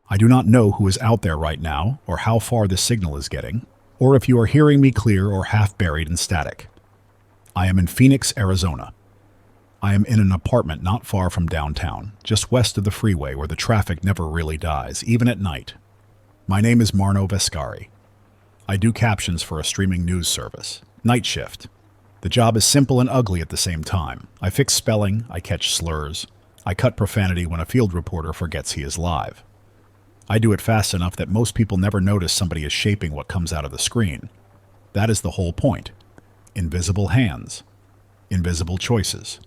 I do not know who is out there right now, or how far this signal is getting, or if you are hearing me clear or half buried in static. I am in Phoenix, Arizona. I am in an apartment not far from downtown, just west of the freeway where the traffic never really dies, even at night. My name is Marno Vescari. I do captions for a streaming news service. Night shift. The job is simple and ugly at the same time. I fix spelling, I catch slurs, I cut profanity when a field reporter forgets he is live. I do it fast enough that most people never notice somebody is shaping what comes out of the screen. That is the whole point. Invisible hands. Invisible choices.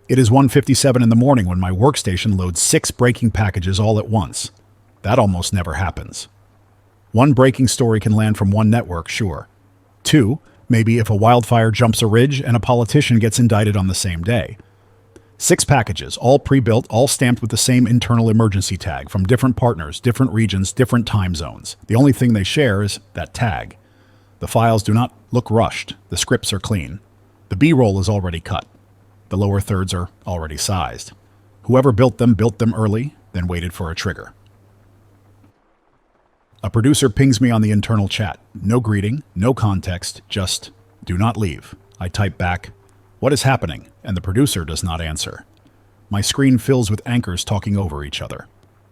It is 1:57 in the morning when my workstation loads 6 breaking packages all at once. That almost never happens. One breaking story can land from one network, sure. 2, maybe if a wildfire jumps a ridge and a politician gets indicted on the same day. 6 packages, all pre-built, all stamped with the same internal emergency tag from different partners, different regions, different time zones. The only thing they share is that tag. The files do not look rushed. The scripts are clean. The B-roll is already cut. The lower thirds are already sized. Whoever built them early, then waited for a trigger. A producer pings me on the internal chat. No greeting, no context, just, "Do not leave." I type back, "What is happening?" and the producer does not answer. My screen fills with anchors talking over each other.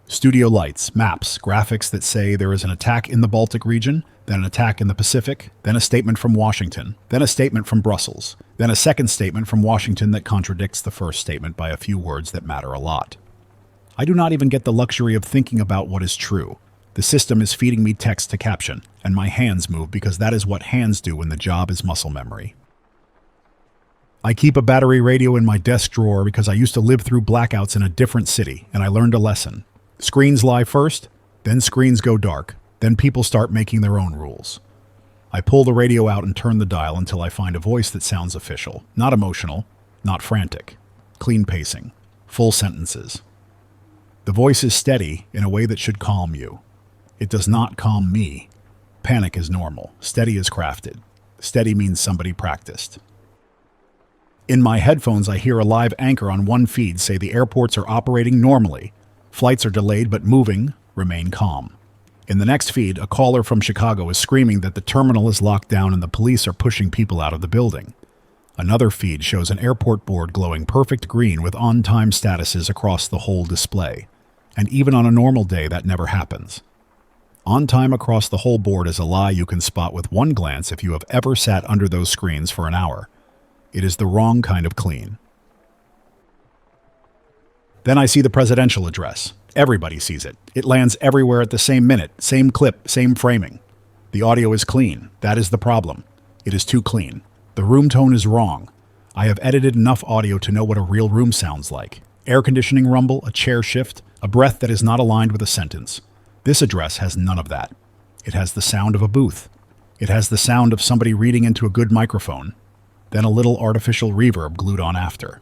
Studio lights, maps, graphics that say there is an attack in the Baltic region, then an attack in the Pacific, then a statement from Washington, then a statement from Brussels, then a second statement from Washington that contradicts the first statement by a few words that matter a lot. I do not even get the luxury of thinking about what is true. The system is feeding me text to caption, and my hands move because that is what hands do when the job is muscle memory. I keep a battery radio in my desk drawer because I used to live through blackouts in a different city, and I learned a lesson. Screens lie first, then screens go dark, then people start making their own rules. I pull the radio out and turn the dial until I find a voice that sounds official, not emotional, not frantic. Clean pacing, full sentences. The voice is steady in a way that should calm you. It does not calm me. Panic is normal. Steady is crafted. Steady means somebody practiced. In my headphones, I hear a live anchor on one feed say the airports are operating normally. Flights are delayed but moving, remain calm. In the next feed, a caller from Chicago is screaming that the terminal is locked down and the police are pushing people out of the building. Another feed shows an airport board glowing perfect green with on-time statuses across the whole display. And even on a normal day, that never happens. On time across the whole board is a lie you can spot with one glance if you have ever sat under those screens for an hour. It is the wrong kind of clean. Then I see the presidential address. Everybody sees it. It lands everywhere at the same minute, same clip, same framing. The audio is clean. That is the problem. It is too clean. The room tone is wrong. I have edited enough audio to know what a real room sounds like. Air conditioning rumble, a chair shift, a breath that is not aligned with a sentence. This address has none of that. It has the sound of a booth. It has the sound of somebody reading into a good microphone, then a little artificial reverb glued on after.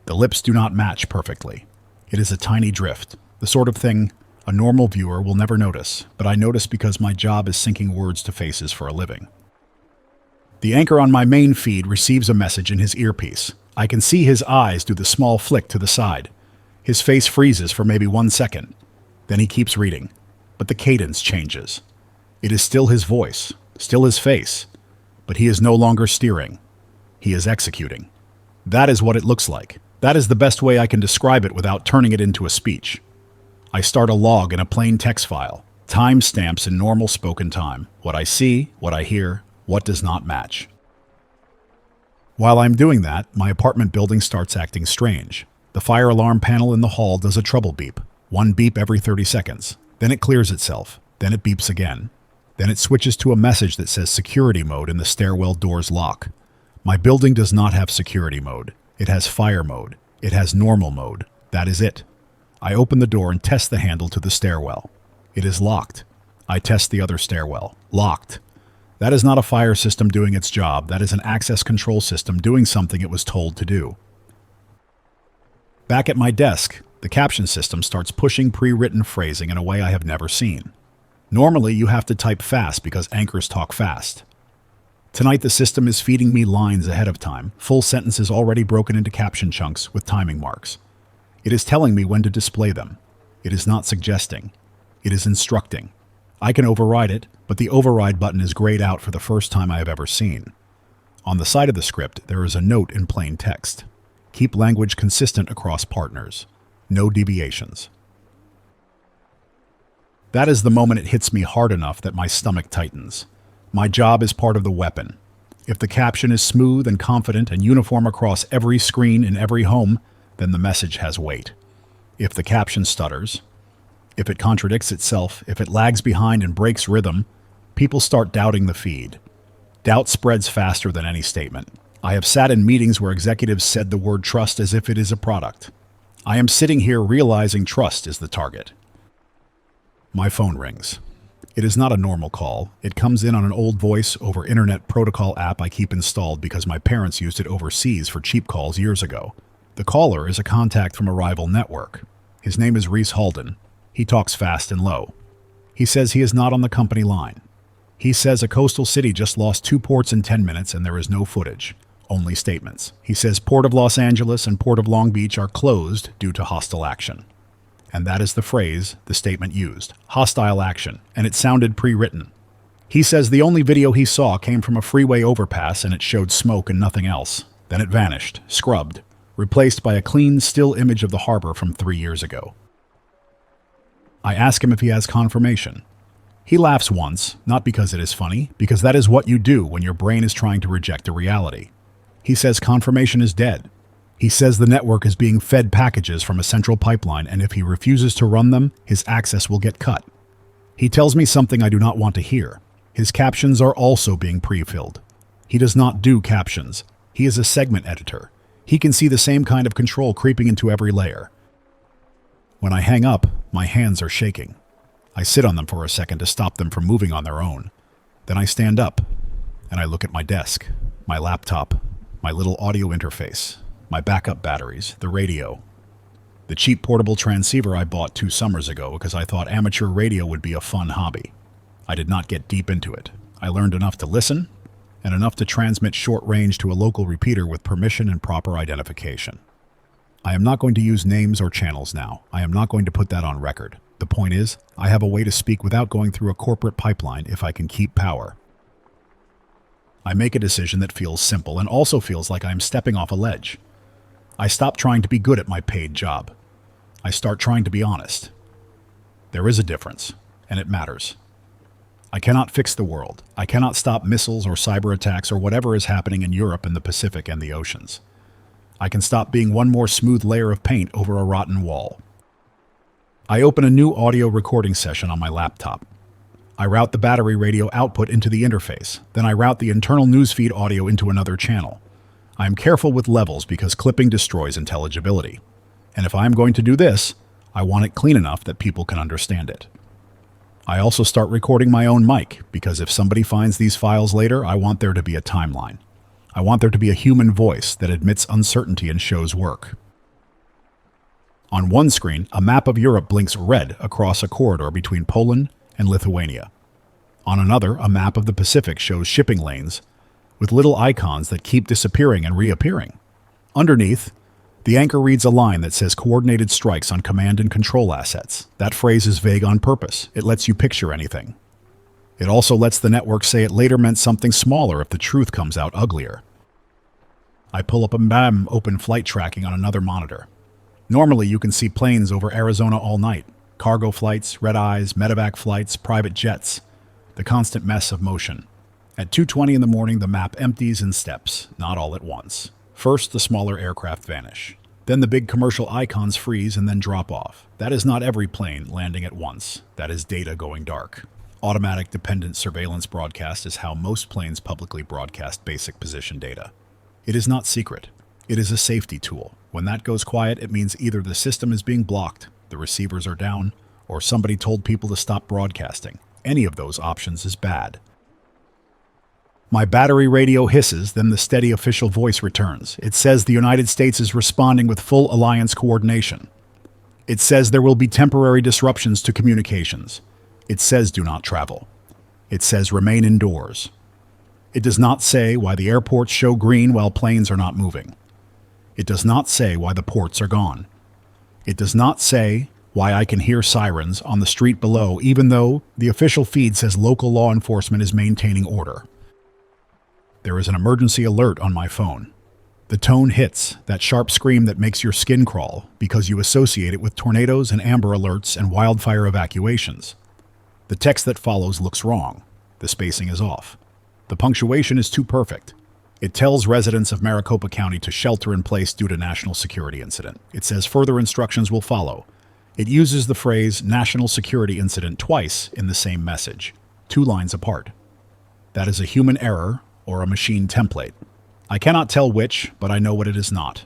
The lips do not match perfectly. It is a tiny drift, the sort of thing a normal viewer will never notice, but I notice because my job is syncing words to faces for a living. The anchor on my main feed receives a message in his earpiece. I can see his eyes do the small flick to the side. His face freezes for maybe 1 second. Then he keeps reading, but the cadence changes. It is still his voice, still his face, but he is no longer steering. He is executing. That is what it looks like. That is the best way I can describe it without turning it into a speech. I start a log in a plain text file, time stamps in normal spoken time, what I see, what I hear, what does not match. While I'm doing that, my apartment building starts acting strange. The fire alarm panel in the hall does a trouble beep, one beep every 30 seconds. Then it clears itself, then it beeps again. Then it switches to a message that says security mode and the stairwell doors lock. My building does not have security mode. It has fire mode. It has normal mode. That is it. I open the door and test the handle to the stairwell. It is locked. I test the other stairwell. Locked. That is not a fire system doing its job. That is an access control system doing something it was told to do. Back at my desk, the caption system starts pushing pre-written phrasing in a way I have never seen. Normally, you have to type fast because anchors talk fast. Tonight, the system is feeding me lines ahead of time, full sentences already broken into caption chunks with timing marks. It is telling me when to display them. It is not suggesting. It is instructing. I can override it, but the override button is grayed out for the first time I have ever seen. On the side of the script, there is a note in plain text. Keep language consistent across partners. No deviations. That is the moment it hits me hard enough that my stomach tightens. My job is part of the weapon. If the caption is smooth and confident and uniform across every screen in every home, then the message has weight. If the caption stutters, if it contradicts itself, if it lags behind and breaks rhythm, people start doubting the feed. Doubt spreads faster than any statement. I have sat in meetings where executives said the word trust as if it is a product. I am sitting here realizing trust is the target. My phone rings. It is not a normal call. It comes in on an old voice over internet protocol app I keep installed because my parents used it overseas for cheap calls years ago. The caller is a contact from a rival network. His name is Reese Halden. He talks fast and low. He says he is not on the company line. He says a coastal city just lost 2 ports in 10 minutes and there is no footage, only statements. He says Port of Los Angeles and Port of Long Beach are closed due to hostile action. And that is the phrase the statement used, hostile action, and it sounded pre-written. He says the only video he saw came from a freeway overpass and it showed smoke and nothing else. Then it vanished, scrubbed, replaced by a clean, still image of the harbor from 3 years ago. I ask him if he has confirmation. He laughs once, not because it is funny, because that is what you do when your brain is trying to reject a reality. He says confirmation is dead. He says the network is being fed packages from a central pipeline, and if he refuses to run them, his access will get cut. He tells me something I do not want to hear. His captions are also being pre-filled. He does not do captions. He is a segment editor. He can see the same kind of control creeping into every layer. When I hang up, my hands are shaking. I sit on them for a second to stop them from moving on their own. Then I stand up, and I look at my desk, my laptop, my little audio interface, my backup batteries, the radio, the cheap portable transceiver I bought 2 summers ago because I thought amateur radio would be a fun hobby. I did not get deep into it. I learned enough to listen and enough to transmit short range to a local repeater with permission and proper identification. I am not going to use names or channels now. I am not going to put that on record. The point is, I have a way to speak without going through a corporate pipeline if I can keep power. I make a decision that feels simple and also feels like I am stepping off a ledge. I stop trying to be good at my paid job. I start trying to be honest. There is a difference, and it matters. I cannot fix the world. I cannot stop missiles or cyber attacks or whatever is happening in Europe and the Pacific and the oceans. I can stop being one more smooth layer of paint over a rotten wall. I open a new audio recording session on my laptop. I route the battery radio output into the interface. Then I route the internal newsfeed audio into another channel. I am careful with levels because clipping destroys intelligibility. And if I am going to do this, I want it clean enough that people can understand it. I also start recording my own mic because if somebody finds these files later, I want there to be a timeline. I want there to be a human voice that admits uncertainty and shows work. On one screen, a map of Europe blinks red across a corridor between Poland and Lithuania. On another, a map of the Pacific shows shipping lanes with little icons that keep disappearing and reappearing. Underneath, the anchor reads a line that says coordinated strikes on command and control assets. That phrase is vague on purpose. It lets you picture anything. It also lets the network say it later meant something smaller if the truth comes out uglier. I pull up a open flight tracking on another monitor. Normally, you can see planes over Arizona all night. Cargo flights, red-eyes, medevac flights, private jets. The constant mess of motion. At 2:20 in the morning, the map empties in steps, not all at once. First, the smaller aircraft vanish. Then the big commercial icons freeze and then drop off. That is not every plane landing at once. That is data going dark. Automatic dependent surveillance broadcast is how most planes publicly broadcast basic position data. It is not secret. It is a safety tool. When that goes quiet, it means either the system is being blocked, the receivers are down, or somebody told people to stop broadcasting. Any of those options is bad. My battery radio hisses, then the steady official voice returns. It says the United States is responding with full alliance coordination. It says there will be temporary disruptions to communications. It says do not travel. It says remain indoors. It does not say why the airports show green while planes are not moving. It does not say why the ports are gone. It does not say why I can hear sirens on the street below even though the official feed says local law enforcement is maintaining order. There is an emergency alert on my phone. The tone hits, that sharp scream that makes your skin crawl because you associate it with tornadoes and amber alerts and wildfire evacuations. The text that follows looks wrong. The spacing is off. The punctuation is too perfect. It tells residents of Maricopa County to shelter in place due to national security incident. It says further instructions will follow. It uses the phrase national security incident twice in the same message, 2 lines apart. That is a human error or a machine template. I cannot tell which, but I know what it is not.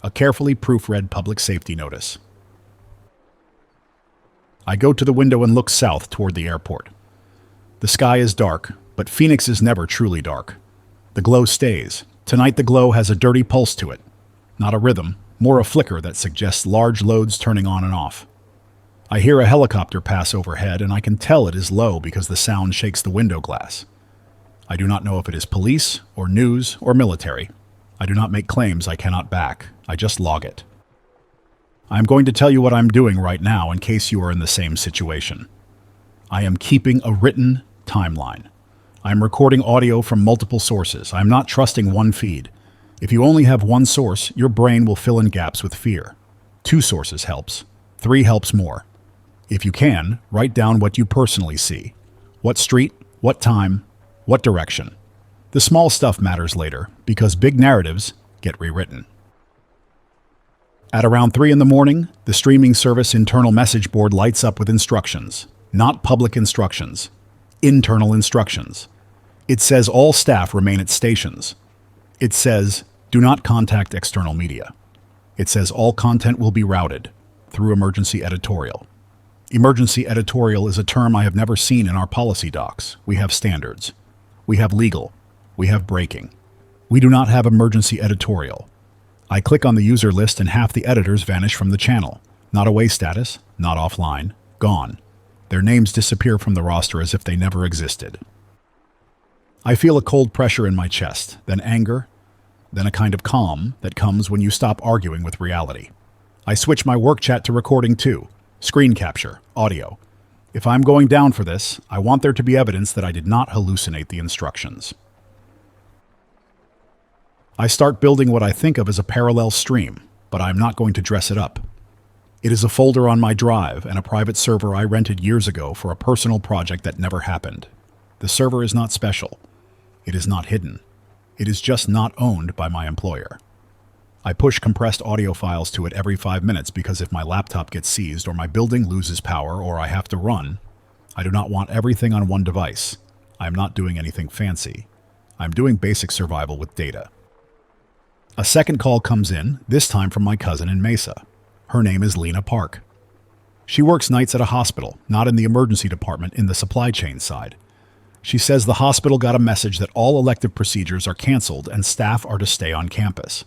A carefully proofread public safety notice. I go to the window and look south toward the airport. The sky is dark, but Phoenix is never truly dark. The glow stays. Tonight the glow has a dirty pulse to it. Not a rhythm, more a flicker that suggests large loads turning on and off. I hear a helicopter pass overhead, and I can tell it is low because the sound shakes the window glass. I do not know if it is police, or news, or military. I do not make claims I cannot back. I just log it. I am going to tell you what I'm doing right now in case you are in the same situation. I am keeping a written timeline. I am recording audio from multiple sources. I am not trusting one feed. If you only have one source, your brain will fill in gaps with fear. 2 sources helps. 3 helps more. If you can, write down what you personally see. What street, what time, what direction. The small stuff matters later, because big narratives get rewritten. At around 3 in the morning, the streaming service internal message board lights up with instructions. Not public instructions. Internal instructions. It says all staff remain at stations. It says, do not contact external media. It says all content will be routed through emergency editorial. Emergency editorial is a term I have never seen in our policy docs. We have standards. We have legal. We have breaking. We do not have emergency editorial. I click on the user list and half the editors vanish from the channel. Not away status, not offline, gone. Their names disappear from the roster as if they never existed. I feel a cold pressure in my chest, then anger, then a kind of calm that comes when you stop arguing with reality. I switch my work chat to recording too. Screen capture, audio. If I'm going down for this, I want there to be evidence that I did not hallucinate the instructions. I start building what I think of as a parallel stream, but I'm not going to dress it up. It is a folder on my drive and a private server I rented years ago for a personal project that never happened. The server is not special. It is not hidden. It is just not owned by my employer. I push compressed audio files to it every 5 minutes because if my laptop gets seized or my building loses power or I have to run, I do not want everything on one device. I am not doing anything fancy. I'm doing basic survival with data. A second call comes in, this time from my cousin in Mesa. Her name is Lena Park. She works nights at a hospital, not in the emergency department, in the supply chain side. She says the hospital got a message that all elective procedures are canceled and staff are to stay on campus.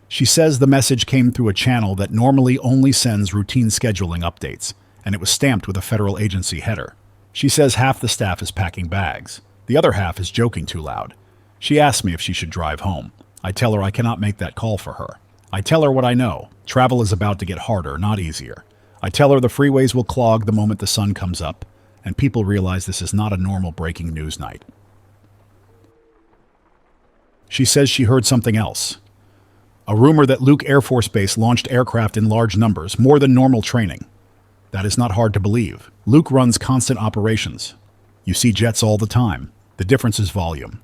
She says the message came through a channel that normally only sends routine scheduling updates, and it was stamped with a federal agency header. She says half the staff is packing bags. The other half is joking too loud. She asks me if she should drive home. I tell her I cannot make that call for her. I tell her what I know. Travel is about to get harder, not easier. I tell her the freeways will clog the moment the sun comes up, and people realize this is not a normal breaking news night. She says she heard something else. A rumor that Luke Air Force Base launched aircraft in large numbers, more than normal training. That is not hard to believe. Luke runs constant operations. You see jets all the time. The difference is volume.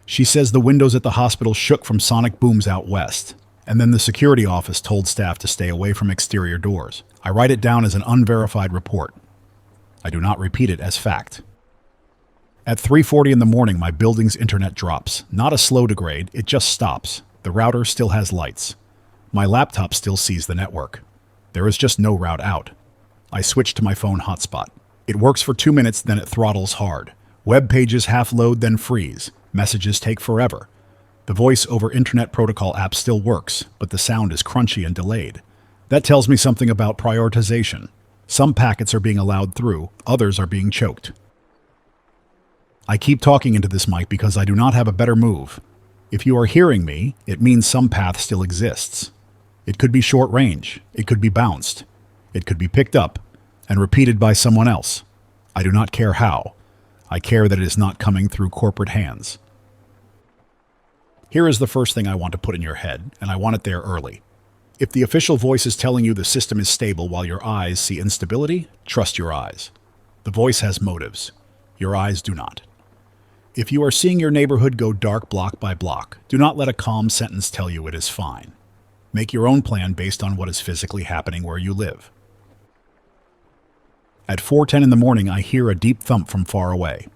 She says the windows at the hospital shook from sonic booms out west, and then the security office told staff to stay away from exterior doors. I write it down as an unverified report. I do not repeat it as fact. At 3:40 in the morning, my building's internet drops. Not a slow degrade, it just stops. The router still has lights. My laptop still sees the network. There is just no route out. I switch to my phone hotspot. It works for 2 minutes, then it throttles hard. Web pages half load, then freeze. Messages take forever. The voice over internet protocol app still works, but the sound is crunchy and delayed. That tells me something about prioritization. Some packets are being allowed through, others are being choked. I keep talking into this mic because I do not have a better move. If you are hearing me, it means some path still exists. It could be short range. It could be bounced. It could be picked up and repeated by someone else. I do not care how. I care that it is not coming through corporate hands. Here is the first thing I want to put in your head, and I want it there early. If the official voice is telling you the system is stable while your eyes see instability, trust your eyes. The voice has motives. Your eyes do not. If you are seeing your neighborhood go dark block by block, do not let a calm sentence tell you it is fine. Make your own plan based on what is physically happening where you live. At 4:10 in the morning, I hear a deep thump from far away.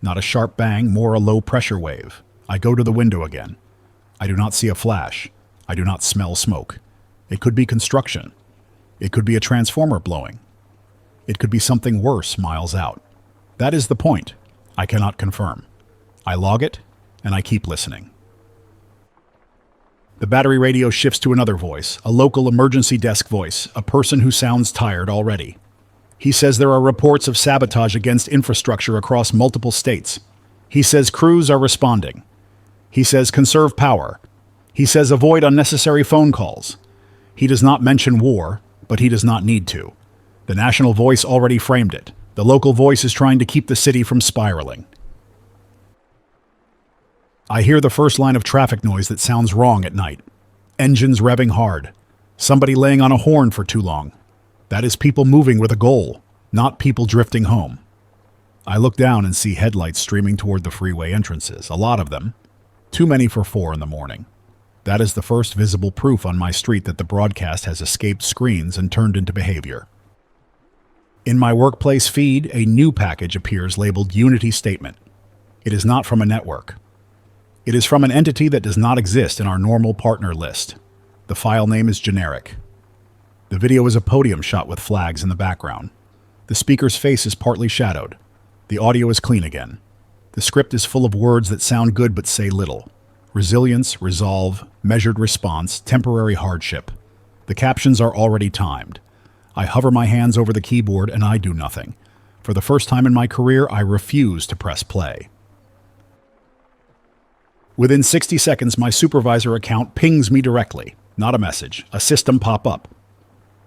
Not a sharp bang, more a low pressure wave. I go to the window again. I do not see a flash. I do not smell smoke. It could be construction. It could be a transformer blowing. It could be something worse miles out. That is the point. I cannot confirm. I log it, and I keep listening. The battery radio shifts to another voice, a local emergency desk voice, a person who sounds tired already. He says there are reports of sabotage against infrastructure across multiple states. He says crews are responding. He says conserve power. He says avoid unnecessary phone calls. He does not mention war, but he does not need to. The national voice already framed it. The local voice is trying to keep the city from spiraling. I hear the first line of traffic noise that sounds wrong at night. Engines revving hard. Somebody laying on a horn for too long. That is people moving with a goal, not people drifting home. I look down and see headlights streaming toward the freeway entrances, a lot of them. Too many for 4 in the morning. That is the first visible proof on my street that the broadcast has escaped screens and turned into behavior. In my workplace feed, a new package appears labeled Unity Statement. It is not from a network. It is from an entity that does not exist in our normal partner list. The file name is generic. The video is a podium shot with flags in the background. The speaker's face is partly shadowed. The audio is clean again. The script is full of words that sound good but say little. Resilience, resolve, measured response, temporary hardship. The captions are already timed. I hover my hands over the keyboard and I do nothing. For the first time in my career, I refuse to press play. Within 60 seconds, my supervisor account pings me directly. Not a message, a system pop-up.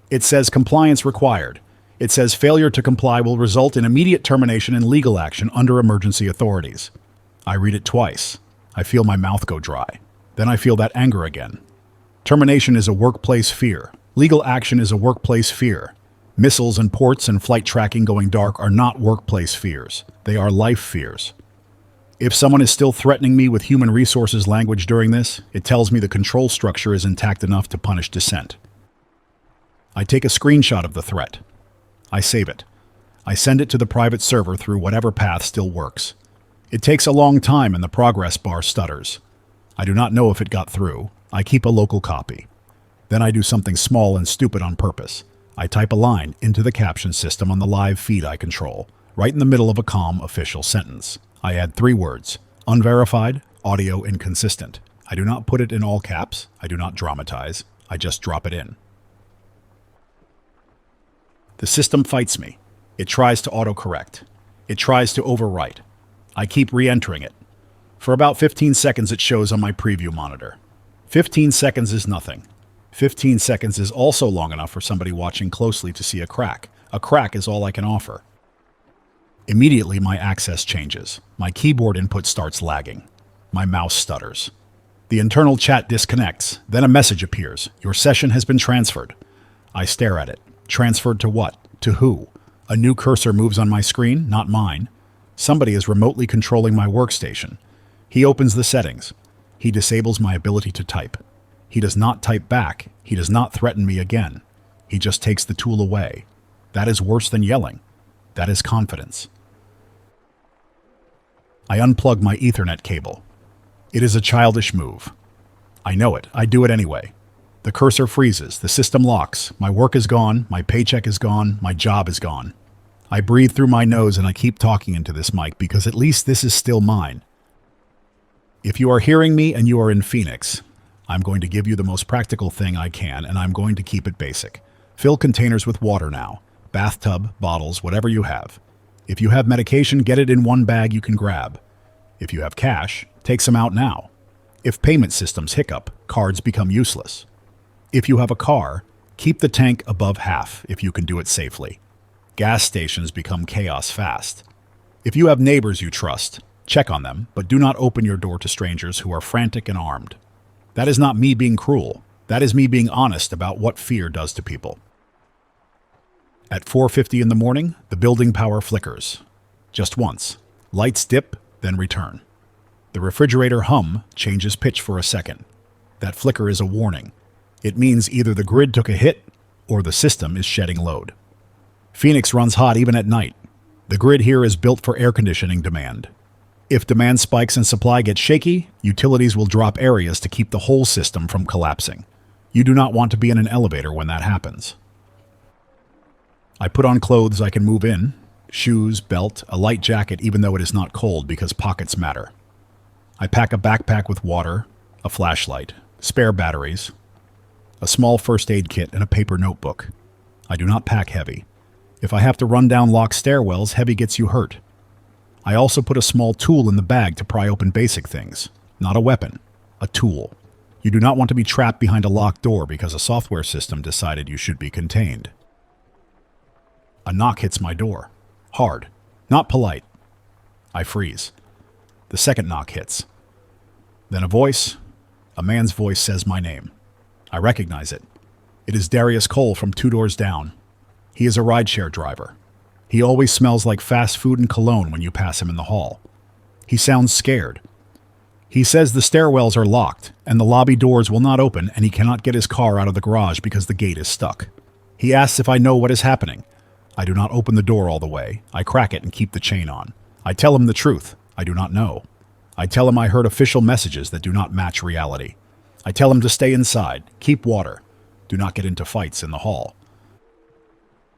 It says compliance required. It says failure to comply will result in immediate termination and legal action under emergency authorities. I read it twice. I feel my mouth go dry. Then I feel that anger again. Termination is a workplace fear. Legal action is a workplace fear. Missiles and ports and flight tracking going dark are not workplace fears. They are life fears. If someone is still threatening me with human resources language during this, it tells me the control structure is intact enough to punish dissent. I take a screenshot of the threat. I save it. I send it to the private server through whatever path still works. It takes a long time and the progress bar stutters. I do not know if it got through. I keep a local copy. Then I do something small and stupid on purpose. I type a line into the caption system on the live feed I control, right in the middle of a calm official sentence. I add 3 words: unverified, audio inconsistent. I do not put it in all caps. I do not dramatize. I just drop it in. The system fights me. It tries to autocorrect. It tries to overwrite. I keep re-entering it. For about 15 seconds it shows on my preview monitor. 15 seconds is nothing. 15 seconds is also long enough for somebody watching closely to see a crack. A crack is all I can offer. Immediately my access changes. My keyboard input starts lagging. My mouse stutters. The internal chat disconnects. Then a message appears. Your session has been transferred. I stare at it. Transferred to what? To who? A new cursor moves on my screen, not mine. Somebody is remotely controlling my workstation. He opens the settings. He disables my ability to type. He does not type back. He does not threaten me again. He just takes the tool away. That is worse than yelling. That is confidence. I unplug my Ethernet cable. It is a childish move. I know it. I do it anyway. The cursor freezes. The system locks. My work is gone. My paycheck is gone. My job is gone. I breathe through my nose and I keep talking into this mic because at least this is still mine. If you are hearing me and you are in Phoenix, I'm going to give you the most practical thing I can, and I'm going to keep it basic. Fill containers with water now. Bathtub, bottles, whatever you have. If you have medication, get it in one bag you can grab. If you have cash, take some out now. If payment systems hiccup, cards become useless. If you have a car, Keep the tank above half if you can do it safely. Gas stations become chaos fast. If you have neighbors you trust, check on them, but do not open your door to strangers who are frantic and armed. That is not me being cruel. That is me being honest about what fear does to people. At 4:50 in the morning, the building power flickers. Just once. Lights dip, then return. The refrigerator hum changes pitch for a second. That flicker is a warning. It means either the grid took a hit or the system is shedding load. Phoenix runs hot even at night. The grid here is built for air conditioning demand. If demand spikes and supply gets shaky, utilities will drop areas to keep the whole system from collapsing. You do not want to be in an elevator when that happens. I put on clothes I can move in, shoes, belt, a light jacket even though it is not cold because pockets matter. I pack a backpack with water, a flashlight, spare batteries, a small first aid kit, and a paper notebook. I do not pack heavy. If I have to run down locked stairwells, heavy gets you hurt. I also put a small tool in the bag to pry open basic things. Not a weapon, a tool. You do not want to be trapped behind a locked door because a software system decided you should be contained. A knock hits my door. Hard. Not polite. I freeze. The second knock hits. Then a man's voice says my name. I recognize it. It is Darius Cole from 2 doors down. He is a rideshare driver. He always smells like fast food and cologne when you pass him in the hall. He sounds scared. He says the stairwells are locked and the lobby doors will not open and he cannot get his car out of the garage because the gate is stuck. He asks if I know what is happening. I do not open the door all the way. I crack it and keep the chain on. I tell him the truth. I do not know. I tell him I heard official messages that do not match reality. I tell him to stay inside, keep water, do not get into fights in the hall.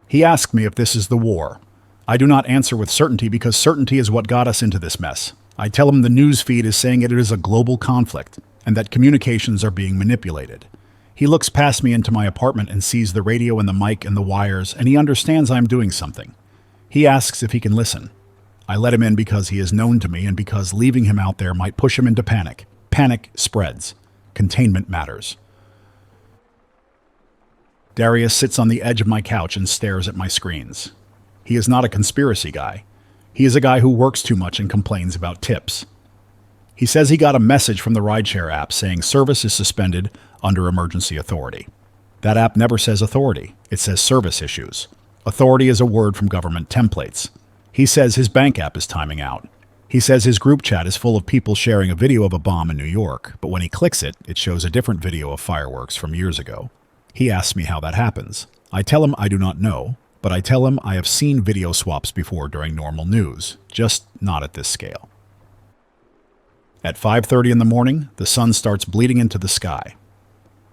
He asks me if this is the war. I do not answer with certainty because certainty is what got us into this mess. I tell him the news feed is saying it is a global conflict and that communications are being manipulated. He looks past me into my apartment and sees the radio and the mic and the wires, and he understands I am doing something. He asks if he can listen. I let him in because he is known to me and because leaving him out there might push him into panic. Panic spreads. Containment matters. Darius sits on the edge of my couch and stares at my screens. He is not a conspiracy guy. He is a guy who works too much and complains about tips. He says he got a message from the rideshare app saying service is suspended under emergency authority. That app never says authority. It says service issues. Authority is a word from government templates. He says his bank app is timing out. He says his group chat is full of people sharing a video of a bomb in New York, but when he clicks it, it shows a different video of fireworks from years ago. He asks me how that happens. I tell him I do not know, but I tell him I have seen video swaps before during normal news, just not at this scale. At 5:30 in the morning, the sun starts bleeding into the sky.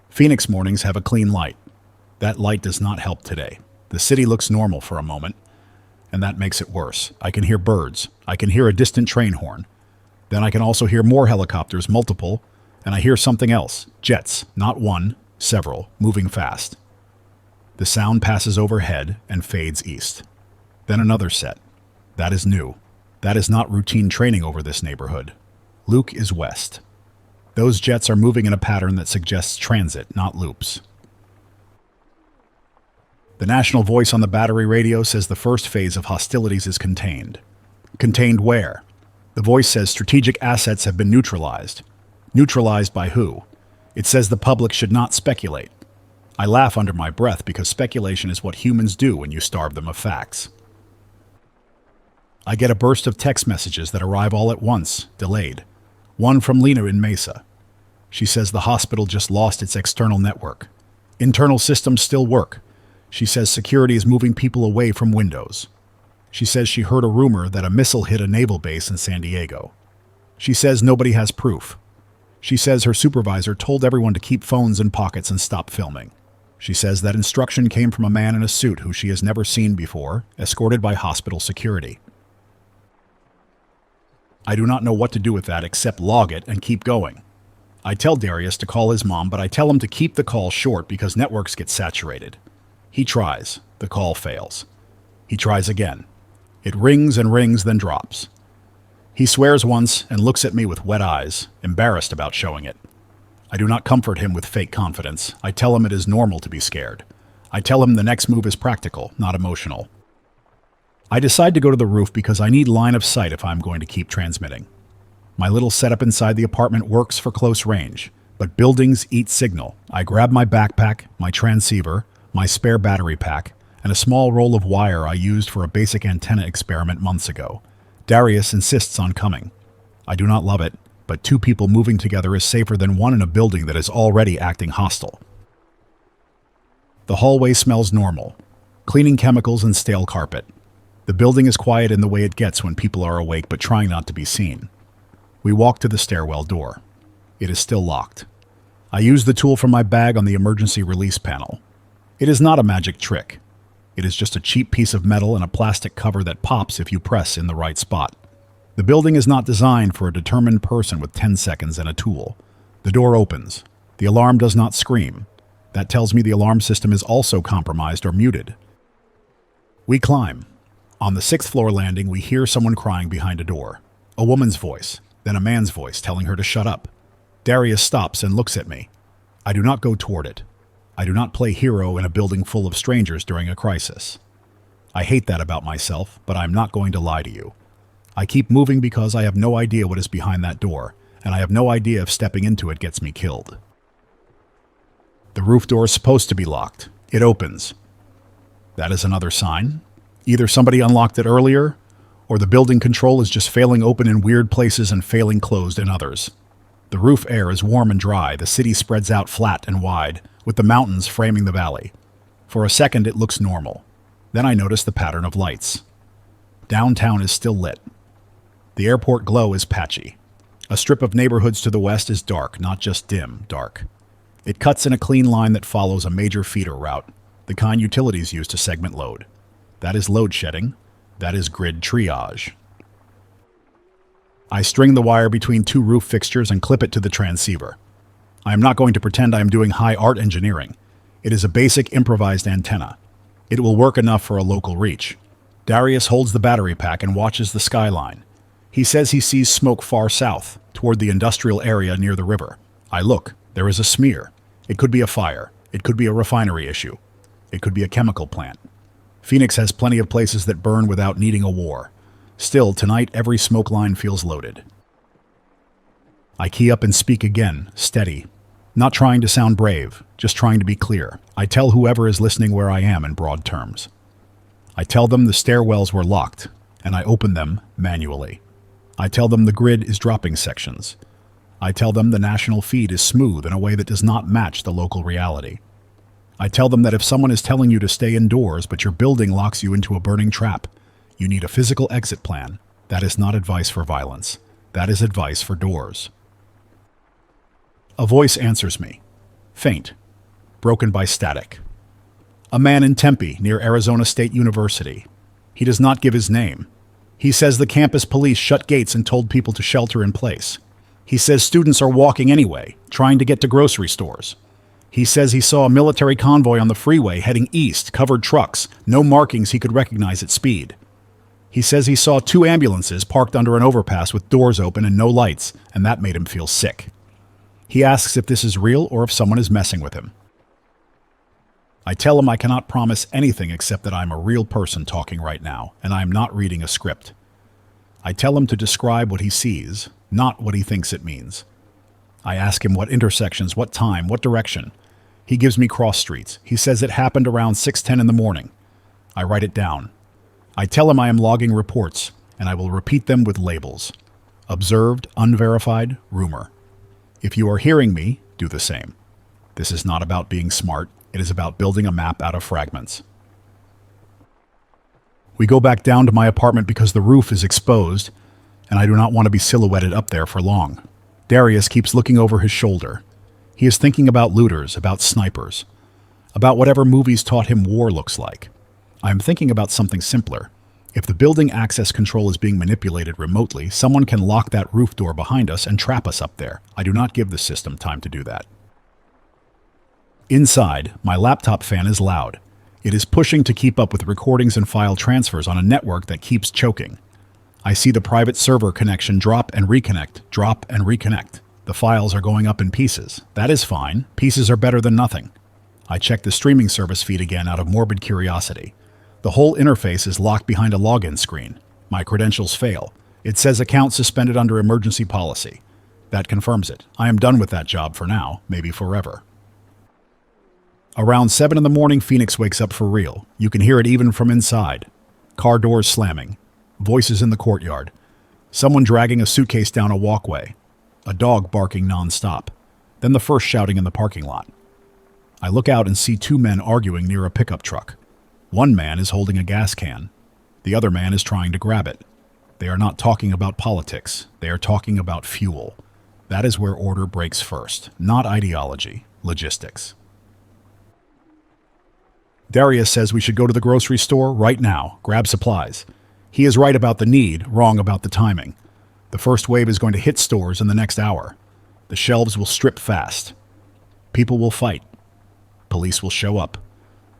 Phoenix mornings have a clean light. That light does not help today. The city looks normal for a moment, and that makes it worse. I can hear birds. I can hear a distant train horn. Then I can also hear more helicopters, multiple, and I hear something else. Jets, not one, several, moving fast. The sound passes overhead and fades east. Then another set. That is new. That is not routine training over this neighborhood. Luke is west. Those jets are moving in a pattern that suggests transit, not loops. The national voice on the battery radio says the first phase of hostilities is contained. Contained where? The voice says strategic assets have been neutralized. Neutralized by who? It says the public should not speculate. I laugh under my breath because speculation is what humans do when you starve them of facts. I get a burst of text messages that arrive all at once, delayed. One from Lena in Mesa. She says the hospital just lost its external network. Internal systems still work. She says security is moving people away from Windows. She says she heard a rumor that a missile hit a naval base in San Diego. She says nobody has proof. She says her supervisor told everyone to keep phones in pockets and stop filming. She says that instruction came from a man in a suit who she has never seen before, escorted by hospital security. I do not know what to do with that except log it and keep going. I tell Darius to call his mom, but I tell him to keep the call short because networks get saturated. He tries. The call fails. He tries again. It rings and rings, then drops. He swears once and looks at me with wet eyes, embarrassed about showing it. I do not comfort him with fake confidence. I tell him it is normal to be scared. I tell him the next move is practical, not emotional. I decide to go to the roof because I need line of sight if I'm going to keep transmitting. My little setup inside the apartment works for close range, but buildings eat signal. I grab my backpack, my transceiver, my spare battery pack, and a small roll of wire I used for a basic antenna experiment months ago. Darius insists on coming. I do not love it, but two people moving together is safer than one in a building that is already acting hostile. The hallway smells normal. Cleaning chemicals and stale carpet. The building is quiet in the way it gets when people are awake but trying not to be seen. We walk to the stairwell door. It is still locked. I use the tool from my bag on the emergency release panel. It is not a magic trick. It is just a cheap piece of metal and a plastic cover that pops if you press in the right spot. The building is not designed for a determined person with 10 seconds and a tool. The door opens. The alarm does not scream. That tells me the alarm system is also compromised or muted. We climb. On the 6th floor landing, we hear someone crying behind a door. A woman's voice, then a man's voice telling her to shut up. Darius stops and looks at me. I do not go toward it. I do not play hero in a building full of strangers during a crisis. I hate that about myself, but I'm not going to lie to you. I keep moving because I have no idea what is behind that door, and I have no idea if stepping into it gets me killed. The roof door is supposed to be locked. It opens. That is another sign. Either somebody unlocked it earlier, or the building control is just failing open in weird places and failing closed in others. The roof air is warm and dry. The city spreads out flat and wide, with the mountains framing the valley. For a second, it looks normal. Then I notice the pattern of lights. Downtown is still lit. The airport glow is patchy. A strip of neighborhoods to the west is dark, not just dim, dark. It cuts in a clean line that follows a major feeder route, the kind utilities use to segment load. That is load shedding. That is grid triage. I string the wire between two roof fixtures and clip it to the transceiver. I am not going to pretend I am doing high art engineering. It is a basic improvised antenna. It will work enough for a local reach. Darius holds the battery pack and watches the skyline. He says he sees smoke far south, toward the industrial area near the river. I look. There is a smear. It could be a fire. It could be a refinery issue. It could be a chemical plant. Phoenix has plenty of places that burn without needing a war. Still, tonight every smoke line feels loaded. I key up and speak again, steady. Not trying to sound brave, just trying to be clear. I tell whoever is listening where I am in broad terms. I tell them the stairwells were locked, and I open them manually. I tell them the grid is dropping sections. I tell them the national feed is smooth in a way that does not match the local reality. I tell them that if someone is telling you to stay indoors but your building locks you into a burning trap, you need a physical exit plan. That is not advice for violence. That is advice for doors. A voice answers me. Faint. Broken by static. A man in Tempe, near Arizona State University. He does not give his name. He says the campus police shut gates and told people to shelter in place. He says students are walking anyway, trying to get to grocery stores. He says he saw a military convoy on the freeway heading east, covered trucks, no markings he could recognize at speed. He says he saw 2 ambulances parked under an overpass with doors open and no lights, and that made him feel sick. He asks if this is real or if someone is messing with him. I tell him I cannot promise anything except that I'm a real person talking right now, and I am not reading a script. I tell him to describe what he sees, not what he thinks it means. I ask him what intersections, what time, what direction. He gives me cross streets. He says it happened around 6:10 in the morning. I write it down. I tell him I am logging reports, and I will repeat them with labels. Observed, unverified, rumor. If you are hearing me, do the same. This is not about being smart. It is about building a map out of fragments. We go back down to my apartment because the roof is exposed, and I do not want to be silhouetted up there for long. Darius keeps looking over his shoulder. He is thinking about looters, about snipers, about whatever movies taught him war looks like. I am thinking about something simpler. If the building access control is being manipulated remotely, someone can lock that roof door behind us and trap us up there. I do not give the system time to do that. Inside, my laptop fan is loud. It is pushing to keep up with recordings and file transfers on a network that keeps choking. I see the private server connection drop and reconnect, drop and reconnect. The files are going up in pieces. That is fine. Pieces are better than nothing. I check the streaming service feed again out of morbid curiosity. The whole interface is locked behind a login screen. My credentials fail. It says account suspended under emergency policy. That confirms it. I am done with that job for now, maybe forever. Around 7 in the morning, Phoenix wakes up for real. You can hear it even from inside. Car doors slamming. Voices in the courtyard. Someone dragging a suitcase down a walkway. A dog barking nonstop. Then the first shouting in the parking lot. I look out and see 2 men arguing near a pickup truck. One man is holding a gas can. The other man is trying to grab it. They are not talking about politics. They are talking about fuel. That is where order breaks first. Not ideology. Logistics. Darius says we should go to the grocery store right now, grab supplies. He is right about the need, wrong about the timing. The first wave is going to hit stores in the next hour. The shelves will strip fast. People will fight. Police will show up,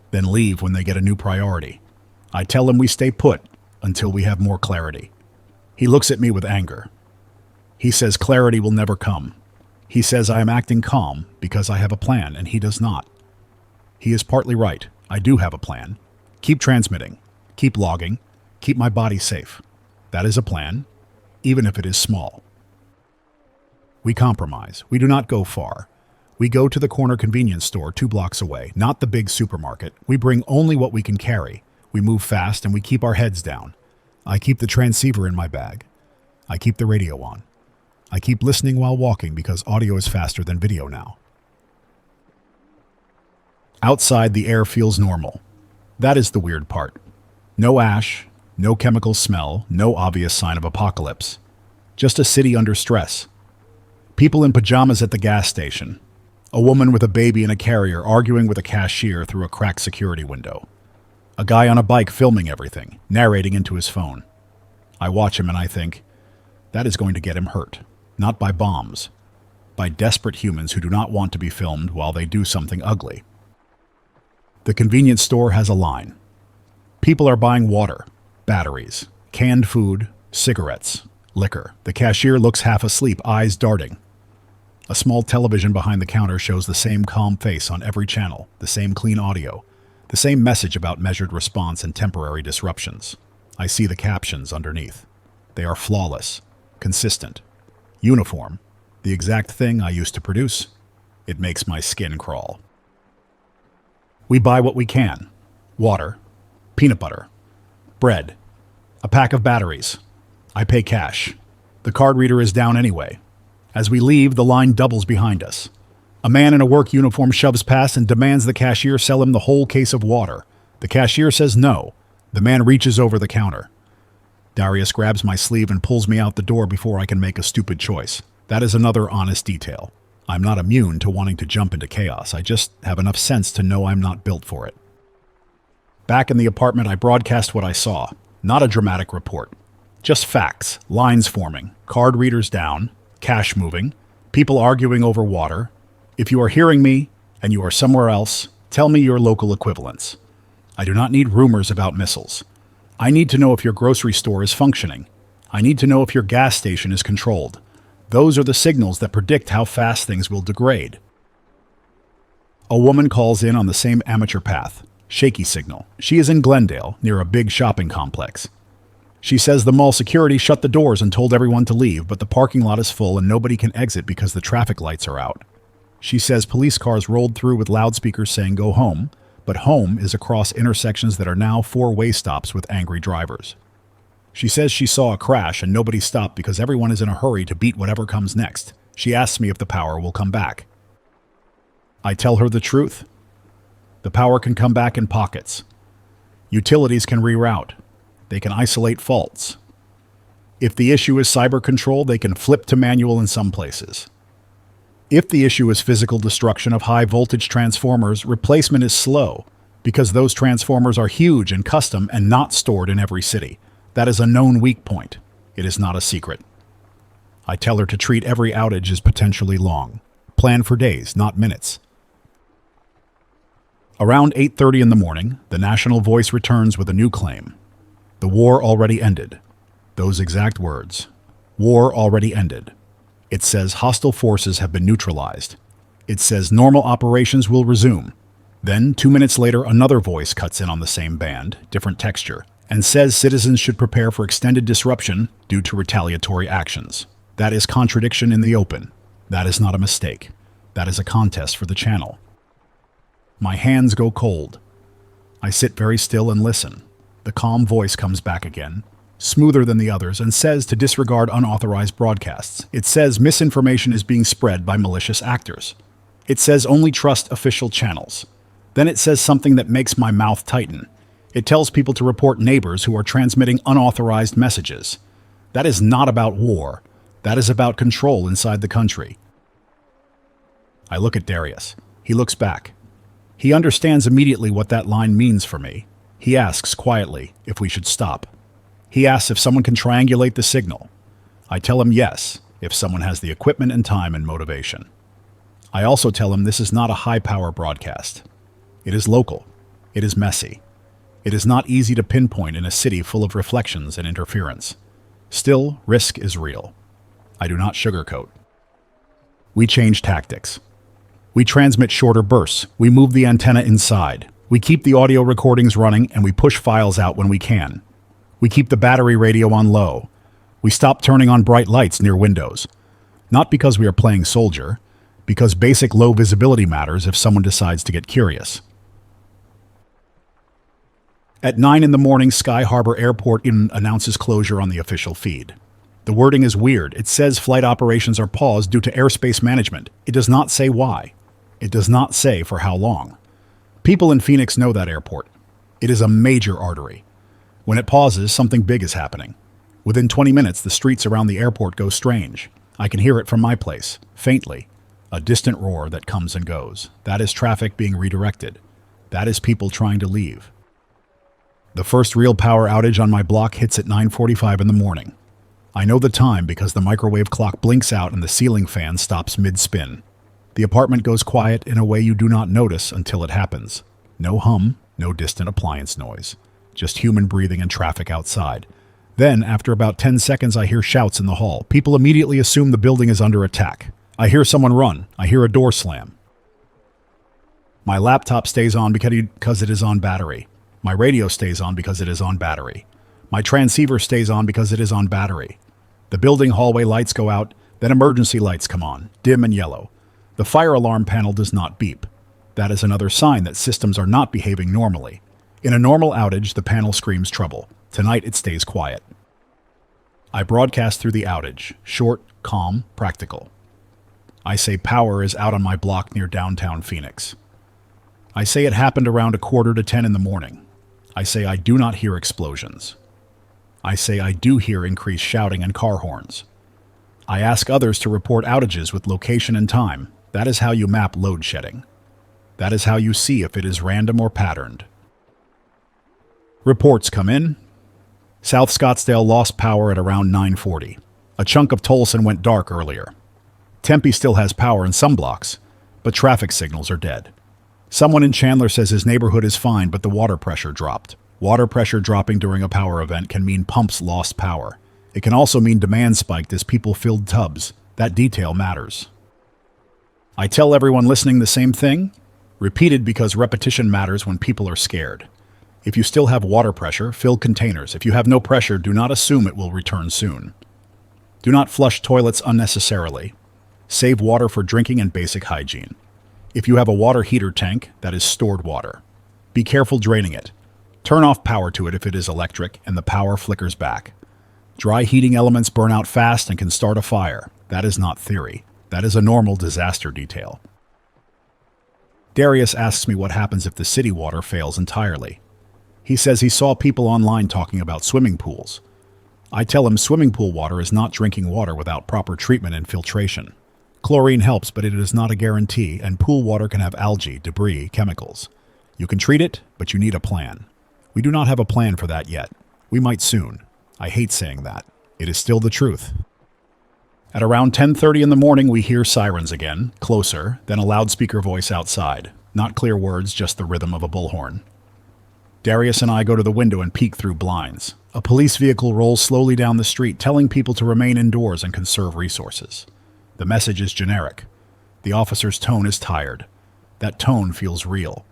then leave when they get a new priority. I tell him we stay put until we have more clarity. He looks at me with anger. He says clarity will never come. He says I am acting calm because I have a plan, and he does not. He is partly right. I do have a plan. Keep transmitting. Keep logging. Keep my body safe. That is a plan, even if it is small. We compromise. We do not go far. We go to the corner convenience store 2 blocks away, not the big supermarket. We bring only what we can carry. We move fast and we keep our heads down. I keep the transceiver in my bag. I keep the radio on. I keep listening while walking because audio is faster than video now. Outside, the air feels normal. That is the weird part. No ash, no chemical smell, no obvious sign of apocalypse. Just a city under stress. People in pajamas at the gas station. A woman with a baby in a carrier arguing with a cashier through a cracked security window. A guy on a bike filming everything, narrating into his phone. I watch him and I think, that is going to get him hurt. Not by bombs. By desperate humans who do not want to be filmed while they do something ugly. The convenience store has a line. People are buying water, batteries, canned food, cigarettes, liquor. The cashier looks half asleep, eyes darting. A small television behind the counter shows the same calm face on every channel, the same clean audio, the same message about measured response and temporary disruptions. I see the captions underneath. They are flawless, consistent, uniform, the exact thing I used to produce. It makes my skin crawl. We buy what we can. Water, peanut butter, bread, a pack of batteries. I pay cash. The card reader is down anyway. As we leave, the line doubles behind us. A man in a work uniform shoves past and demands the cashier sell him the whole case of water. The cashier says no. The man reaches over the counter. Darius grabs my sleeve and pulls me out the door before I can make a stupid choice. That is another honest detail. I'm not immune to wanting to jump into chaos. I just have enough sense to know I'm not built for it. Back in the apartment, I broadcast what I saw. Not a dramatic report. Just facts, lines forming, card readers down, cash moving, people arguing over water. If you are hearing me and you are somewhere else, tell me your local equivalents. I do not need rumors about missiles. I need to know if your grocery store is functioning. I need to know if your gas station is controlled. Those are the signals that predict how fast things will degrade. A woman calls in on the same amateur path. Shaky signal. She is in Glendale, near a big shopping complex. She says the mall security shut the doors and told everyone to leave, but the parking lot is full and nobody can exit because the traffic lights are out. She says police cars rolled through with loudspeakers saying go home, but home is across intersections that are now 4-way stops with angry drivers. She says she saw a crash and nobody stopped because everyone is in a hurry to beat whatever comes next. She asks me if the power will come back. I tell her the truth. The power can come back in pockets. Utilities can reroute. They can isolate faults. If the issue is cyber control, they can flip to manual in some places. If the issue is physical destruction of high-voltage transformers, replacement is slow because those transformers are huge and custom and not stored in every city. That is a known weak point. It is not a secret. I tell her to treat every outage as potentially long. Plan for days, not minutes. Around 8:30 in the morning, the National Voice returns with a new claim. The war already ended. Those exact words. War already ended. It says hostile forces have been neutralized. It says normal operations will resume. Then, 2 minutes later, another voice cuts in on the same band, different texture, and says citizens should prepare for extended disruption due to retaliatory actions. That is contradiction in the open. That is not a mistake. That is a contest for the channel. My hands go cold. I sit very still and listen. The calm voice comes back again, smoother than the others, and says to disregard unauthorized broadcasts. It says misinformation is being spread by malicious actors. It says only trust official channels. Then it says something that makes my mouth tighten. It tells people to report neighbors who are transmitting unauthorized messages. That is not about war. That is about control inside the country. I look at Darius. He looks back. He understands immediately what that line means for me. He asks quietly if we should stop. He asks if someone can triangulate the signal. I tell him yes, if someone has the equipment and time and motivation. I also tell him this is not a high-power broadcast. It is local. It is messy. It is not easy to pinpoint in a city full of reflections and interference. Still, risk is real. I do not sugarcoat. We change tactics. We transmit shorter bursts. We move the antenna inside. We keep the audio recordings running, and we push files out when we can. We keep the battery radio on low. We stop turning on bright lights near windows. Not because we are playing soldier, because basic low visibility matters if someone decides to get curious. At 9 in the morning, Sky Harbor Airport announces closure on the official feed. The wording is weird. It says flight operations are paused due to airspace management. It does not say why. It does not say for how long. People in Phoenix know that airport. It is a major artery. When it pauses, something big is happening. Within 20 minutes, the streets around the airport go strange. I can hear it from my place, faintly. A distant roar that comes and goes. That is traffic being redirected. That is people trying to leave. The first real power outage on my block hits at 9:45 in the morning. I know the time because the microwave clock blinks out and the ceiling fan stops mid-spin. The apartment goes quiet in a way you do not notice until it happens. No hum, no distant appliance noise. Just human breathing and traffic outside. Then, after about 10 seconds, I hear shouts in the hall. People immediately assume the building is under attack. I hear someone run. I hear a door slam. My laptop stays on because it is on battery. My radio stays on because it is on battery. My transceiver stays on because it is on battery. The building hallway lights go out, then emergency lights come on, dim and yellow. The fire alarm panel does not beep. That is another sign that systems are not behaving normally. In a normal outage, the panel screams trouble. Tonight, it stays quiet. I broadcast through the outage, short, calm, practical. I say power is out on my block near downtown Phoenix. I say it happened around 9:45 in the morning. I say I do not hear explosions. I say I do hear increased shouting and car horns. I ask others to report outages with location and time. That is how you map load shedding. That is how you see if it is random or patterned. Reports come in. South Scottsdale lost power at around 9:40. A chunk of Tolson went dark earlier. Tempe still has power in some blocks, but traffic signals are dead. Someone in Chandler says his neighborhood is fine, but the water pressure dropped. Water pressure dropping during a power event can mean pumps lost power. It can also mean demand spiked as people filled tubs. That detail matters. I tell everyone listening the same thing, repeated because repetition matters when people are scared. If you still have water pressure, fill containers. If you have no pressure, do not assume it will return soon. Do not flush toilets unnecessarily. Save water for drinking and basic hygiene. If you have a water heater tank, that is stored water. Be careful draining it. Turn off power to it if it is electric and the power flickers back. Dry heating elements burn out fast and can start a fire. That is not theory. That is a normal disaster detail. Darius asks me what happens if the city water fails entirely. He says he saw people online talking about swimming pools. I tell him swimming pool water is not drinking water without proper treatment and filtration. Chlorine helps, but it is not a guarantee, and pool water can have algae, debris, chemicals. You can treat it, but you need a plan. We do not have a plan for that yet. We might soon. I hate saying that. It is still the truth. At around 10:30 in the morning, we hear sirens again, closer, then a loudspeaker voice outside. Not clear words, just the rhythm of a bullhorn. Darius and I go to the window and peek through blinds. A police vehicle rolls slowly down the street, telling people to remain indoors and conserve resources. The message is generic. The officer's tone is tired. That tone feels real.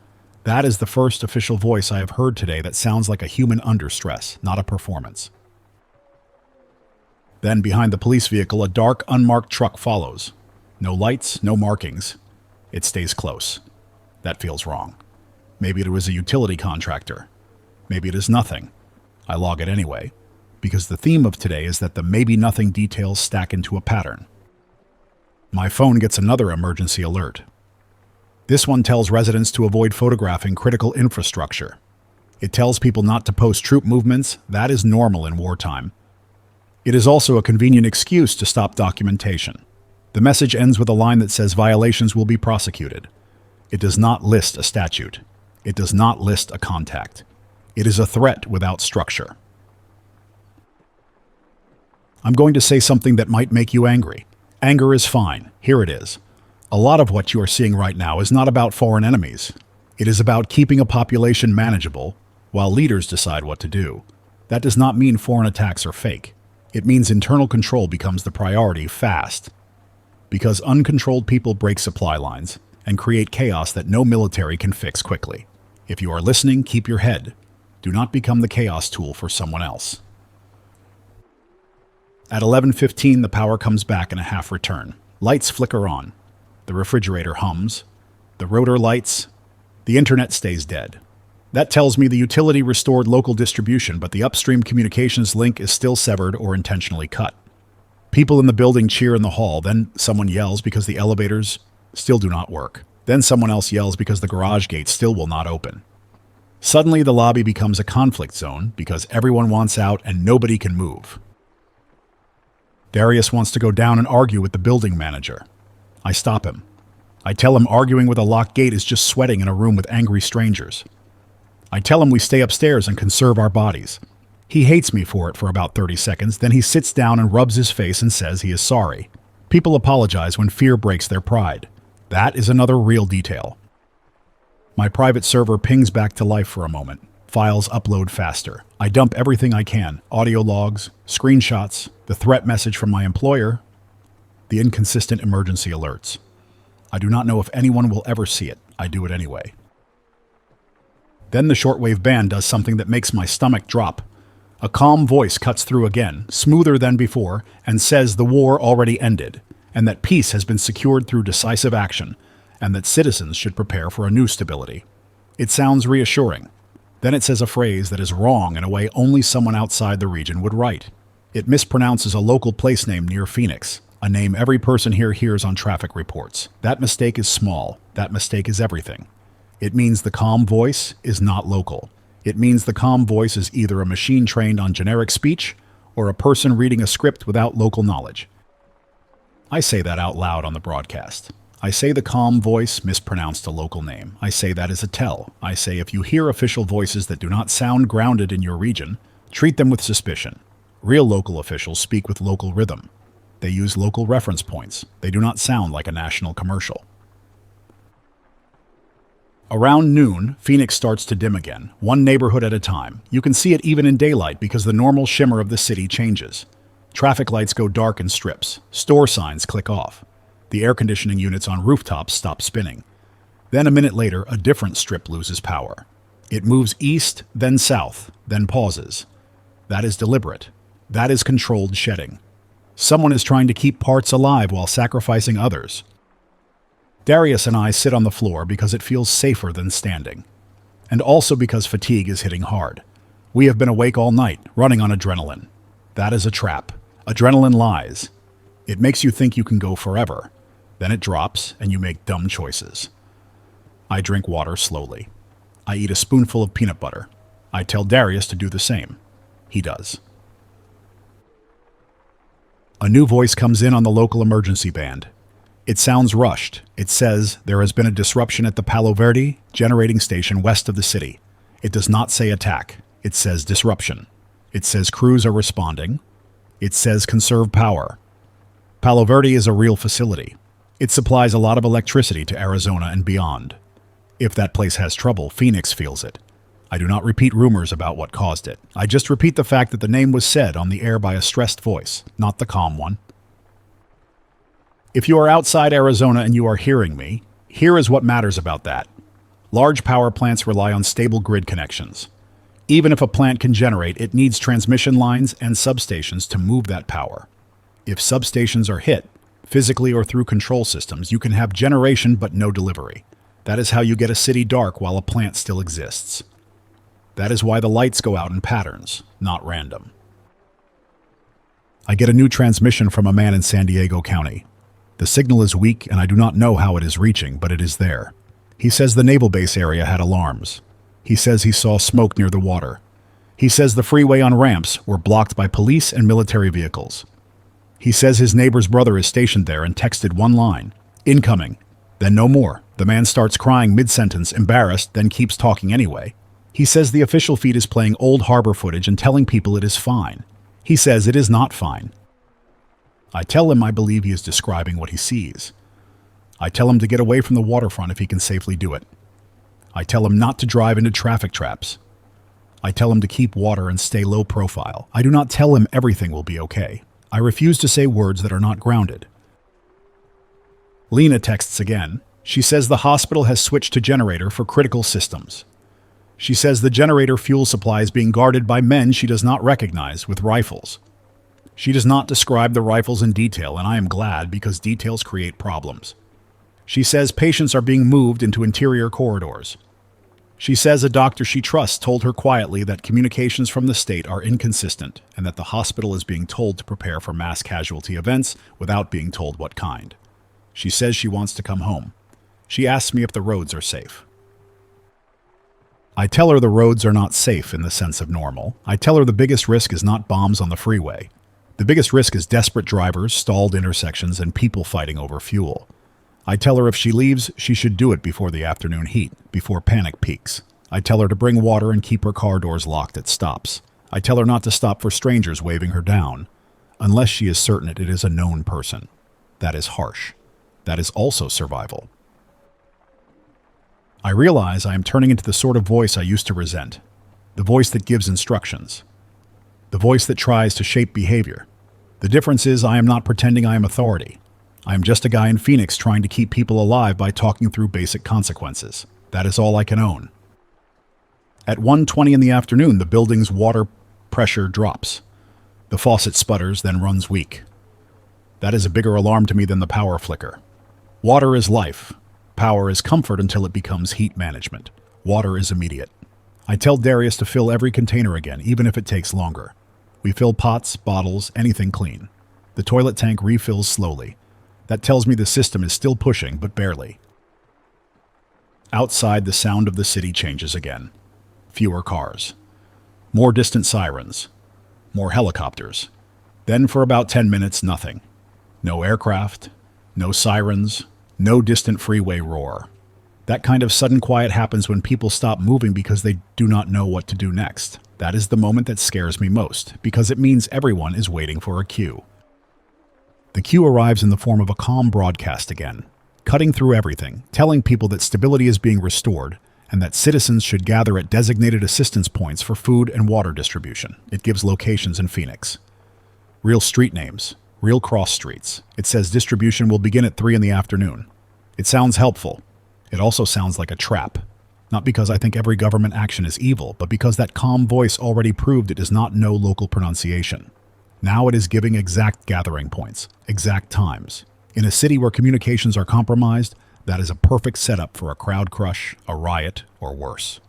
That is the first official voice I have heard today that sounds like a human under stress, not a performance. Then, behind the police vehicle, a dark, unmarked truck follows. No lights, no markings. It stays close. That feels wrong. Maybe it was a utility contractor. Maybe it is nothing. I log it anyway, because the theme of today is that the maybe nothing details stack into a pattern. My phone gets another emergency alert. This one tells residents to avoid photographing critical infrastructure. It tells people not to post troop movements. That is normal in wartime. It is also a convenient excuse to stop documentation. The message ends with a line that says violations will be prosecuted. It does not list a statute. It does not list a contact. It is a threat without structure. I'm going to say something that might make you angry. Anger is fine. Here it is. A lot of what you are seeing right now is not about foreign enemies. It is about keeping a population manageable while leaders decide what to do. That does not mean foreign attacks are fake. It means internal control becomes the priority fast. Because uncontrolled people break supply lines and create chaos that no military can fix quickly. If you are listening, keep your head. Do not become the chaos tool for someone else. At 11:15, the power comes back in a half return. Lights flicker on. The refrigerator hums. The rotor lights. The internet stays dead. That tells me the utility restored local distribution, but the upstream communications link is still severed or intentionally cut. People in the building cheer in the hall, then someone yells because the elevators still do not work. Then someone else yells because the garage gate still will not open. Suddenly the lobby becomes a conflict zone because everyone wants out and nobody can move. Darius wants to go down and argue with the building manager. I stop him. I tell him arguing with a locked gate is just sweating in a room with angry strangers. I tell him we stay upstairs and conserve our bodies. He hates me for it for about 30 seconds, then he sits down and rubs his face and says he is sorry. People apologize when fear breaks their pride. That is another real detail. My private server pings back to life for a moment. Files upload faster. I dump everything I can. Audio logs, screenshots, the threat message from my employer, the inconsistent emergency alerts. I do not know if anyone will ever see it. I do it anyway. Then the shortwave band does something that makes my stomach drop. A calm voice cuts through again, smoother than before, and says the war already ended, and that peace has been secured through decisive action, and that citizens should prepare for a new stability. It sounds reassuring. Then it says a phrase that is wrong in a way only someone outside the region would write. It mispronounces a local place name near Phoenix, a name every person here hears on traffic reports. That mistake is small. That mistake is everything. It means the calm voice is not local. It means the calm voice is either a machine trained on generic speech or a person reading a script without local knowledge. I say that out loud on the broadcast. I say the calm voice mispronounced a local name. I say that is a tell. I say if you hear official voices that do not sound grounded in your region, treat them with suspicion. Real local officials speak with local rhythm. They use local reference points. They do not sound like a national commercial. Around noon, Phoenix starts to dim again, one neighborhood at a time. You can see it even in daylight because the normal shimmer of the city changes. Traffic lights go dark in strips. Store signs click off. The air conditioning units on rooftops stop spinning. Then a minute later, a different strip loses power. It moves east, then south, then pauses. That is deliberate. That is controlled shedding. Someone is trying to keep parts alive while sacrificing others. Darius and I sit on the floor because it feels safer than standing. And also because fatigue is hitting hard. We have been awake all night, running on adrenaline. That is a trap. Adrenaline lies. It makes you think you can go forever. Then it drops, and you make dumb choices. I drink water slowly. I eat a spoonful of peanut butter. I tell Darius to do the same. He does. A new voice comes in on the local emergency band. It sounds rushed. It says there has been a disruption at the Palo Verde generating station west of the city. It does not say attack. It says disruption. It says crews are responding. It says conserve power. Palo Verde is a real facility. It supplies a lot of electricity to Arizona and beyond. If that place has trouble, Phoenix feels it. I do not repeat rumors about what caused it. I just repeat the fact that the name was said on the air by a stressed voice, not the calm one. If you are outside Arizona and you are hearing me, here is what matters about that. Large power plants rely on stable grid connections. Even if a plant can generate, it needs transmission lines and substations to move that power. If substations are hit, physically or through control systems, you can have generation but no delivery. That is how you get a city dark while a plant still exists. That is why the lights go out in patterns, not random. I get a new transmission from a man in San Diego County. The signal is weak and I do not know how it is reaching, but it is there. He says the naval base area had alarms. He says he saw smoke near the water. He says the freeway on ramps were blocked by police and military vehicles. He says his neighbor's brother is stationed there and texted one line, "Incoming." Then no more. The man starts crying mid-sentence, embarrassed, then keeps talking anyway. He says the official feed is playing old harbor footage and telling people it is fine. He says it is not fine. I tell him I believe he is describing what he sees. I tell him to get away from the waterfront if he can safely do it. I tell him not to drive into traffic traps. I tell him to keep water and stay low profile. I do not tell him everything will be okay. I refuse to say words that are not grounded. Lena texts again. She says the hospital has switched to generator for critical systems. She says the generator fuel supply is being guarded by men she does not recognize with rifles. She does not describe the rifles in detail, and I am glad because details create problems. She says patients are being moved into interior corridors. She says a doctor she trusts told her quietly that communications from the state are inconsistent and that the hospital is being told to prepare for mass casualty events without being told what kind. She says she wants to come home. She asks me if the roads are safe. I tell her the roads are not safe in the sense of normal. I tell her the biggest risk is not bombs on the freeway. The biggest risk is desperate drivers, stalled intersections, and people fighting over fuel. I tell her if she leaves, she should do it before the afternoon heat, before panic peaks. I tell her to bring water and keep her car doors locked at stops. I tell her not to stop for strangers waving her down, unless she is certain it is a known person. That is harsh. That is also survival. I realize I am turning into the sort of voice I used to resent. The voice that gives instructions. The voice that tries to shape behavior. The difference is I am not pretending I am authority. I am just a guy in Phoenix trying to keep people alive by talking through basic consequences. That is all I can own. At 1:20 in the afternoon, the building's water pressure drops. The faucet sputters, then runs weak. That is a bigger alarm to me than the power flicker. Water is life. Power is comfort until it becomes heat management. Water is immediate. I tell Darius to fill every container again, even if it takes longer. We fill pots, bottles, anything clean. The toilet tank refills slowly. That tells me the system is still pushing, but barely. Outside, the sound of the city changes again. Fewer cars. More distant sirens. More helicopters. Then for about 10 minutes, nothing. No aircraft. No sirens. No distant freeway roar. That kind of sudden quiet happens when people stop moving because they do not know what to do next. That is the moment that scares me most, because it means everyone is waiting for a cue. The cue arrives in the form of a calm broadcast again, cutting through everything, telling people that stability is being restored, and that citizens should gather at designated assistance points for food and water distribution. It gives locations in Phoenix. Real street names. Real cross streets. It says distribution will begin at 3 in the afternoon. It sounds helpful. It also sounds like a trap. Not because I think every government action is evil, but because that calm voice already proved it does not know local pronunciation. Now it is giving exact gathering points, exact times. In a city where communications are compromised, that is a perfect setup for a crowd crush, a riot, or worse.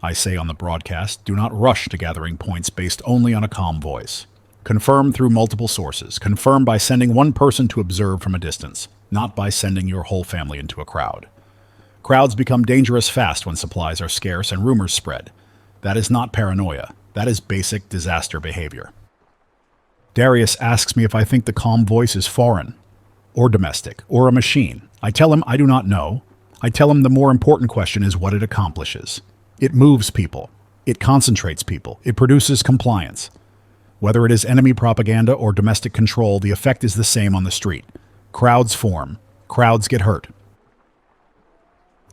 I say on the broadcast, do not rush to gathering points based only on a calm voice. Confirm through multiple sources. Confirm by sending one person to observe from a distance, not by sending your whole family into a crowd. Crowds become dangerous fast when supplies are scarce and rumors spread. That is not paranoia. That is basic disaster behavior. Darius asks me if I think the calm voice is foreign, or domestic, or a machine. I tell him I do not know. I tell him the more important question is what it accomplishes. It moves people. It concentrates people. It produces compliance. Whether it is enemy propaganda or domestic control, the effect is the same on the street. Crowds form. Crowds get hurt.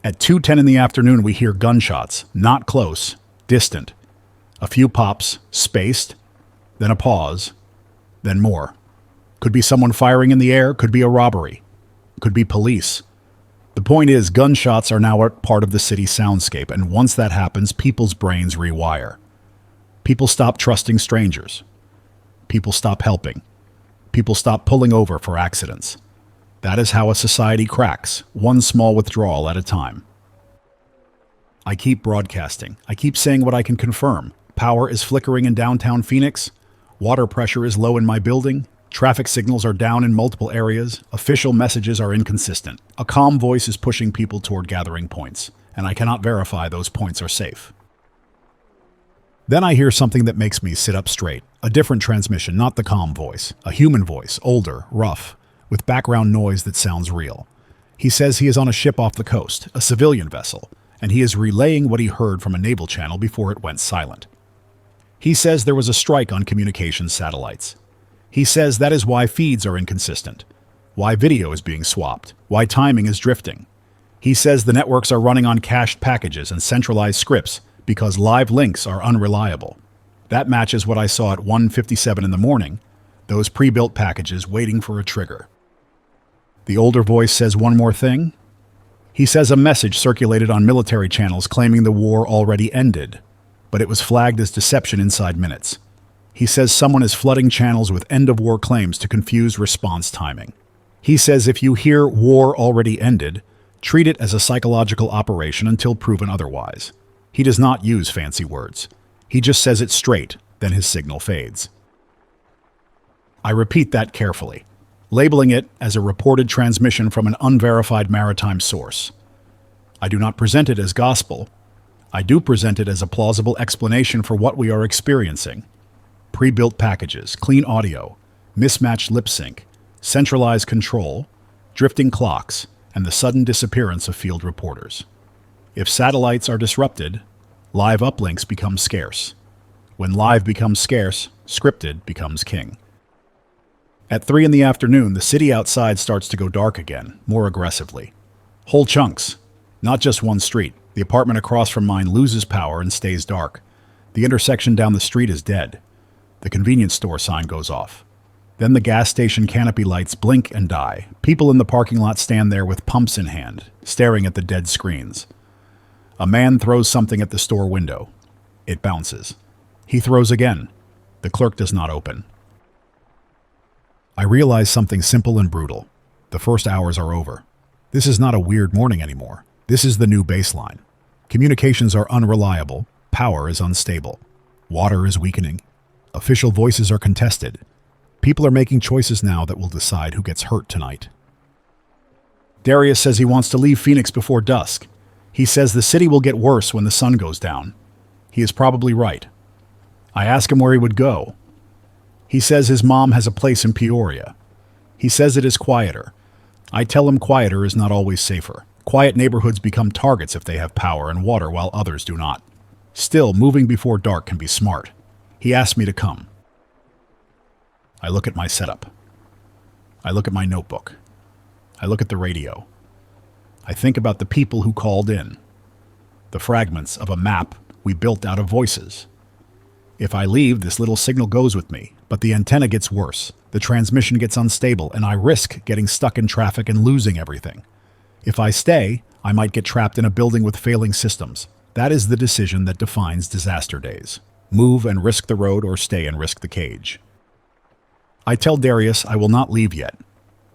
At 2:10 in the afternoon, we hear gunshots, not close, distant. A few pops, spaced, then a pause, then more. Could be someone firing in the air, could be a robbery, could be police. The point is, gunshots are now a part of the city soundscape, and once that happens, people's brains rewire. People stop trusting strangers. People stop helping. People stop pulling over for accidents. That is how a society cracks, one small withdrawal at a time. I keep broadcasting. I keep saying what I can confirm. Power is flickering in downtown Phoenix. Water pressure is low in my building. Traffic signals are down in multiple areas. Official messages are inconsistent. A calm voice is pushing people toward gathering points, and I cannot verify those points are safe. Then I hear something that makes me sit up straight. A different transmission, not the calm voice. A human voice, older, rough, with background noise that sounds real. He says he is on a ship off the coast, a civilian vessel, and he is relaying what he heard from a naval channel before it went silent. He says there was a strike on communications satellites. He says that is why feeds are inconsistent, why video is being swapped, why timing is drifting. He says the networks are running on cached packages and centralized scripts because live links are unreliable. That matches what I saw at 1:57 in the morning, those pre-built packages waiting for a trigger. The older voice says one more thing. He says a message circulated on military channels claiming the war already ended, but it was flagged as deception inside minutes. He says someone is flooding channels with end-of-war claims to confuse response timing. He says if you hear war already ended, treat it as a psychological operation until proven otherwise. He does not use fancy words. He just says it straight, then his signal fades. I repeat that carefully, labeling it as a reported transmission from an unverified maritime source. I do not present it as gospel. I do present it as a plausible explanation for what we are experiencing. Pre-built packages, clean audio, mismatched lip sync, centralized control, drifting clocks, and the sudden disappearance of field reporters. If satellites are disrupted, live uplinks become scarce. When live becomes scarce, scripted becomes king. At 3 in the afternoon, the city outside starts to go dark again, more aggressively. Whole chunks, not just one street. The apartment across from mine loses power and stays dark. The intersection down the street is dead. The convenience store sign goes off. Then the gas station canopy lights blink and die. People in the parking lot stand there with pumps in hand, staring at the dead screens. A man throws something at the store window. It bounces. He throws again. The clerk does not open. I realize something simple and brutal. The first hours are over. This is not a weird morning anymore. This is the new baseline. Communications are unreliable. Power is unstable. Water is weakening. Official voices are contested. People are making choices now that will decide who gets hurt tonight. Darius says he wants to leave Phoenix before dusk. He says the city will get worse when the sun goes down. He is probably right. I ask him where he would go. He says his mom has a place in Peoria. He says it is quieter. I tell him quieter is not always safer. Quiet neighborhoods become targets if they have power and water while others do not. Still, moving before dark can be smart. He asked me to come. I look at my setup. I look at my notebook. I look at the radio. I think about the people who called in. The fragments of a map we built out of voices. If I leave, this little signal goes with me, but the antenna gets worse. The transmission gets unstable, and I risk getting stuck in traffic and losing everything. If I stay, I might get trapped in a building with failing systems. That is the decision that defines disaster days. Move and risk the road, or stay and risk the cage. I tell Darius I will not leave yet.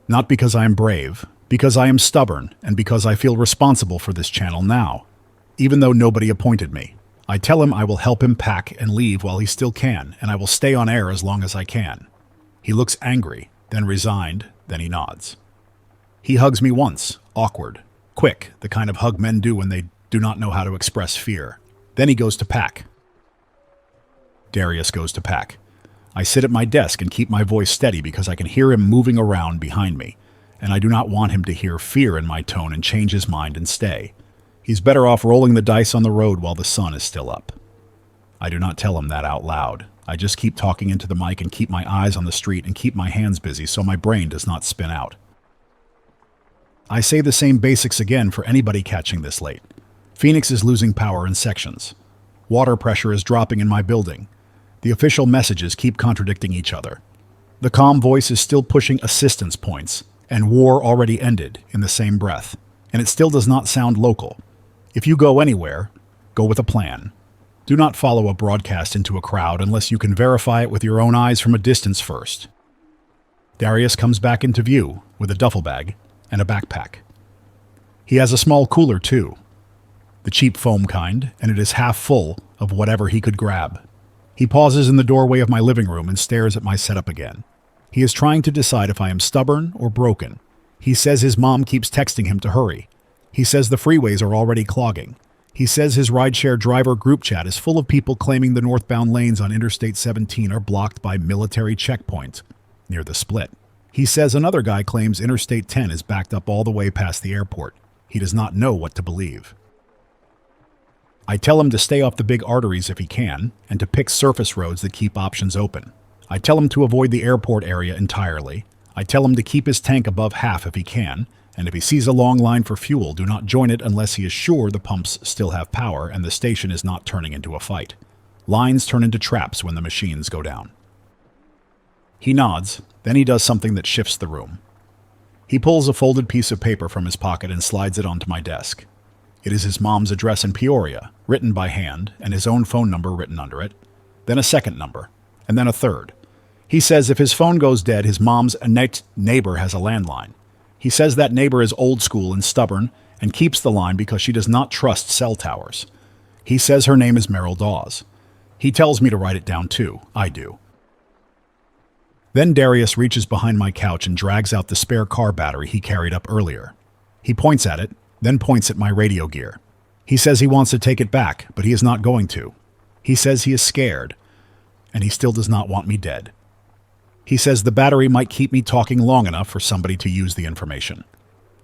Not because I am brave, because I am stubborn, and because I feel responsible for this channel now, even though nobody appointed me. I tell him I will help him pack and leave while he still can, and I will stay on air as long as I can. He looks angry, then resigned, then he nods. He hugs me once, awkward, quick, the kind of hug men do when they do not know how to express fear. Then he goes to pack. Darius goes to pack. I sit at my desk and keep my voice steady because I can hear him moving around behind me, and I do not want him to hear fear in my tone and change his mind and stay. He's better off rolling the dice on the road while the sun is still up. I do not tell him that out loud. I just keep talking into the mic and keep my eyes on the street and keep my hands busy so my brain does not spin out. I say the same basics again for anybody catching this late. Phoenix is losing power in sections. Water pressure is dropping in my building. The official messages keep contradicting each other. The calm voice is still pushing assistance points, and war already ended in the same breath. and it still does not sound local. If you go anywhere, go with a plan. Do not follow a broadcast into a crowd unless you can verify it with your own eyes from a distance first. Darius comes back into view with a duffel bag and a backpack. He has a small cooler too, the cheap foam kind, and it is half full of whatever he could grab. He pauses in the doorway of my living room and stares at my setup again. He is trying to decide if I am stubborn or broken. He says his mom keeps texting him to hurry. He says the freeways are already clogging. He says his rideshare driver group chat is full of people claiming the northbound lanes on Interstate 17 are blocked by military checkpoints near the split. He says another guy claims Interstate 10 is backed up all the way past the airport. He does not know what to believe. I tell him to stay off the big arteries if he can, and to pick surface roads that keep options open. I tell him to avoid the airport area entirely. I tell him to keep his tank above half if he can, and if he sees a long line for fuel, do not join it unless he is sure the pumps still have power and the station is not turning into a fight. Lines turn into traps when the machines go down. He nods, then he does something that shifts the room. He pulls a folded piece of paper from his pocket and slides it onto my desk. It is his mom's address in Peoria, written by hand, and his own phone number written under it, then a second number, and then a third. He says if his phone goes dead, his mom's neighbor has a landline. He says that neighbor is old school and stubborn and keeps the line because she does not trust cell towers. He says her name is Merrill Dawes. He tells me to write it down too. I do. Then Darius reaches behind my couch and drags out the spare car battery he carried up earlier. He points at it, then points at my radio gear. He says he wants to take it back, but he is not going to. He says he is scared, and he still does not want me dead. He says the battery might keep me talking long enough for somebody to use the information.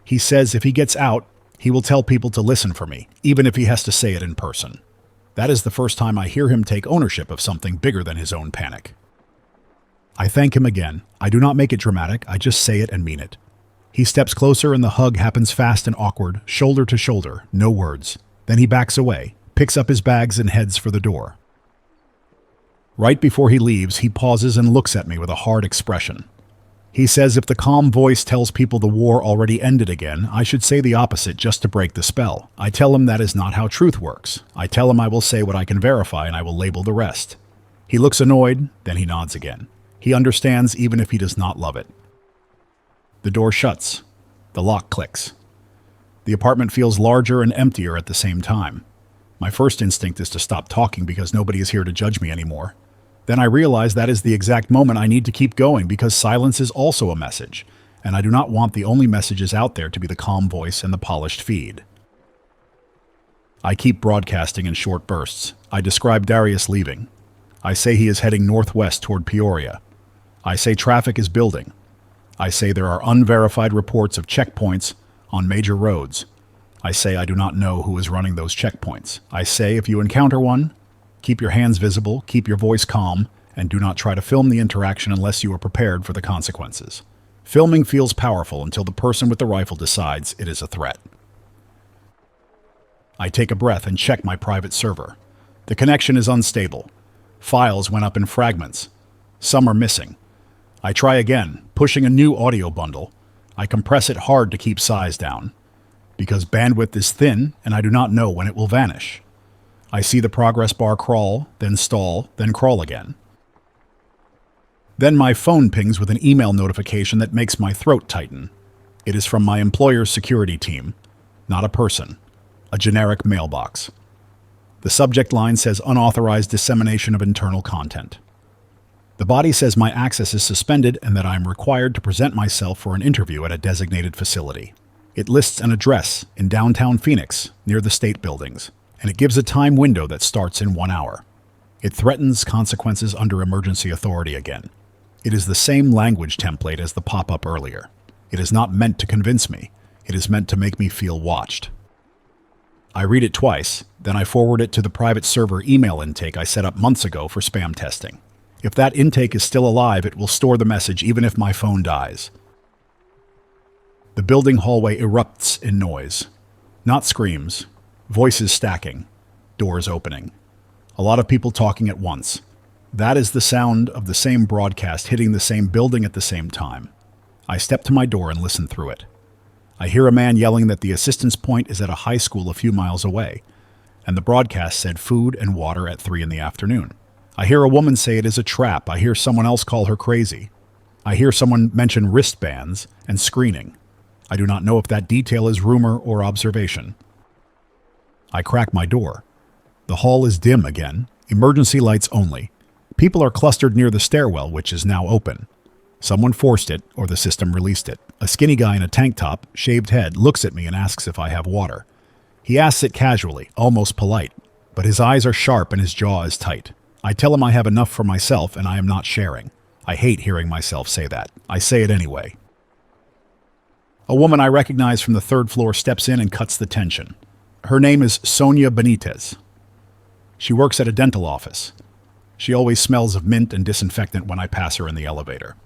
He says if he gets out, he will tell people to listen for me, even if he has to say it in person. That is the first time I hear him take ownership of something bigger than his own panic. I thank him again. I do not make it dramatic, I just say it and mean it. He steps closer and the hug happens fast and awkward, shoulder to shoulder, no words. Then he backs away, picks up his bags and heads for the door. Right before he leaves, he pauses and looks at me with a hard expression. He says if the calm voice tells people the war already ended again, I should say the opposite just to break the spell. I tell him that is not how truth works. I tell him I will say what I can verify and I will label the rest. He looks annoyed, then he nods again. He understands even if he does not love it. The door shuts. The lock clicks. The apartment feels larger and emptier at the same time. My first instinct is to stop talking because nobody is here to judge me anymore. Then I realize that is the exact moment I need to keep going because silence is also a message, and I do not want the only messages out there to be the calm voice and the polished feed. I keep broadcasting in short bursts. I describe Darius leaving. I say he is heading northwest toward Peoria. I say traffic is building. I say there are unverified reports of checkpoints on major roads. I say I do not know who is running those checkpoints. I say if you encounter one, keep your hands visible, keep your voice calm, and do not try to film the interaction unless you are prepared for the consequences. Filming feels powerful until the person with the rifle decides it is a threat. I take a breath and check my private server. The connection is unstable. Files went up in fragments. Some are missing. I try again, pushing a new audio bundle. I compress it hard to keep size down, because bandwidth is thin and I do not know when it will vanish. I see the progress bar crawl, then stall, then crawl again. Then my phone pings with an email notification that makes my throat tighten. It is from my employer's security team, not a person, a generic mailbox. The subject line says unauthorized dissemination of internal content. The body says my access is suspended and that I am required to present myself for an interview at a designated facility. It lists an address in downtown Phoenix, near the state buildings, and it gives a time window that starts in 1 hour. It threatens consequences under emergency authority again. It is the same language template as the pop-up earlier. It is not meant to convince me. It is meant to make me feel watched. I read it twice, then I forward it to the private server email intake I set up months ago for spam testing. If that intake is still alive, it will store the message even if my phone dies. The building hallway erupts in noise. Not screams. Voices stacking. Doors opening. A lot of people talking at once. That is the sound of the same broadcast hitting the same building at the same time. I step to my door and listen through it. I hear a man yelling that the assistance point is at a high school a few miles away, and the broadcast said food and water at 3 in the afternoon. I hear a woman say it is a trap. I hear someone else call her crazy. I hear someone mention wristbands and screening. I do not know if that detail is rumor or observation. I crack my door. The hall is dim again, emergency lights only. People are clustered near the stairwell, which is now open. Someone forced it, or the system released it. A skinny guy in a tank top, shaved head, looks at me and asks if I have water. He asks it casually, almost polite, but his eyes are sharp and his jaw is tight. I tell him I have enough for myself and I am not sharing. I hate hearing myself say that. I say it anyway. A woman I recognize from the 3rd floor steps in and cuts the tension. Her name is Sonia Benitez. She works at a dental office. She always smells of mint and disinfectant when I pass her in the elevator.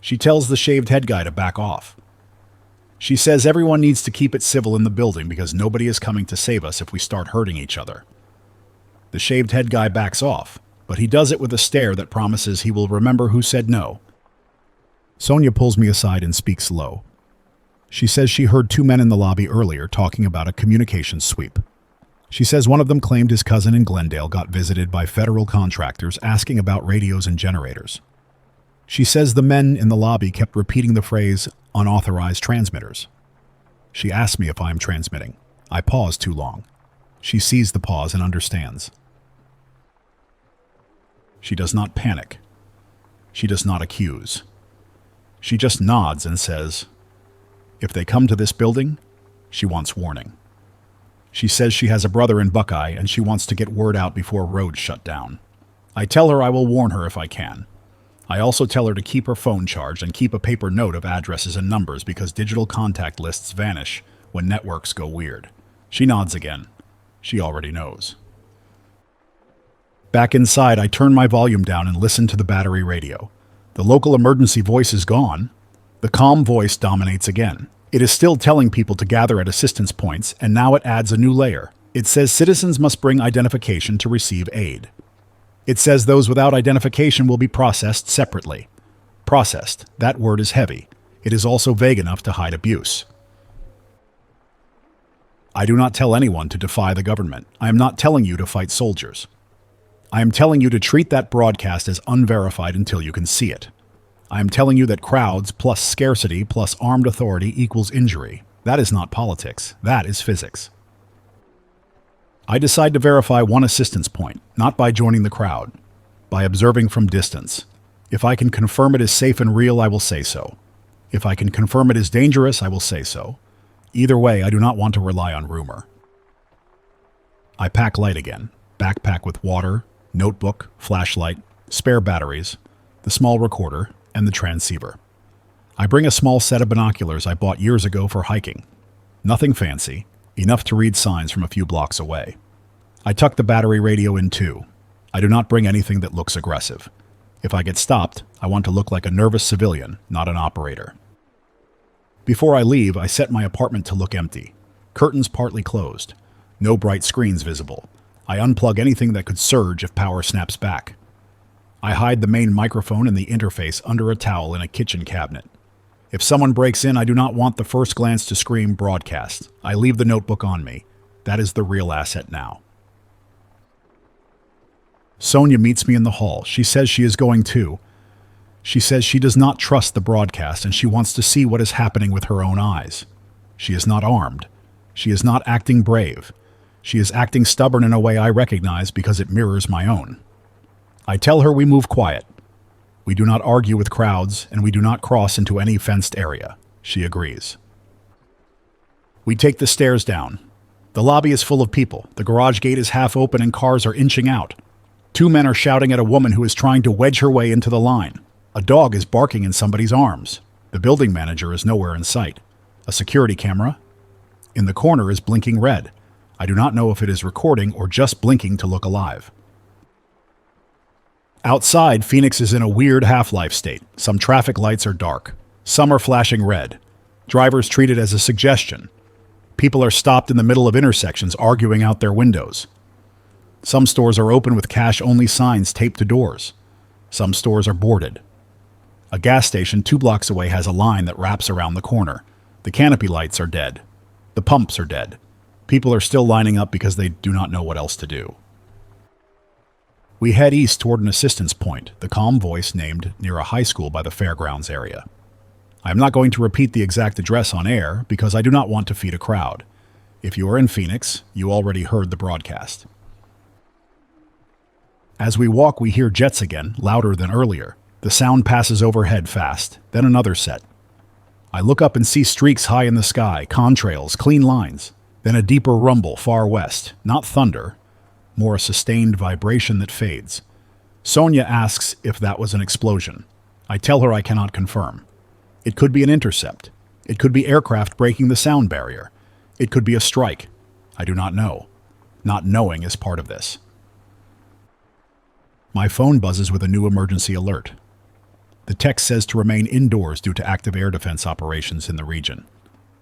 She tells the shaved head guy to back off. She says everyone needs to keep it civil in the building because nobody is coming to save us if we start hurting each other. The shaved head guy backs off, but he does it with a stare that promises he will remember who said no. Sonia pulls me aside and speaks low. She says she heard 2 men in the lobby earlier talking about a communications sweep. She says one of them claimed his cousin in Glendale got visited by federal contractors asking about radios and generators. She says the men in the lobby kept repeating the phrase, unauthorized transmitters. She asks me if I am transmitting. I pause too long. She sees the pause and understands. She does not panic. She does not accuse. She just nods and says, if they come to this building, she wants warning. She says she has a brother in Buckeye and she wants to get word out before roads shut down. I tell her I will warn her if I can. I also tell her to keep her phone charged and keep a paper note of addresses and numbers because digital contact lists vanish when networks go weird. She nods again. She already knows. Back inside, I turn my volume down and listen to the battery radio. The local emergency voice is gone. The calm voice dominates again. It is still telling people to gather at assistance points, and now it adds a new layer. It says citizens must bring identification to receive aid. It says those without identification will be processed separately. Processed. That word is heavy. It is also vague enough to hide abuse. I do not tell anyone to defy the government. I am not telling you to fight soldiers. I am telling you to treat that broadcast as unverified until you can see it. I am telling you that crowds plus scarcity plus armed authority equals injury. That is not politics. That is physics. I decide to verify one assistance point, not by joining the crowd, by observing from distance. If I can confirm it is safe and real, I will say so. If I can confirm it is dangerous, I will say so. Either way, I do not want to rely on rumor. I pack light again. Backpack with water, notebook, flashlight, spare batteries, the small recorder, and the transceiver. I bring a small set of binoculars I bought years ago for hiking. Nothing fancy, enough to read signs from a few blocks away. I tuck the battery radio in too. I do not bring anything that looks aggressive. If I get stopped, I want to look like a nervous civilian, not an operator. Before I leave, I set my apartment to look empty. Curtains partly closed. No bright screens visible. I unplug anything that could surge if power snaps back. I hide the main microphone and the interface under a towel in a kitchen cabinet. If someone breaks in, I do not want the first glance to scream broadcast. I leave the notebook on me. That is the real asset now. Sonia meets me in the hall. She says she is going too. She says she does not trust the broadcast and she wants to see what is happening with her own eyes. She is not armed. She is not acting brave. She is acting stubborn in a way I recognize because it mirrors my own. I tell her we move quiet. We do not argue with crowds and we do not cross into any fenced area. She agrees. We take the stairs down. The lobby is full of people. The garage gate is half open and cars are inching out. 2 men are shouting at a woman who is trying to wedge her way into the line. A dog is barking in somebody's arms. The building manager is nowhere in sight. A security camera in the corner is blinking red. I do not know if it is recording or just blinking to look alive. Outside, Phoenix is in a weird half-life state. Some traffic lights are dark. Some are flashing red. Drivers treat it as a suggestion. People are stopped in the middle of intersections arguing out their windows. Some stores are open with cash-only signs taped to doors. Some stores are boarded. A gas station 2 blocks away has a line that wraps around the corner. The canopy lights are dead. The pumps are dead. People are still lining up because they do not know what else to do. We head east toward an assistance point, the calm voice named near a high school by the fairgrounds area. I am not going to repeat the exact address on air because I do not want to feed a crowd. If you are in Phoenix, you already heard the broadcast. As we walk, we hear jets again, louder than earlier. The sound passes overhead fast, then another set. I look up and see streaks high in the sky, contrails, clean lines. Then a deeper rumble far west, not thunder, more a sustained vibration that fades. Sonia asks if that was an explosion. I tell her I cannot confirm. It could be an intercept. It could be aircraft breaking the sound barrier. It could be a strike. I do not know. Not knowing is part of this. My phone buzzes with a new emergency alert. The text says to remain indoors due to active air defense operations in the region.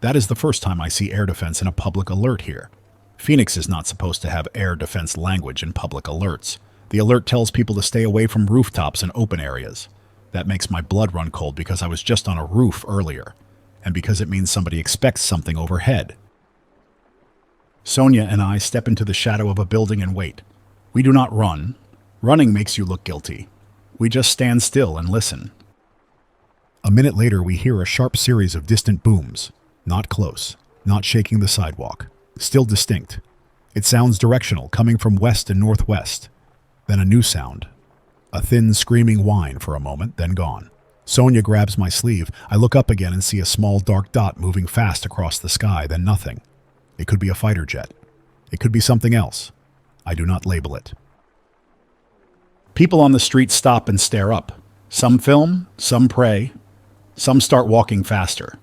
That is the first time I see air defense in a public alert here. Phoenix is not supposed to have air defense language in public alerts. The alert tells people to stay away from rooftops and open areas. That makes my blood run cold because I was just on a roof earlier, and because it means somebody expects something overhead. Sonia and I step into the shadow of a building and wait. We do not run. Running makes you look guilty. We just stand still and listen. A minute later, we hear a sharp series of distant booms. Not close, not shaking the sidewalk. Still distinct. It sounds directional, coming from west and northwest. Then a new sound. A thin, screaming whine for a moment, then gone. Sonia grabs my sleeve. I look up again and see a small dark dot moving fast across the sky, then nothing. It could be a fighter jet. It could be something else. I do not label it. People on the street stop and stare up. Some film, some pray, some start walking faster.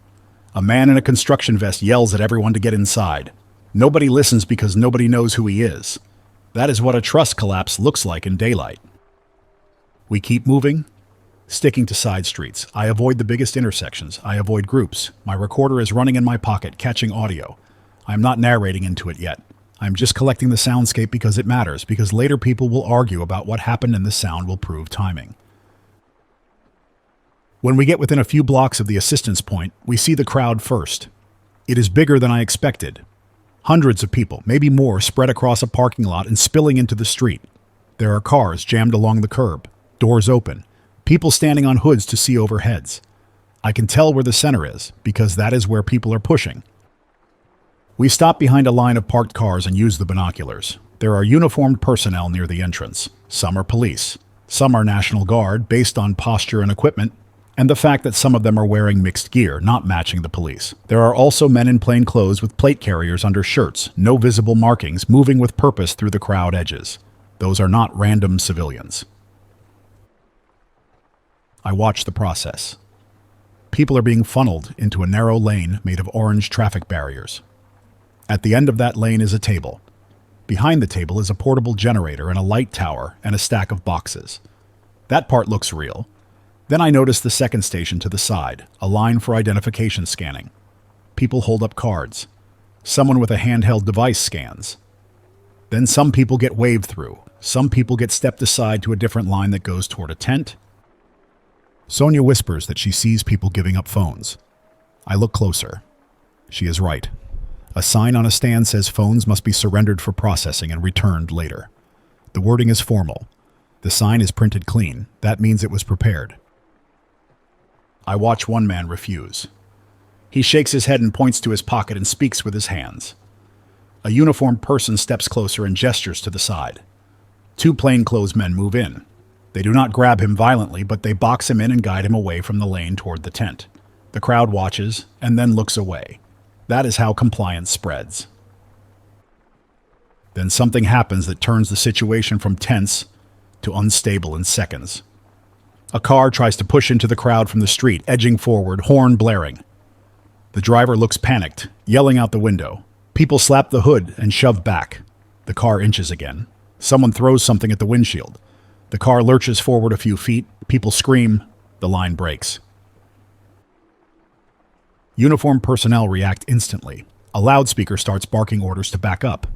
A man in a construction vest yells at everyone to get inside. Nobody listens because nobody knows who he is. That is what a truss collapse looks like in daylight. We keep moving, sticking to side streets. I avoid the biggest intersections. I avoid groups. My recorder is running in my pocket, catching audio. I am not narrating into it yet. I am just collecting the soundscape because it matters, because later people will argue about what happened and the sound will prove timing. When we get within a few blocks of the assistance point, we see the crowd first. It is bigger than I expected. Hundreds of people, maybe more, spread across a parking lot and spilling into the street. There are cars jammed along the curb, doors open, people standing on hoods to see over heads. I can tell where the center is, because that is where people are pushing. We stop behind a line of parked cars and use the binoculars. There are uniformed personnel near the entrance. Some are police. Some are National Guard, based on posture and equipment, and the fact that some of them are wearing mixed gear, not matching the police. There are also men in plain clothes with plate carriers under shirts, no visible markings, moving with purpose through the crowd edges. Those are not random civilians. I watch the process. People are being funneled into a narrow lane made of orange traffic barriers. At the end of that lane is a table. Behind the table is a portable generator and a light tower and a stack of boxes. That part looks real. Then I notice the second station to the side, a line for identification scanning. People hold up cards. Someone with a handheld device scans. Then some people get waved through. Some people get stepped aside to a different line that goes toward a tent. Sonia whispers that she sees people giving up phones. I look closer. She is right. A sign on a stand says phones must be surrendered for processing and returned later. The wording is formal. The sign is printed clean. That means it was prepared. I watch one man refuse. He shakes his head and points to his pocket and speaks with his hands. A uniformed person steps closer and gestures to the side. Two plainclothes men move in. They do not grab him violently, but they box him in and guide him away from the lane toward the tent. The crowd watches and then looks away. That is how compliance spreads. Then something happens that turns the situation from tense to unstable in seconds. A car tries to push into the crowd from the street, edging forward, horn blaring. The driver looks panicked, yelling out the window. People slap the hood and shove back. The car inches again. Someone throws something at the windshield. The car lurches forward a few feet. People scream. The line breaks. Uniformed personnel react instantly. A loudspeaker starts barking orders to back up.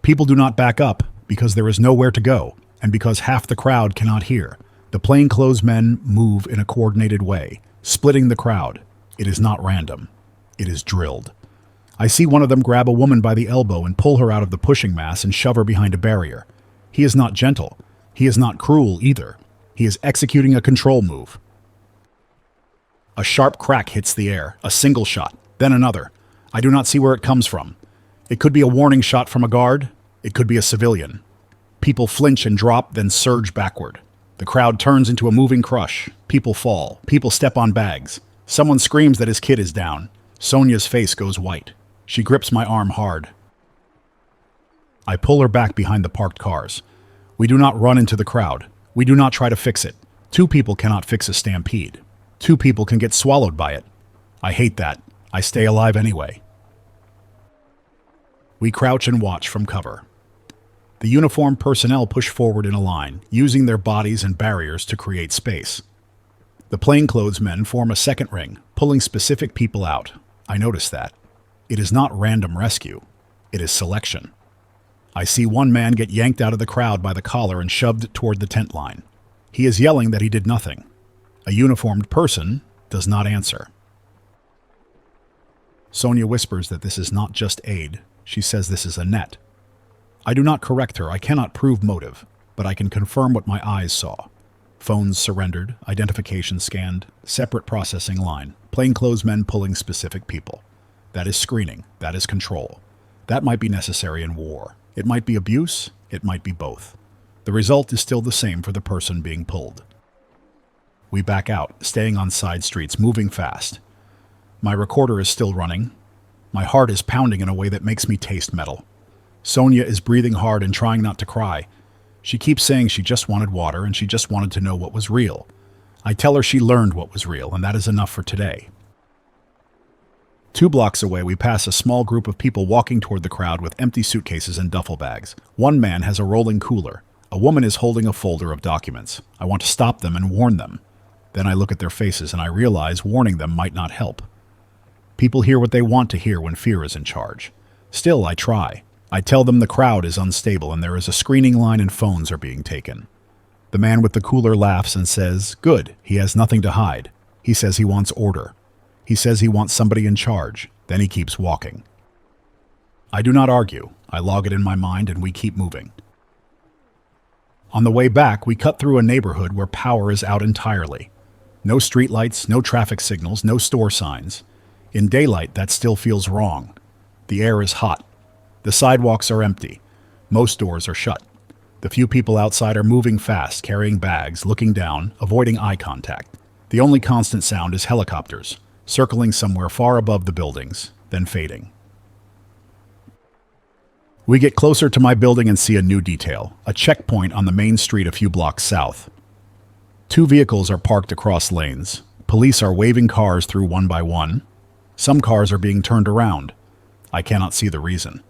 People do not back up because there is nowhere to go, and because half the crowd cannot hear. The plainclothes men move in a coordinated way, splitting the crowd. It is not random. It is drilled. I see one of them grab a woman by the elbow and pull her out of the pushing mass and shove her behind a barrier. He is not gentle. He is not cruel either. He is executing a control move. A sharp crack hits the air, a single shot, then another. I do not see where it comes from. It could be a warning shot from a guard. It could be a civilian. People flinch and drop, then surge backward. The crowd turns into a moving crush. People fall. People step on bags. Someone screams that his kid is down. Sonia's face goes white. She grips my arm hard. I pull her back behind the parked cars. We do not run into the crowd. We do not try to fix it. Two people cannot fix a stampede. Two people can get swallowed by it. I hate that. I stay alive anyway. We crouch and watch from cover. The uniformed personnel push forward in a line, using their bodies and barriers to create space. The plainclothes men form a second ring, pulling specific people out. I notice that. It is not random rescue. It is selection. I see one man get yanked out of the crowd by the collar and shoved toward the tent line. He is yelling that he did nothing. A uniformed person does not answer. Sonia whispers that this is not just aid. She says this is a net. I do not correct her. I cannot prove motive, but I can confirm what my eyes saw. Phones surrendered, identification scanned, separate processing line, plainclothes men pulling specific people. That is screening. That is control. That might be necessary in war. It might be abuse. It might be both. The result is still the same for the person being pulled. We back out, staying on side streets, moving fast. My recorder is still running. My heart is pounding in a way that makes me taste metal. Sonia is breathing hard and trying not to cry. She keeps saying she just wanted water and she just wanted to know what was real. I tell her she learned what was real, and that is enough for today. 2 blocks away, we pass a small group of people walking toward the crowd with empty suitcases and duffel bags. One man has a rolling cooler. A woman is holding a folder of documents. I want to stop them and warn them. Then I look at their faces and I realize warning them might not help. People hear what they want to hear when fear is in charge. Still, I try. I tell them the crowd is unstable and there is a screening line and phones are being taken. The man with the cooler laughs and says, "Good, he has nothing to hide." He says he wants order. He says he wants somebody in charge. Then he keeps walking. I do not argue. I log it in my mind and we keep moving. On the way back, we cut through a neighborhood where power is out entirely. No streetlights, no traffic signals, no store signs. In daylight, that still feels wrong. The air is hot. The sidewalks are empty. Most doors are shut. The few people outside are moving fast, carrying bags, looking down, avoiding eye contact. The only constant sound is helicopters, circling somewhere far above the buildings, then fading. We get closer to my building and see a new detail, a checkpoint on the main street a few blocks south. 2 vehicles are parked across lanes. Police are waving cars through one by one. Some cars are being turned around. I cannot see the reason.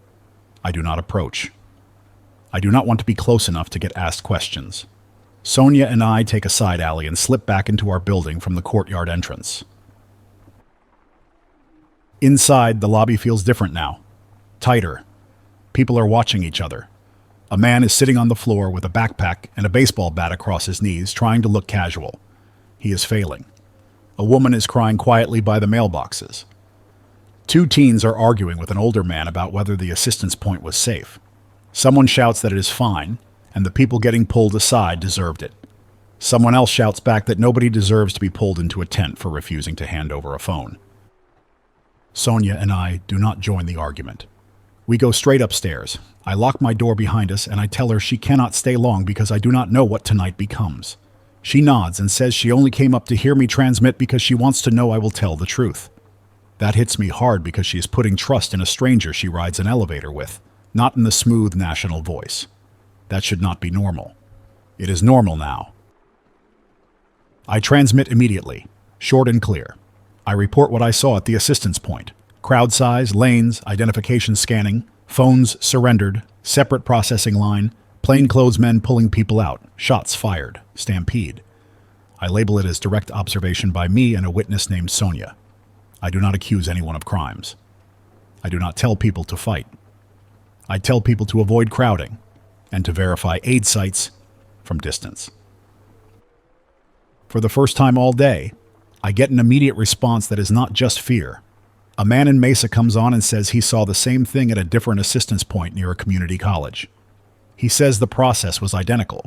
I do not approach. I do not want to be close enough to get asked questions. Sonia and I take a side alley and slip back into our building from the courtyard entrance. Inside, the lobby feels different now. Tighter. People are watching each other. A man is sitting on the floor with a backpack and a baseball bat across his knees, trying to look casual. He is failing. A woman is crying quietly by the mailboxes. 2 teens are arguing with an older man about whether the assistance point was safe. Someone shouts that it is fine, and the people getting pulled aside deserved it. Someone else shouts back that nobody deserves to be pulled into a tent for refusing to hand over a phone. Sonia and I do not join the argument. We go straight upstairs. I lock my door behind us and I tell her she cannot stay long because I do not know what tonight becomes. She nods and says she only came up to hear me transmit because she wants to know I will tell the truth. That hits me hard because she is putting trust in a stranger she rides an elevator with, not in the smooth national voice. That should not be normal. It is normal now. I transmit immediately, short and clear. I report what I saw at the assistance point. Crowd size, lanes, identification scanning, phones surrendered, separate processing line, plainclothes men pulling people out, shots fired, stampede. I label it as direct observation by me and a witness named Sonia. I do not accuse anyone of crimes. I do not tell people to fight. I tell people to avoid crowding and to verify aid sites from distance. For the first time all day, I get an immediate response that is not just fear. A man in Mesa comes on and says he saw the same thing at a different assistance point near a community college. He says the process was identical.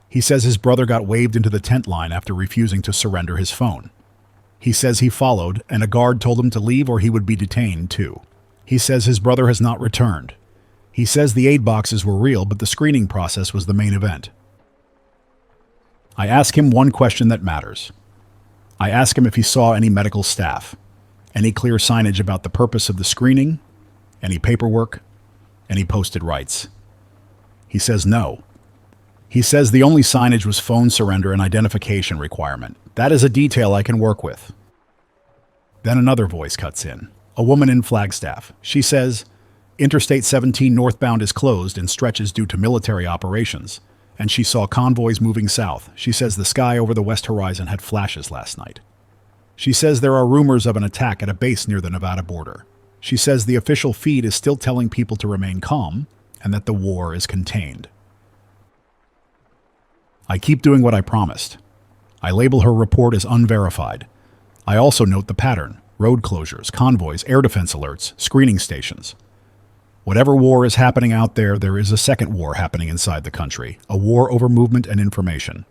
He says his brother got waved into the tent line after refusing to surrender his phone. He says he followed, and a guard told him to leave or he would be detained too. He says his brother has not returned. He says the aid boxes were real, but the screening process was the main event. I ask him one question that matters. I ask him if he saw any medical staff, any clear signage about the purpose of the screening, any paperwork, any posted rights. He says no. He says the only signage was phone surrender and identification requirement. That is a detail I can work with. Then another voice cuts in, a woman in Flagstaff. She says, Interstate 17 northbound is closed and stretches due to military operations, and she saw convoys moving south. She says the sky over the west horizon had flashes last night. She says there are rumors of an attack at a base near the Nevada border. She says the official feed is still telling people to remain calm and that the war is contained. I keep doing what I promised. I label her report as unverified. I also note the pattern: road closures, convoys, air defense alerts, screening stations. Whatever war is happening out there, there is a second war happening inside the country, a war over movement and information.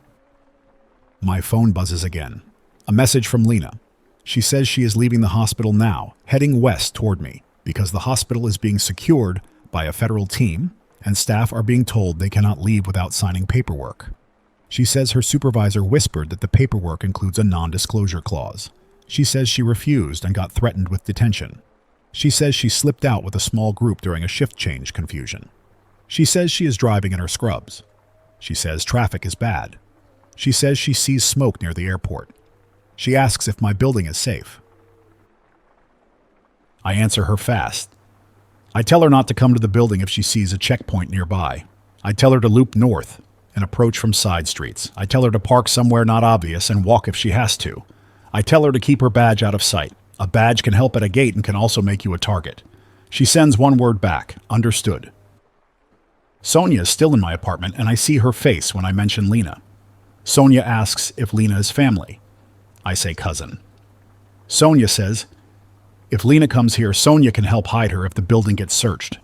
My phone buzzes again. A message from Lena. She says she is leaving the hospital now, heading west toward me, because the hospital is being secured by a federal team, and staff are being told they cannot leave without signing paperwork. She says her supervisor whispered that the paperwork includes a non-disclosure clause. She says she refused and got threatened with detention. She says she slipped out with a small group during a shift change confusion. She says she is driving in her scrubs. She says traffic is bad. She says she sees smoke near the airport. She asks if my building is safe. I answer her fast. I tell her not to come to the building if she sees a checkpoint nearby. I tell her to loop north and approach from side streets. I tell her to park somewhere not obvious and walk if she has to. I tell her to keep her badge out of sight. A badge can help at a gate and can also make you a target. She sends one word back, understood. Sonia is still in my apartment and I see her face when I mention Lena. Sonia asks if Lena is family. I say cousin. Sonia says, if Lena comes here, Sonia can help hide her if the building gets searched.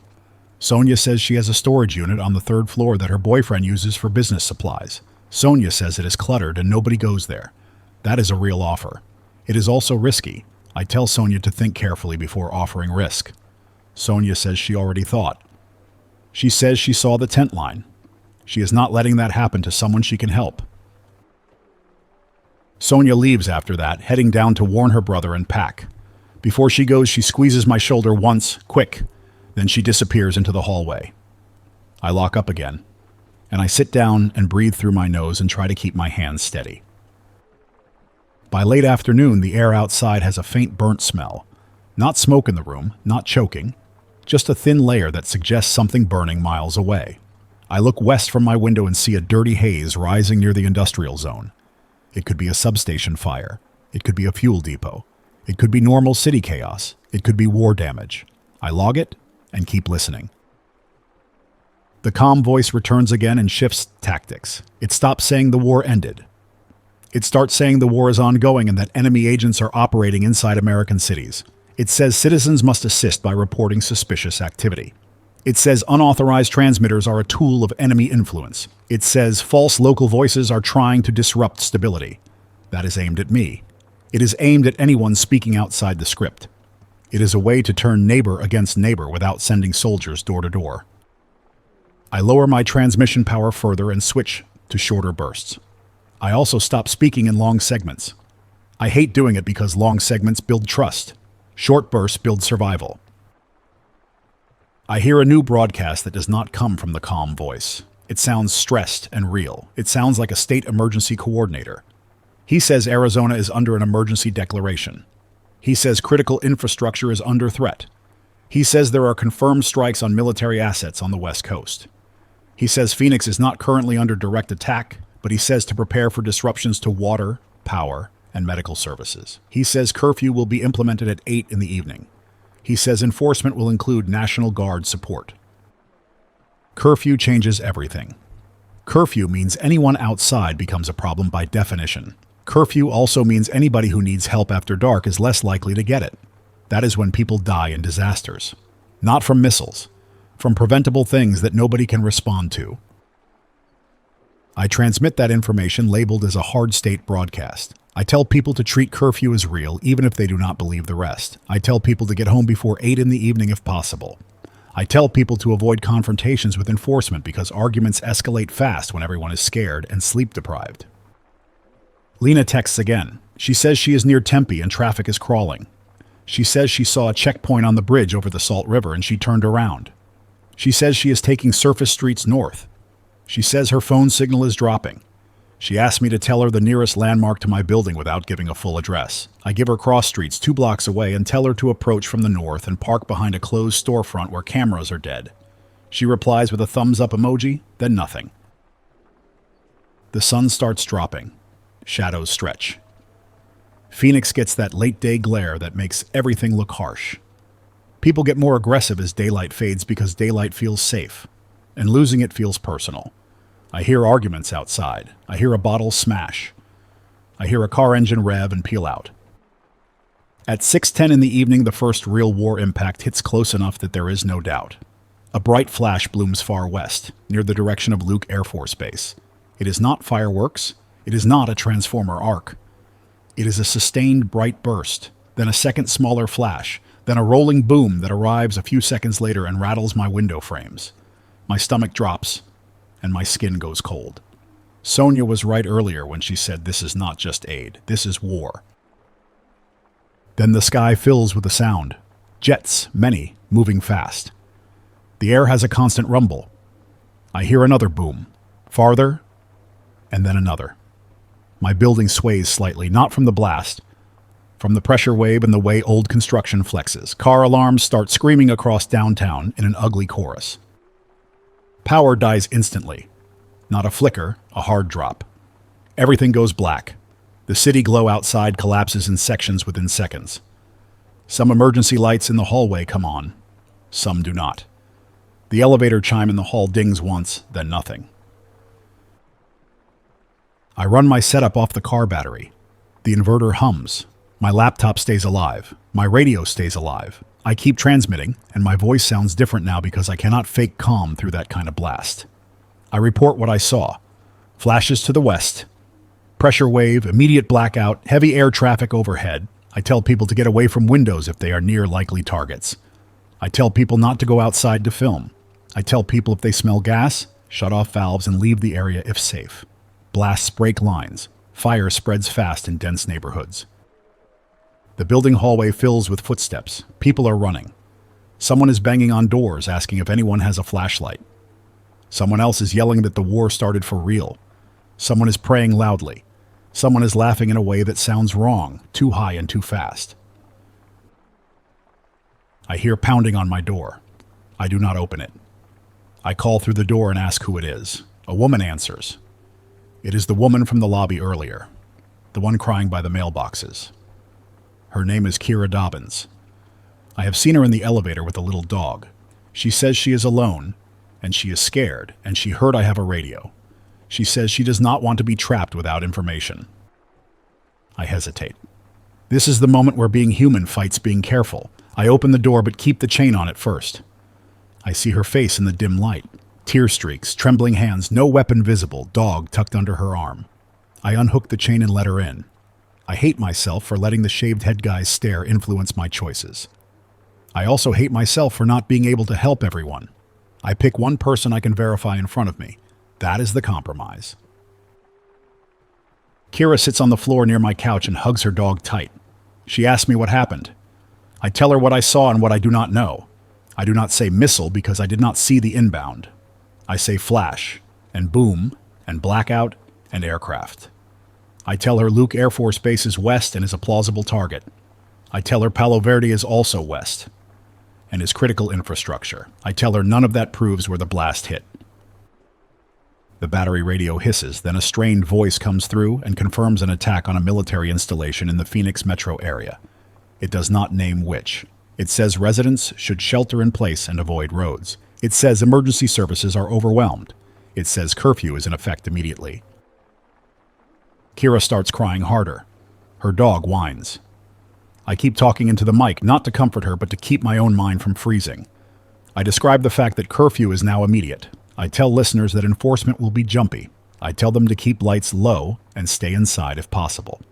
Sonia says she has a storage unit on the 3rd floor that her boyfriend uses for business supplies. Sonia says it is cluttered and nobody goes there. That is a real offer. It is also risky. I tell Sonia to think carefully before offering risk. Sonia says she already thought. She says she saw the tent line. She is not letting that happen to someone she can help. Sonia leaves after that, heading down to warn her brother and pack. Before she goes, she squeezes my shoulder once, quick. Then she disappears into the hallway. I lock up again, and I sit down and breathe through my nose and try to keep my hands steady. By late afternoon, the air outside has a faint burnt smell. Not smoke in the room, not choking, just a thin layer that suggests something burning miles away. I look west from my window and see a dirty haze rising near the industrial zone. It could be a substation fire. It could be a fuel depot. It could be normal city chaos. It could be war damage. I log it and keep listening. The calm voice returns again and shifts tactics. It stops saying the war ended. It starts saying the war is ongoing and that enemy agents are operating inside American cities. It says citizens must assist by reporting suspicious activity. It says unauthorized transmitters are a tool of enemy influence. It says false local voices are trying to disrupt stability. That is aimed at me. It is aimed at anyone speaking outside the script. It is a way to turn neighbor against neighbor without sending soldiers door to door. I lower my transmission power further and switch to shorter bursts. I also stop speaking in long segments. I hate doing it because long segments build trust. Short bursts build survival. I hear a new broadcast that does not come from the calm voice. It sounds stressed and real. It sounds like a state emergency coordinator. He says Arizona is under an emergency declaration. He says critical infrastructure is under threat. He says there are confirmed strikes on military assets on the West Coast. He says Phoenix is not currently under direct attack, but he says to prepare for disruptions to water, power, and medical services. He says curfew will be implemented at 8 in the evening. He says enforcement will include National Guard support. Curfew changes everything. Curfew means anyone outside becomes a problem by definition. Curfew also means anybody who needs help after dark is less likely to get it. That is when people die in disasters. Not from missiles, from preventable things that nobody can respond to. I transmit that information labeled as a hard state broadcast. I tell people to treat curfew as real, even if they do not believe the rest. I tell people to get home before 8 in the evening if possible. I tell people to avoid confrontations with enforcement because arguments escalate fast when everyone is scared and sleep deprived. Lena texts again. She says she is near Tempe and traffic is crawling. She says she saw a checkpoint on the bridge over the Salt River and she turned around. She says she is taking surface streets north. She says her phone signal is dropping. She asked me to tell her the nearest landmark to my building without giving a full address. I give her cross streets 2 blocks away and tell her to approach from the north and park behind a closed storefront where cameras are dead. She replies with a thumbs up emoji, then nothing. The sun starts dropping. Shadows stretch. Phoenix gets that late day glare that makes everything look harsh. People get more aggressive as daylight fades because daylight feels safe, and losing it feels personal. I hear arguments outside. I hear a bottle smash. I hear a car engine rev and peel out. At 6:10 in the evening, the first real war impact hits close enough that there is no doubt. A bright flash blooms far west, near the direction of Luke Air Force Base. It is not fireworks. It is not a transformer arc. It is a sustained bright burst, then a second smaller flash, then a rolling boom that arrives a few seconds later and rattles my window frames. My stomach drops, and my skin goes cold. Sonia was right earlier when she said this is not just aid, this is war. Then the sky fills with a sound. Jets, many, moving fast. The air has a constant rumble. I hear another boom, farther, and then another. My building sways slightly, not from the blast, from the pressure wave and the way old construction flexes. Car alarms start screaming across downtown in an ugly chorus. Power dies instantly. Not a flicker, a hard drop. Everything goes black. The city glow outside collapses in sections within seconds. Some emergency lights in the hallway come on. Some do not. The elevator chime in the hall dings once, then nothing. I run my setup off the car battery. The inverter hums. My laptop stays alive. My radio stays alive. I keep transmitting, and my voice sounds different now because I cannot fake calm through that kind of blast. I report what I saw. Flashes to the west. Pressure wave, immediate blackout, heavy air traffic overhead. I tell people to get away from windows if they are near likely targets. I tell people not to go outside to film. I tell people if they smell gas, shut off valves and leave the area if safe. Blasts break lines. Fire spreads fast in dense neighborhoods. The building hallway fills with footsteps. People are running. Someone is banging on doors asking if anyone has a flashlight. Someone else is yelling that the war started for real. Someone is praying loudly. Someone is laughing in a way that sounds wrong, too high and too fast. I hear pounding on my door. I do not open it. I call through the door and ask who it is. A woman answers. It is the woman from the lobby earlier, the one crying by the mailboxes. Her name is Kira Dobbins. I have seen her in the elevator with a little dog. She says she is alone, and she is scared, and she heard I have a radio. She says she does not want to be trapped without information. I hesitate. This is the moment where being human fights being careful. I open the door but keep the chain on it first. I see her face in the dim light. Tear streaks, trembling hands, no weapon visible, dog tucked under her arm. I unhook the chain and let her in. I hate myself for letting the shaved head guy's stare influence my choices. I also hate myself for not being able to help everyone. I pick one person I can verify in front of me. That is the compromise. Kira sits on the floor near my couch and hugs her dog tight. She asks me what happened. I tell her what I saw and what I do not know. I do not say missile because I did not see the inbound. I say flash, and boom, and blackout, and aircraft. I tell her Luke Air Force Base is west and is a plausible target. I tell her Palo Verde is also west and is critical infrastructure. I tell her none of that proves where the blast hit. The battery radio hisses, then a strained voice comes through and confirms an attack on a military installation in the Phoenix metro area. It does not name which. It says residents should shelter in place and avoid roads. It says emergency services are overwhelmed. It says curfew is in effect immediately. Kira starts crying harder. Her dog whines. I keep talking into the mic, not to comfort her, but to keep my own mind from freezing. I describe the fact that curfew is now immediate. I tell listeners that enforcement will be jumpy. I tell them to keep lights low and stay inside if possible.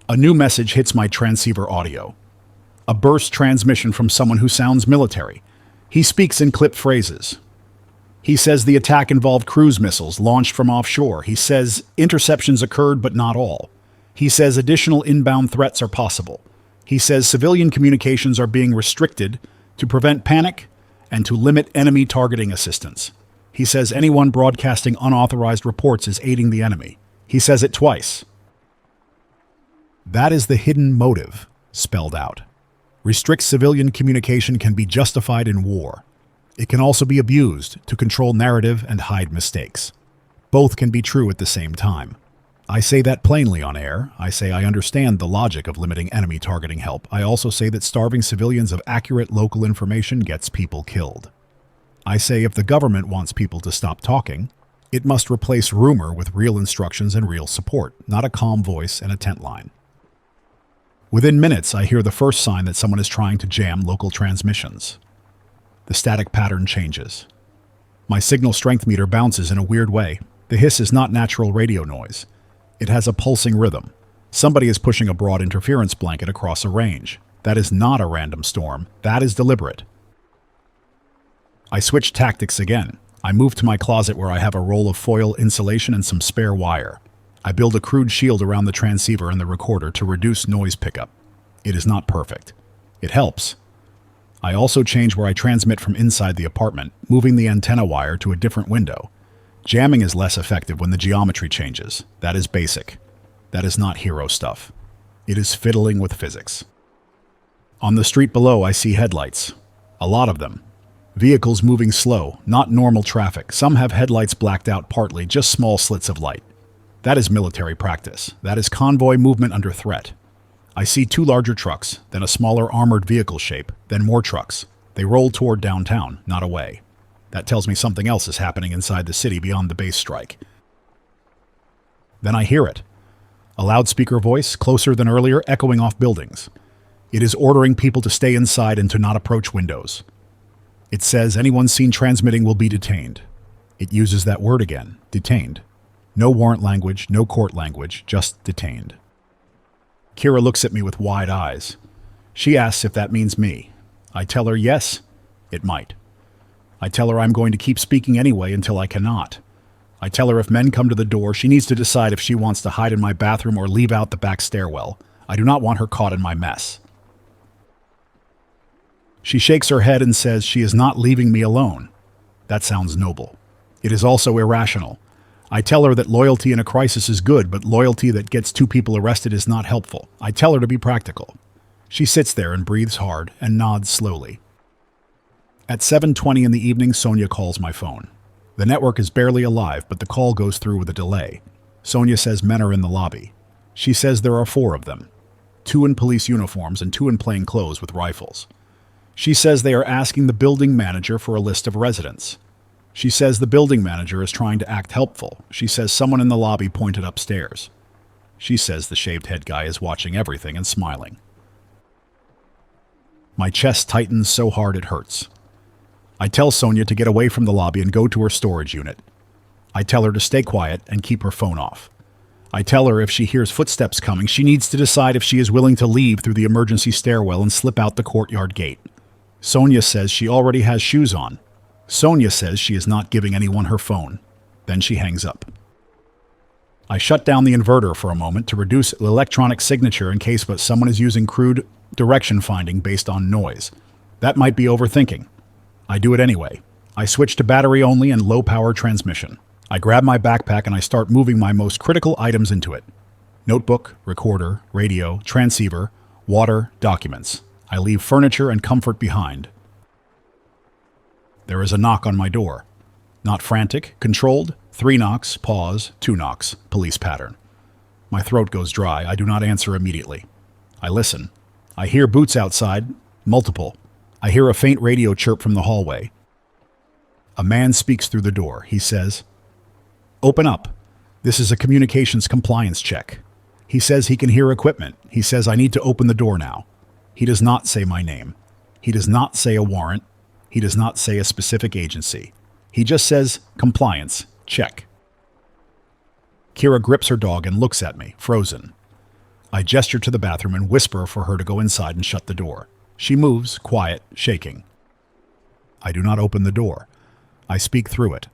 A new message hits my transceiver audio. A burst transmission from someone who sounds military. He speaks in clipped phrases. He says the attack involved cruise missiles launched from offshore. He says interceptions occurred, but not all. He says additional inbound threats are possible. He says civilian communications are being restricted to prevent panic and to limit enemy targeting assistance. He says anyone broadcasting unauthorized reports is aiding the enemy. He says it twice. That is the hidden motive spelled out. Restrict civilian communication can be justified in war. It can also be abused to control narrative and hide mistakes. Both can be true at the same time. I say that plainly on air. I say I understand the logic of limiting enemy targeting help. I also say that starving civilians of accurate local information gets people killed. I say if the government wants people to stop talking, it must replace rumor with real instructions and real support, not a calm voice and a tent line. Within minutes, I hear the first sign that someone is trying to jam local transmissions. The static pattern changes. My signal strength meter bounces in a weird way. The hiss is not natural radio noise. It has a pulsing rhythm. Somebody is pushing a broad interference blanket across a range. That is not a random storm. That is deliberate. I switch tactics again. I move to my closet where I have a roll of foil insulation and some spare wire. I build a crude shield around the transceiver and the recorder to reduce noise pickup. It is not perfect. It helps. I also change where I transmit from inside the apartment, moving the antenna wire to a different window. Jamming is less effective when the geometry changes. That is basic. That is not hero stuff. It is fiddling with physics. On the street below, I see headlights. A lot of them. Vehicles moving slow, not normal traffic. Some have headlights blacked out partly, just small slits of light. That is military practice. That is convoy movement under threat. I see two larger trucks, then a smaller armored vehicle shape, then more trucks. They roll toward downtown, not away. That tells me something else is happening inside the city beyond the base strike. Then I hear it. A loudspeaker voice, closer than earlier, echoing off buildings. It is ordering people to stay inside and to not approach windows. It says anyone seen transmitting will be detained. It uses that word again, detained. No warrant language, no court language, just detained. Kira looks at me with wide eyes. She asks if that means me. I tell her yes, it might. I tell her I'm going to keep speaking anyway until I cannot. I tell her if men come to the door, she needs to decide if she wants to hide in my bathroom or leave out the back stairwell. I do not want her caught in my mess. She shakes her head and says she is not leaving me alone. That sounds noble. It is also irrational. I tell her that loyalty in a crisis is good, but loyalty that gets two people arrested is not helpful. I tell her to be practical. She sits there and breathes hard and nods slowly. At 7:20 in the evening, Sonia calls my phone. The network is barely alive, but the call goes through with a delay. Sonia says men are in the lobby. She says there are 4 of them. 2 in police uniforms and 2 in plain clothes with rifles. She says they are asking the building manager for a list of residents. She says the building manager is trying to act helpful. She says someone in the lobby pointed upstairs. She says the shaved head guy is watching everything and smiling. My chest tightens so hard it hurts. I tell Sonia to get away from the lobby and go to her storage unit. I tell her to stay quiet and keep her phone off. I tell her if she hears footsteps coming, she needs to decide if she is willing to leave through the emergency stairwell and slip out the courtyard gate. Sonia says she already has shoes on. Sonia says she is not giving anyone her phone. Then she hangs up. I shut down the inverter for a moment to reduce electronic signature in case someone is using crude direction finding based on noise. That might be overthinking. I do it anyway. I switch to battery only and low power transmission. I grab my backpack and I start moving my most critical items into it. Notebook, recorder, radio, transceiver, water, documents. I leave furniture and comfort behind. There is a knock on my door. Not frantic, controlled, 3 knocks, pause, 2 knocks, police pattern. My throat goes dry. I do not answer immediately. I listen. I hear boots outside, multiple. I hear a faint radio chirp from the hallway. A man speaks through the door. He says, "Open up. This is a communications compliance check." He says he can hear equipment. He says I need to open the door now. He does not say my name. He does not say a warrant. He does not say a specific agency. He just says, compliance, check. Kira grips her dog and looks at me, frozen. I gesture to the bathroom and whisper for her to go inside and shut the door. She moves, quiet, shaking. I do not open the door. I speak through it.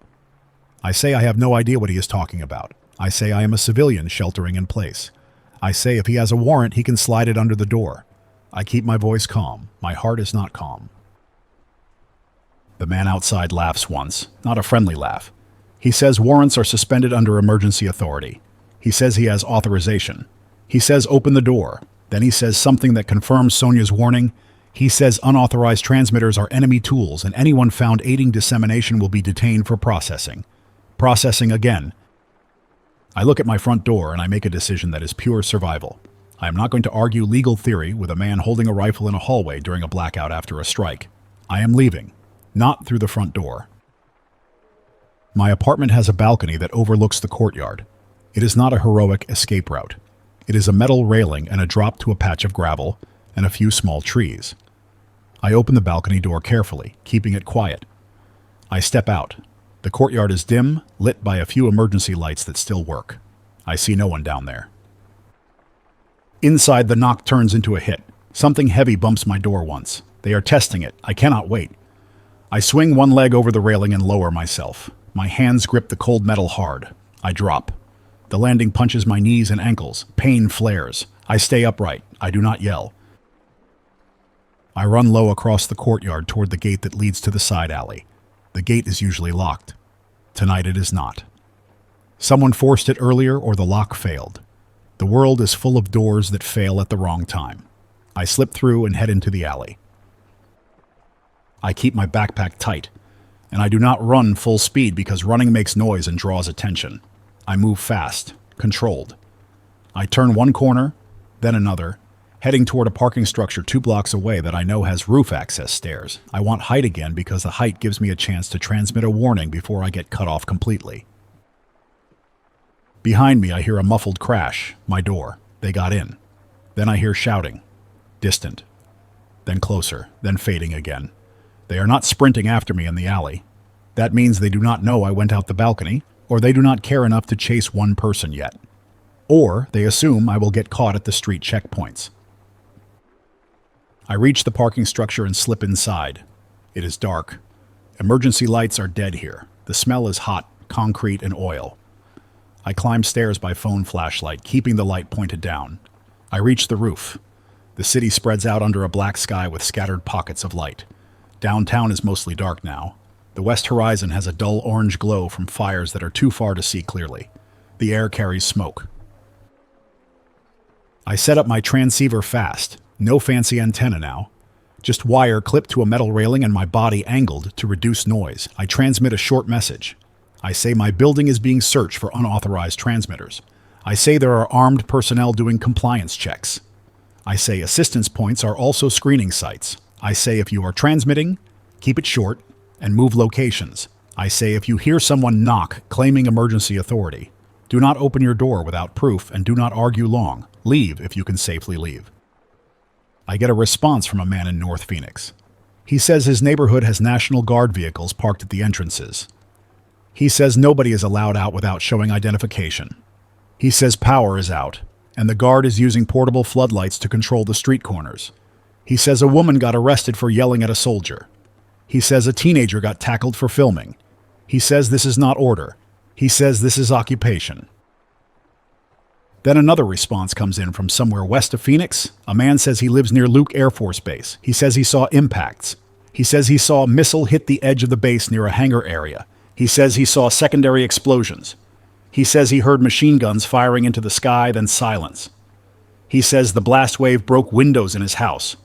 I say I have no idea what he is talking about. I say I am a civilian sheltering in place. I say if he has a warrant, he can slide it under the door. I keep my voice calm. My heart is not calm. The man outside laughs once, not a friendly laugh. He says warrants are suspended under emergency authority. He says he has authorization. He says open the door. Then he says something that confirms Sonia's warning. He says unauthorized transmitters are enemy tools and anyone found aiding dissemination will be detained for processing. Processing again. I look at my front door and I make a decision that is pure survival. I am not going to argue legal theory with a man holding a rifle in a hallway during a blackout after a strike. I am leaving, not through the front door. My apartment has a balcony that overlooks the courtyard. It is not a heroic escape route. It is a metal railing and a drop to a patch of gravel and a few small trees. I open the balcony door carefully, keeping it quiet. I step out. The courtyard is dim, lit by a few emergency lights that still work. I see no one down there. Inside, the knock turns into a hit. Something heavy bumps my door once. They are testing it. I cannot wait. I swing one leg over the railing and lower myself. My hands grip the cold metal hard. I drop. The landing punches my knees and ankles. Pain flares. I stay upright. I do not yell. I run low across the courtyard toward the gate that leads to the side alley. The gate is usually locked. Tonight it is not. Someone forced it earlier or the lock failed. The world is full of doors that fail at the wrong time. I slip through and head into the alley. I keep my backpack tight, and I do not run full speed because running makes noise and draws attention. I move fast, controlled. I turn one corner, then another, heading toward a parking structure 2 blocks away that I know has roof access stairs. I want height again because the height gives me a chance to transmit a warning before I get cut off completely. Behind me, I hear a muffled crash. My door. They got in. Then I hear shouting. Distant. Then closer. Then fading again. They are not sprinting after me in the alley. That means they do not know I went out the balcony, or they do not care enough to chase one person yet. Or they assume I will get caught at the street checkpoints. I reach the parking structure and slip inside. It is dark. Emergency lights are dead here. The smell is hot, concrete, and oil. I climb stairs by phone flashlight, keeping the light pointed down. I reach the roof. The city spreads out under a black sky with scattered pockets of light. Downtown is mostly dark now. The west horizon has a dull orange glow from fires that are too far to see clearly. The air carries smoke. I set up my transceiver fast. No fancy antenna now. Just wire clipped to a metal railing and my body angled to reduce noise. I transmit a short message. I say my building is being searched for unauthorized transmitters. I say there are armed personnel doing compliance checks. I say assistance points are also screening sites. I say if you are transmitting, keep it short and move locations. I say if you hear someone knock claiming emergency authority, do not open your door without proof and do not argue long. Leave if you can safely leave. I get a response from a man in North Phoenix. He says his neighborhood has National Guard vehicles parked at the entrances. He says nobody is allowed out without showing identification. He says power is out, and the Guard is using portable floodlights to control the street corners. He says a woman got arrested for yelling at a soldier. He says a teenager got tackled for filming. He says this is not order. He says this is occupation. Then another response comes in from somewhere west of Phoenix. A man says he lives near Luke Air Force Base. He says he saw impacts. He says he saw a missile hit the edge of the base near a hangar area. He says he saw secondary explosions. He says he heard machine guns firing into the sky, then silence. He says the blast wave broke windows in his house.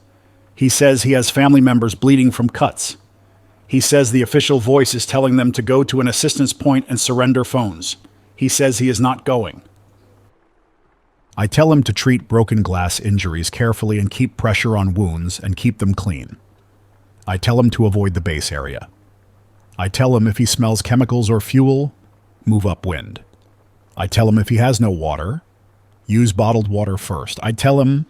He says he has family members bleeding from cuts. He says the official voice is telling them to go to an assistance point and surrender phones. He says he is not going. I tell him to treat broken glass injuries carefully and keep pressure on wounds and keep them clean. I tell him to avoid the base area. I tell him if he smells chemicals or fuel, move upwind. I tell him if he has no water, Use bottled water first. I tell him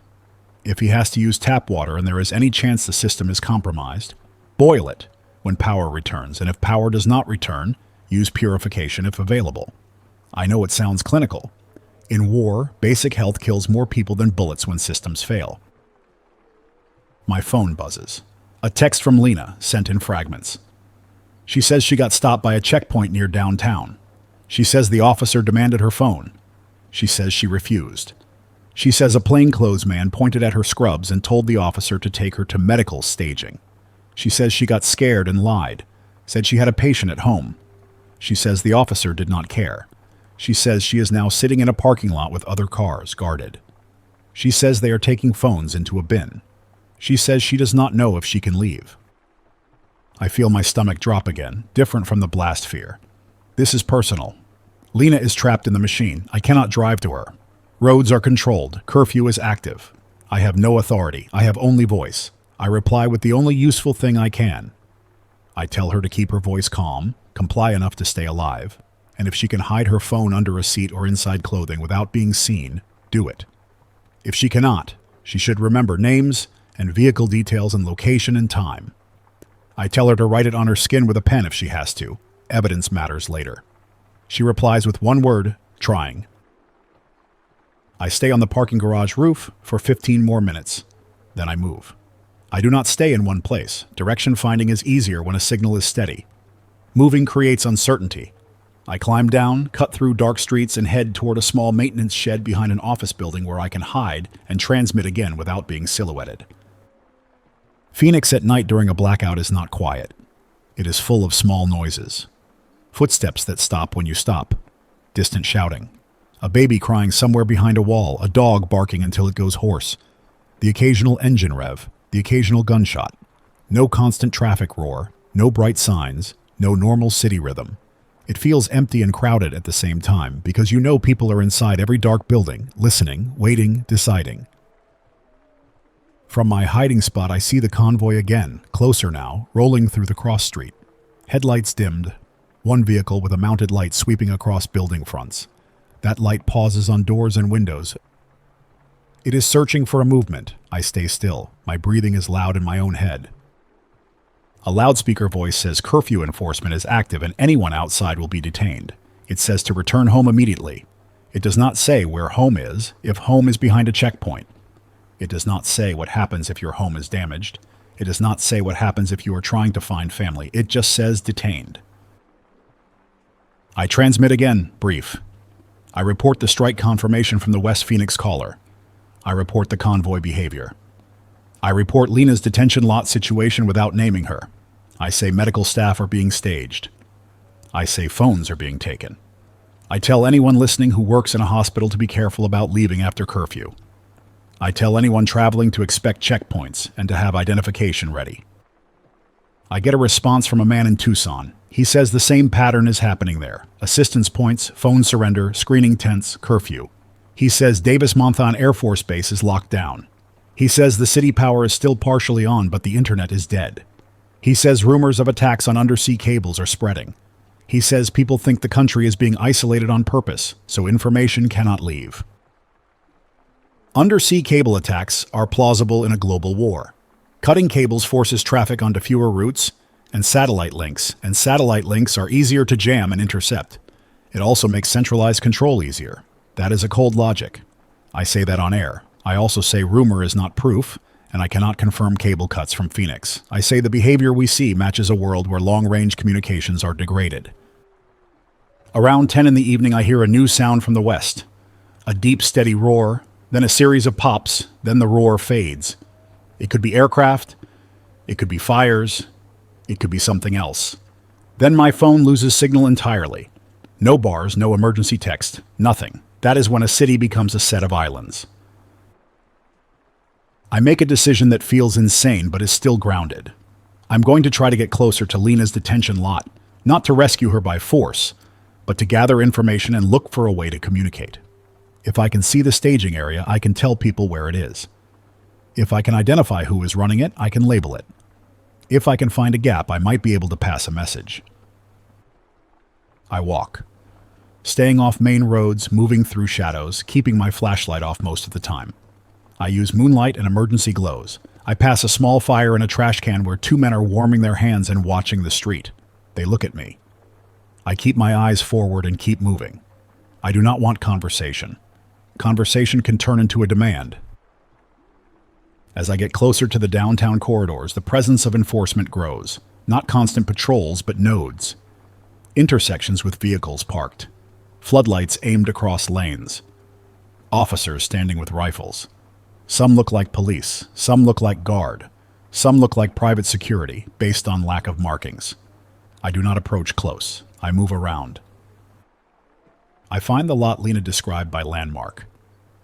if he has to use tap water and there is any chance the system is compromised, boil it when power returns, and if power does not return, use purification if available. I know it sounds clinical. In war, basic health kills more people than bullets when systems fail. My phone buzzes. A text from Lena, sent in fragments. She says she got stopped by a checkpoint near downtown. She says the officer demanded her phone. She says she refused. She says a plainclothes man pointed at her scrubs and told the officer to take her to medical staging. She says she got scared and lied, said she had a patient at home. She says the officer did not care. She says she is now sitting in a parking lot with other cars guarded. She says they are taking phones into a bin. She says she does not know if she can leave. I feel my stomach drop again, different from the blast fear. This is personal. Lena is trapped in the machine. I cannot drive to her. Roads are controlled. Curfew is active. I have no authority. I have only voice. I reply with the only useful thing I can. I tell her to keep her voice calm, comply enough to stay alive, and if she can hide her phone under a seat or inside clothing without being seen, do it. If she cannot, she should remember names and vehicle details and location and time. I tell her to write it on her skin with a pen if she has to. Evidence matters later. She replies with one word, trying. I stay on the parking garage roof for 15 more minutes. Then I move. I do not stay in one place. Direction finding is easier when a signal is steady. Moving creates uncertainty. I climb down, cut through dark streets, and head toward a small maintenance shed behind an office building where I can hide and transmit again without being silhouetted. Phoenix at night during a blackout is not quiet. It is full of small noises. Footsteps that stop when you stop. Distant shouting. A baby crying somewhere behind a wall, a dog barking until it goes hoarse. The occasional engine rev, the occasional gunshot. No constant traffic roar, no bright signs, no normal city rhythm. It feels empty and crowded at the same time because you know people are inside every dark building, listening, waiting, deciding. From my hiding spot, I see the convoy again, closer now, rolling through the cross street. Headlights dimmed. One vehicle with a mounted light sweeping across building fronts. That light pauses on doors and windows. It is searching for a movement. I stay still. My breathing is loud in my own head. A loudspeaker voice says curfew enforcement is active and anyone outside will be detained. It says to return home immediately. It does not say where home is, if home is behind a checkpoint. It does not say what happens if your home is damaged. It does not say what happens if you are trying to find family. It just says detained. I transmit again, brief. I report the strike confirmation from the West Phoenix caller. I report the convoy behavior. I report Lena's detention lot situation without naming her. I say medical staff are being staged. I say phones are being taken. I tell anyone listening who works in a hospital to be careful about leaving after curfew. I tell anyone traveling to expect checkpoints and to have identification ready. I get a response from a man in Tucson. He says the same pattern is happening there. Assistance points, phone surrender, screening tents, curfew. He says Davis-Monthan Air Force Base is locked down. He says the city power is still partially on, but the internet is dead. He says rumors of attacks on undersea cables are spreading. He says people think the country is being isolated on purpose, so information cannot leave. Undersea cable attacks are plausible in a global war. Cutting cables forces traffic onto fewer routes and satellite links are easier to jam and intercept. It also makes centralized control easier. That is a cold logic. I say that on air. I also say rumor is not proof, and I cannot confirm cable cuts from Phoenix. I say the behavior we see matches a world where long-range communications are degraded. Around 10 in the evening, I hear a new sound from the west. A deep, steady roar, then a series of pops, then the roar fades. It could be aircraft, it could be fires, it could be something else. Then my phone loses signal entirely. No bars, no emergency text, nothing. That is when a city becomes a set of islands. I make a decision that feels insane but is still grounded. I'm going to try to get closer to Lena's detention lot, not to rescue her by force, but to gather information and look for a way to communicate. If I can see the staging area, I can tell people where it is. If I can identify who is running it, I can label it. If I can find a gap, I might be able to pass a message. I walk. Staying off main roads, moving through shadows, keeping my flashlight off most of the time. I use moonlight and emergency glows. I pass a small fire in a trash can where two men are warming their hands and watching the street. They look at me. I keep my eyes forward and keep moving. I do not want conversation. Conversation can turn into a demand. As I get closer to the downtown corridors, the presence of enforcement grows. Not constant patrols, but nodes. Intersections with vehicles parked. Floodlights aimed across lanes. Officers standing with rifles. Some look like police, some look like guard, some look like private security, based on lack of markings. I do not approach close. I move around. I find the lot Lena described by landmark.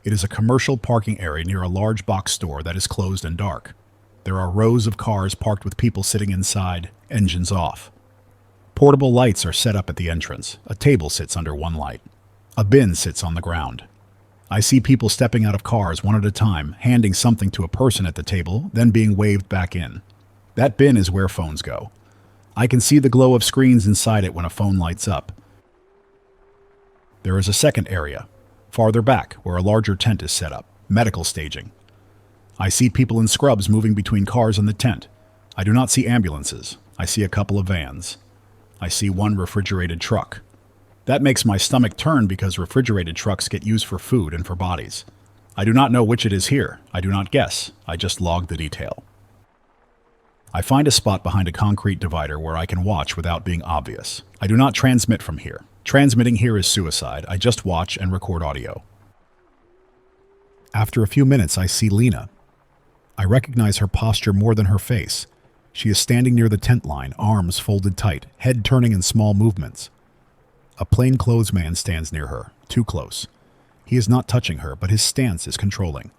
It is a commercial parking area near a large box store that is closed and dark. There are rows of cars parked with people sitting inside, engines off. Portable lights are set up at the entrance. A table sits under one light. A bin sits on the ground. I see people stepping out of cars one at a time, handing something to a person at the table, then being waved back in. That bin is where phones go. I can see the glow of screens inside it when a phone lights up. There is a second area, farther back, where a larger tent is set up, medical staging. I see people in scrubs moving between cars in the tent. I do not see ambulances. I see a couple of vans. I see one refrigerated truck. That makes my stomach turn because refrigerated trucks get used for food and for bodies. I do not know which it is here. I do not guess. I just log the detail. I find a spot behind a concrete divider where I can watch without being obvious. I do not transmit from here. Transmitting here is suicide. I just watch and record audio. After a few minutes, I see Lena. I recognize her posture more than her face. She is standing near the tent line, arms folded tight, head turning in small movements. A plainclothes man stands near her, too close. He is not touching her, but his stance is controlling.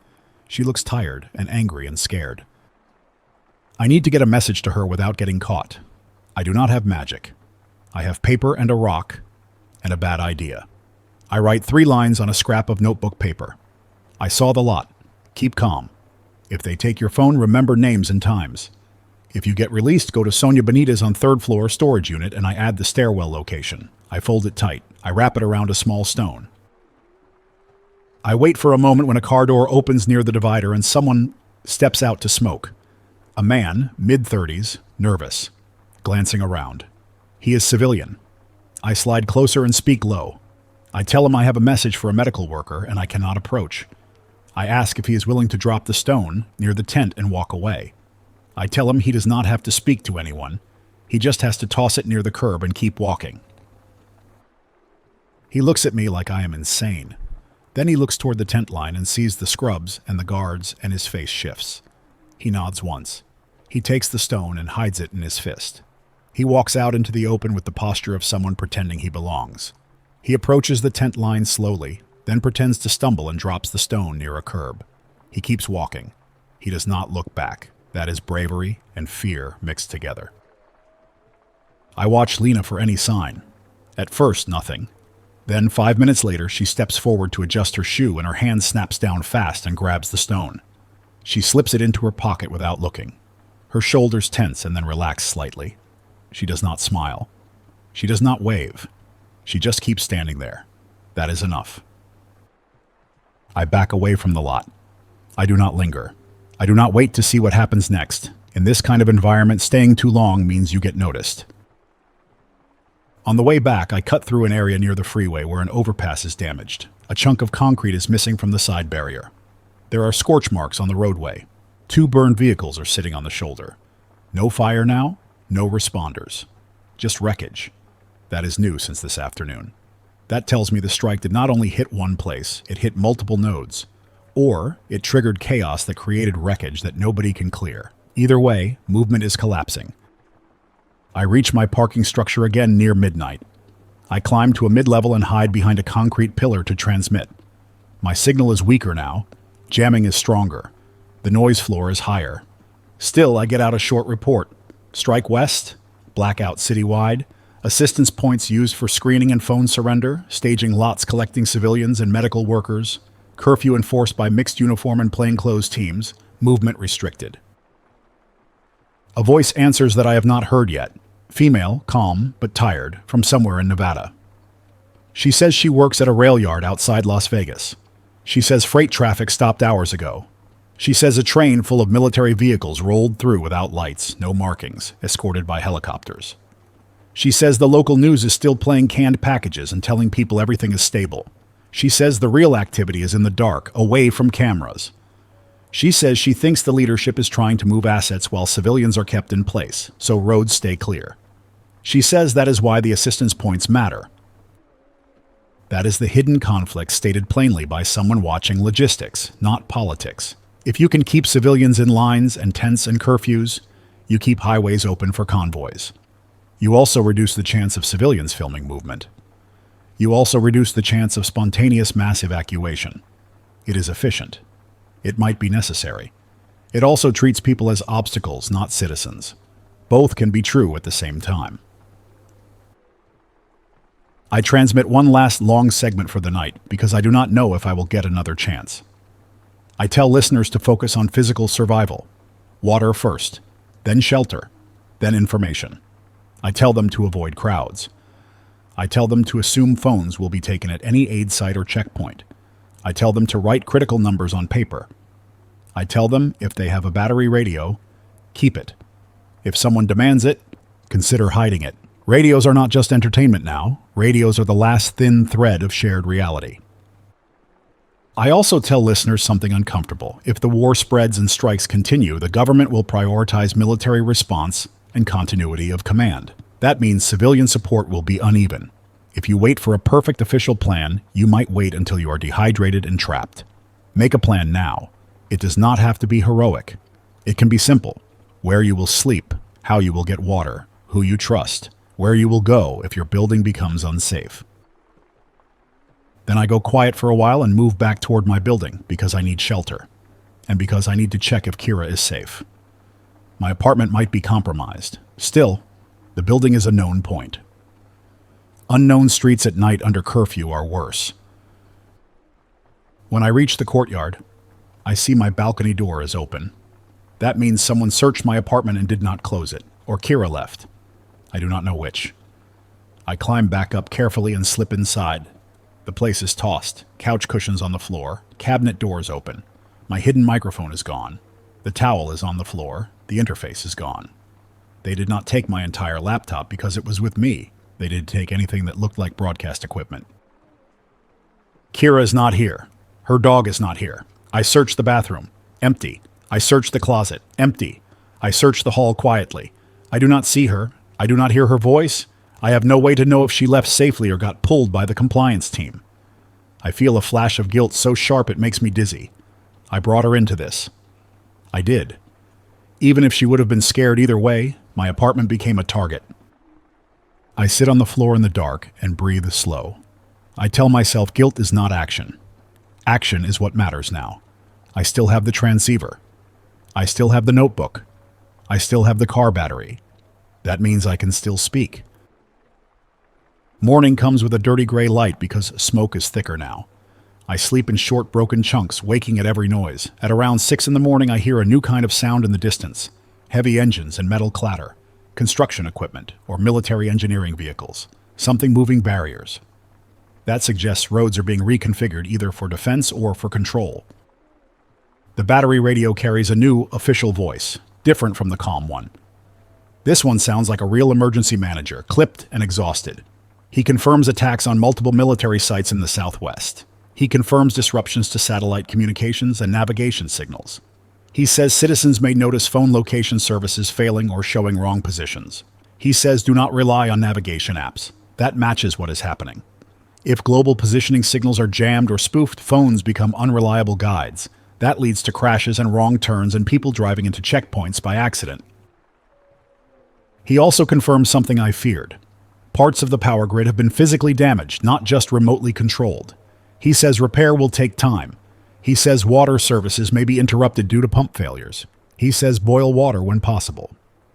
She looks tired and angry and scared. I need to get a message to her without getting caught. I do not have magic. I have paper and a rock and a bad idea. I write 3 lines on a scrap of notebook paper. I saw the lot. Keep calm. If they take your phone, remember names and times. If you get released, go to Sonia Benitez on 3rd floor storage unit and I add the stairwell location. I fold it tight. I wrap it around a small stone. I wait for a moment when a car door opens near the divider and someone steps out to smoke. A man, mid-30s, nervous, glancing around. He is civilian. I slide closer and speak low. I tell him I have a message for a medical worker and I cannot approach. I ask if he is willing to drop the stone near the tent and walk away. I tell him he does not have to speak to anyone. He just has to toss it near the curb and keep walking. He looks at me like I am insane. Then he looks toward the tent line and sees the scrubs and the guards and his face shifts. He nods once. He takes the stone and hides it in his fist. He walks out into the open with the posture of someone pretending he belongs. He approaches the tent line slowly, then pretends to stumble and drops the stone near a curb. He keeps walking. He does not look back. That is bravery and fear mixed together. I watch Lena for any sign. At first, nothing. Then, 5 minutes later, she steps forward to adjust her shoe and her hand snaps down fast and grabs the stone. She slips it into her pocket without looking. Her shoulders tense and then relax slightly. She does not smile. She does not wave. She just keeps standing there. That is enough. I back away from the lot. I do not linger. I do not wait to see what happens next. In this kind of environment, staying too long means you get noticed. On the way back, I cut through an area near the freeway where an overpass is damaged. A chunk of concrete is missing from the side barrier. There are scorch marks on the roadway. 2 burned vehicles are sitting on the shoulder. No fire now, no responders. Just wreckage. That is new since this afternoon. That tells me the strike did not only hit one place, it hit multiple nodes. Or it triggered chaos that created wreckage that nobody can clear. Either way, movement is collapsing. I reach my parking structure again near midnight. I climb to a mid-level and hide behind a concrete pillar to transmit. My signal is weaker now. Jamming is stronger. The noise floor is higher. Still, I get out a short report. Strike west, blackout citywide, assistance points used for screening and phone surrender, staging lots collecting civilians and medical workers, curfew enforced by mixed uniform and plainclothes teams, movement restricted. A voice answers that I have not heard yet. Female, calm, but tired, from somewhere in Nevada. She says she works at a rail yard outside Las Vegas. She says freight traffic stopped hours ago. She says a train full of military vehicles rolled through without lights, no markings, escorted by helicopters. She says the local news is still playing canned packages and telling people everything is stable. She says the real activity is in the dark, away from cameras. She says she thinks the leadership is trying to move assets while civilians are kept in place, so roads stay clear. She says that is why the assistance points matter. That is the hidden conflict stated plainly by someone watching logistics, not politics. If you can keep civilians in lines and tents and curfews, you keep highways open for convoys. You also reduce the chance of civilians filming movement. You also reduce the chance of spontaneous mass evacuation. It is efficient. It might be necessary. It also treats people as obstacles, not citizens. Both can be true at the same time. I transmit one last long segment for the night because I do not know if I will get another chance. I tell listeners to focus on physical survival. Water first, then shelter, then information. I tell them to avoid crowds. I tell them to assume phones will be taken at any aid site or checkpoint. I tell them to write critical numbers on paper. I tell them if they have a battery radio, keep it. If someone demands it, consider hiding it. Radios are not just entertainment now. Radios are the last thin thread of shared reality. I also tell listeners something uncomfortable. If the war spreads and strikes continue, the government will prioritize military response and continuity of command. That means civilian support will be uneven. If you wait for a perfect official plan, you might wait until you are dehydrated and trapped. Make a plan now. It does not have to be heroic. It can be simple. Where you will sleep, how you will get water, who you trust, where you will go if your building becomes unsafe. Then I go quiet for a while and move back toward my building because I need shelter and because I need to check if Kira is safe. My apartment might be compromised. Still, the building is a known point. Unknown streets at night under curfew are worse. When I reach the courtyard, I see my balcony door is open. That means someone searched my apartment and did not close it, or Kira left. I do not know which. I climb back up carefully and slip inside. The place is tossed, couch cushions on the floor, cabinet doors open. My hidden microphone is gone. The towel is on the floor. The interface is gone. They did not take my entire laptop because it was with me. They did take anything that looked like broadcast equipment. Kira is not here. Her dog is not here. I search the bathroom. Empty. I search the closet. Empty. I search the hall quietly. I do not see her. I do not hear her voice. I have no way to know if she left safely or got pulled by the compliance team. I feel a flash of guilt so sharp it makes me dizzy. I brought her into this. I did. Even if she would have been scared either way, my apartment became a target. I sit on the floor in the dark and breathe slow. I tell myself guilt is not action. Action is what matters now. I still have the transceiver. I still have the notebook. I still have the car battery. That means I can still speak. Morning comes with a dirty gray light because smoke is thicker now. I sleep in short, broken chunks, waking at every noise. At around 6 in the morning, I hear a new kind of sound in the distance. Heavy engines and metal clatter. Construction equipment or military engineering vehicles. Something moving barriers. That suggests roads are being reconfigured either for defense or for control. The battery radio carries a new, official voice, different from the calm one. This one sounds like a real emergency manager, clipped and exhausted. He confirms attacks on multiple military sites in the southwest. He confirms disruptions to satellite communications and navigation signals. He says citizens may notice phone location services failing or showing wrong positions. He says do not rely on navigation apps. That matches what is happening. If global positioning signals are jammed or spoofed, phones become unreliable guides. That leads to crashes and wrong turns and people driving into checkpoints by accident. He also confirms something I feared. Parts of the power grid have been physically damaged, not just remotely controlled. He says repair will take time. He says water services may be interrupted due to pump failures. He says boil water when possible.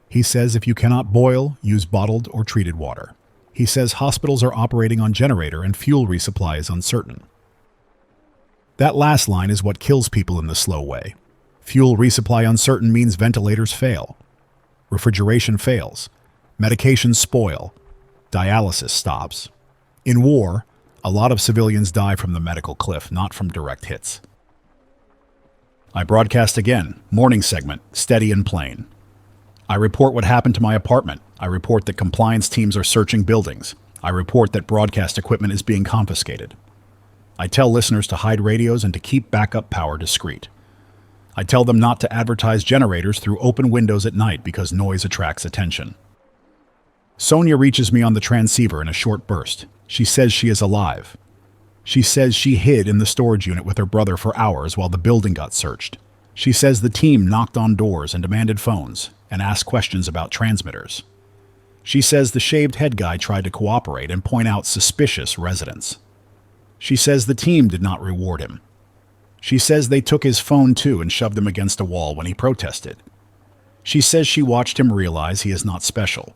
He says if you cannot boil, use bottled or treated water. He says hospitals are operating on generator and fuel resupply is uncertain. That last line is what kills people in the slow way. Fuel resupply uncertain means ventilators fail. Refrigeration fails. Medications spoil. Dialysis stops. In war, A lot of civilians die from the medical cliff, not from direct hits. I broadcast again, morning segment, steady and plain. I report what happened to my apartment. I report that compliance teams are searching buildings. I report that broadcast equipment is being confiscated. I tell listeners to hide radios and to keep backup power discreet. I tell them not to advertise generators through open windows at night because noise attracts attention. Sonia reaches me on the transceiver in a short burst. She says she is alive. She says she hid in the storage unit with her brother for hours while the building got searched. She says the team knocked on doors and demanded phones and asked questions about transmitters. She says the shaved head guy tried to cooperate and point out suspicious residents. She says the team did not reward him. She says they took his phone too and shoved him against a wall when he protested. She says she watched him realize he is not special.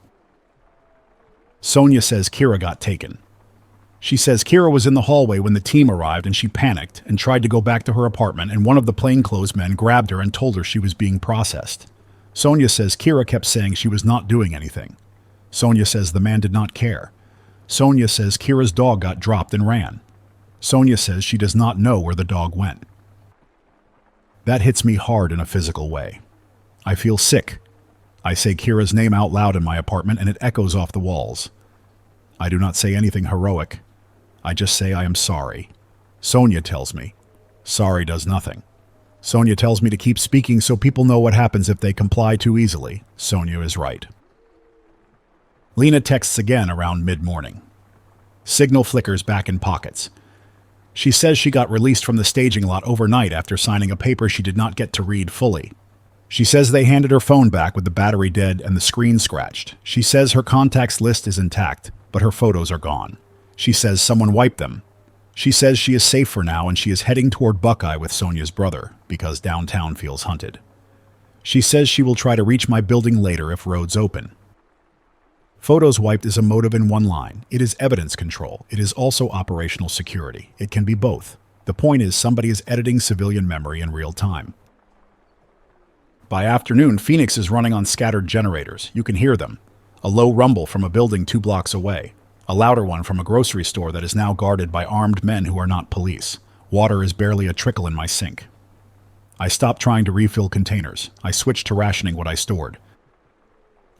Sonia says Kira got taken. She says Kira was in the hallway when the team arrived and she panicked and tried to go back to her apartment, and one of the plainclothes men grabbed her and told her she was being processed. Sonia says Kira kept saying she was not doing anything. Sonia says the man did not care. Sonia says Kira's dog got dropped and ran. Sonia says she does not know where the dog went. That hits me hard in a physical way. I feel sick. I say Kira's name out loud in my apartment and it echoes off the walls. I do not say anything heroic. I just say I am sorry. Sonia tells me. Sorry does nothing. Sonia tells me to keep speaking so people know what happens if they comply too easily. Sonia is right. Lena texts again around mid-morning. Signal flickers back in pockets. She says she got released from the staging lot overnight after signing a paper she did not get to read fully. She says they handed her phone back with the battery dead and the screen scratched. She says her contacts list is intact, but her photos are gone. She says someone wiped them. She says she is safe for now and she is heading toward Buckeye with Sonia's brother because downtown feels hunted. She says she will try to reach my building later if roads open. Photos wiped is a motive in one line. It is evidence control. It is also operational security. It can be both. The point is somebody is editing civilian memory in real time. By afternoon, Phoenix is running on scattered generators. You can hear them. A low rumble from a building 2 blocks away. A louder one from a grocery store that is now guarded by armed men who are not police. Water is barely a trickle in my sink. I stop trying to refill containers. I switch to rationing what I stored.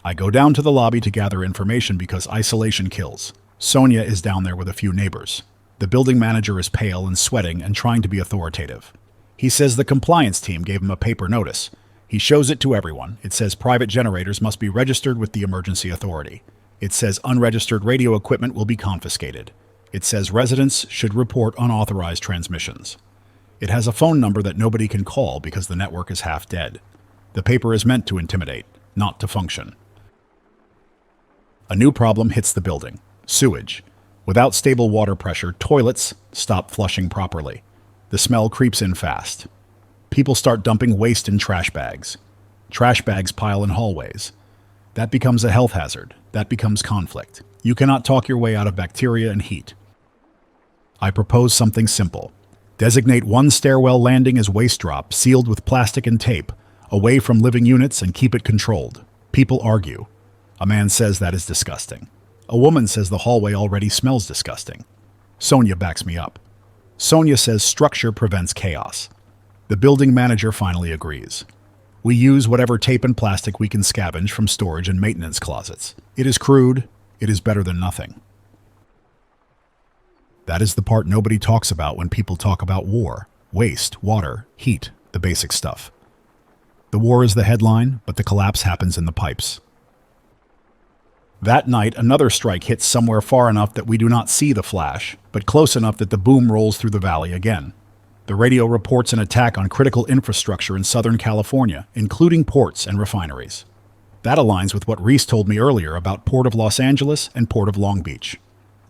I go down to the lobby to gather information because isolation kills. Sonia is down there with a few neighbors. The building manager is pale and sweating and trying to be authoritative. He says the compliance team gave him a paper notice. He shows it to everyone. It says private generators must be registered with the emergency authority. It says unregistered radio equipment will be confiscated. It says residents should report unauthorized transmissions. It has a phone number that nobody can call because the network is half dead. The paper is meant to intimidate, not to function. A new problem hits the building. Sewage. Without stable water pressure, toilets stop flushing properly. The smell creeps in fast. People start dumping waste in trash bags. Trash bags pile in hallways. That becomes a health hazard. That becomes conflict. You cannot talk your way out of bacteria and heat. I propose something simple. Designate one stairwell landing as waste drop, sealed with plastic and tape, away from living units and keep it controlled. People argue. A man says that is disgusting. A woman says the hallway already smells disgusting. Sonia backs me up. Sonia says structure prevents chaos. The building manager finally agrees. We use whatever tape and plastic we can scavenge from storage and maintenance closets. It is crude. It is better than nothing. That is the part nobody talks about when people talk about war. Waste, water, heat, the basic stuff. The war is the headline, but the collapse happens in the pipes. That night, another strike hits somewhere far enough that we do not see the flash, but close enough that the boom rolls through the valley again. The radio reports an attack on critical infrastructure in Southern California, including ports and refineries. That aligns with what Reese told me earlier about Port of Los Angeles and Port of Long Beach.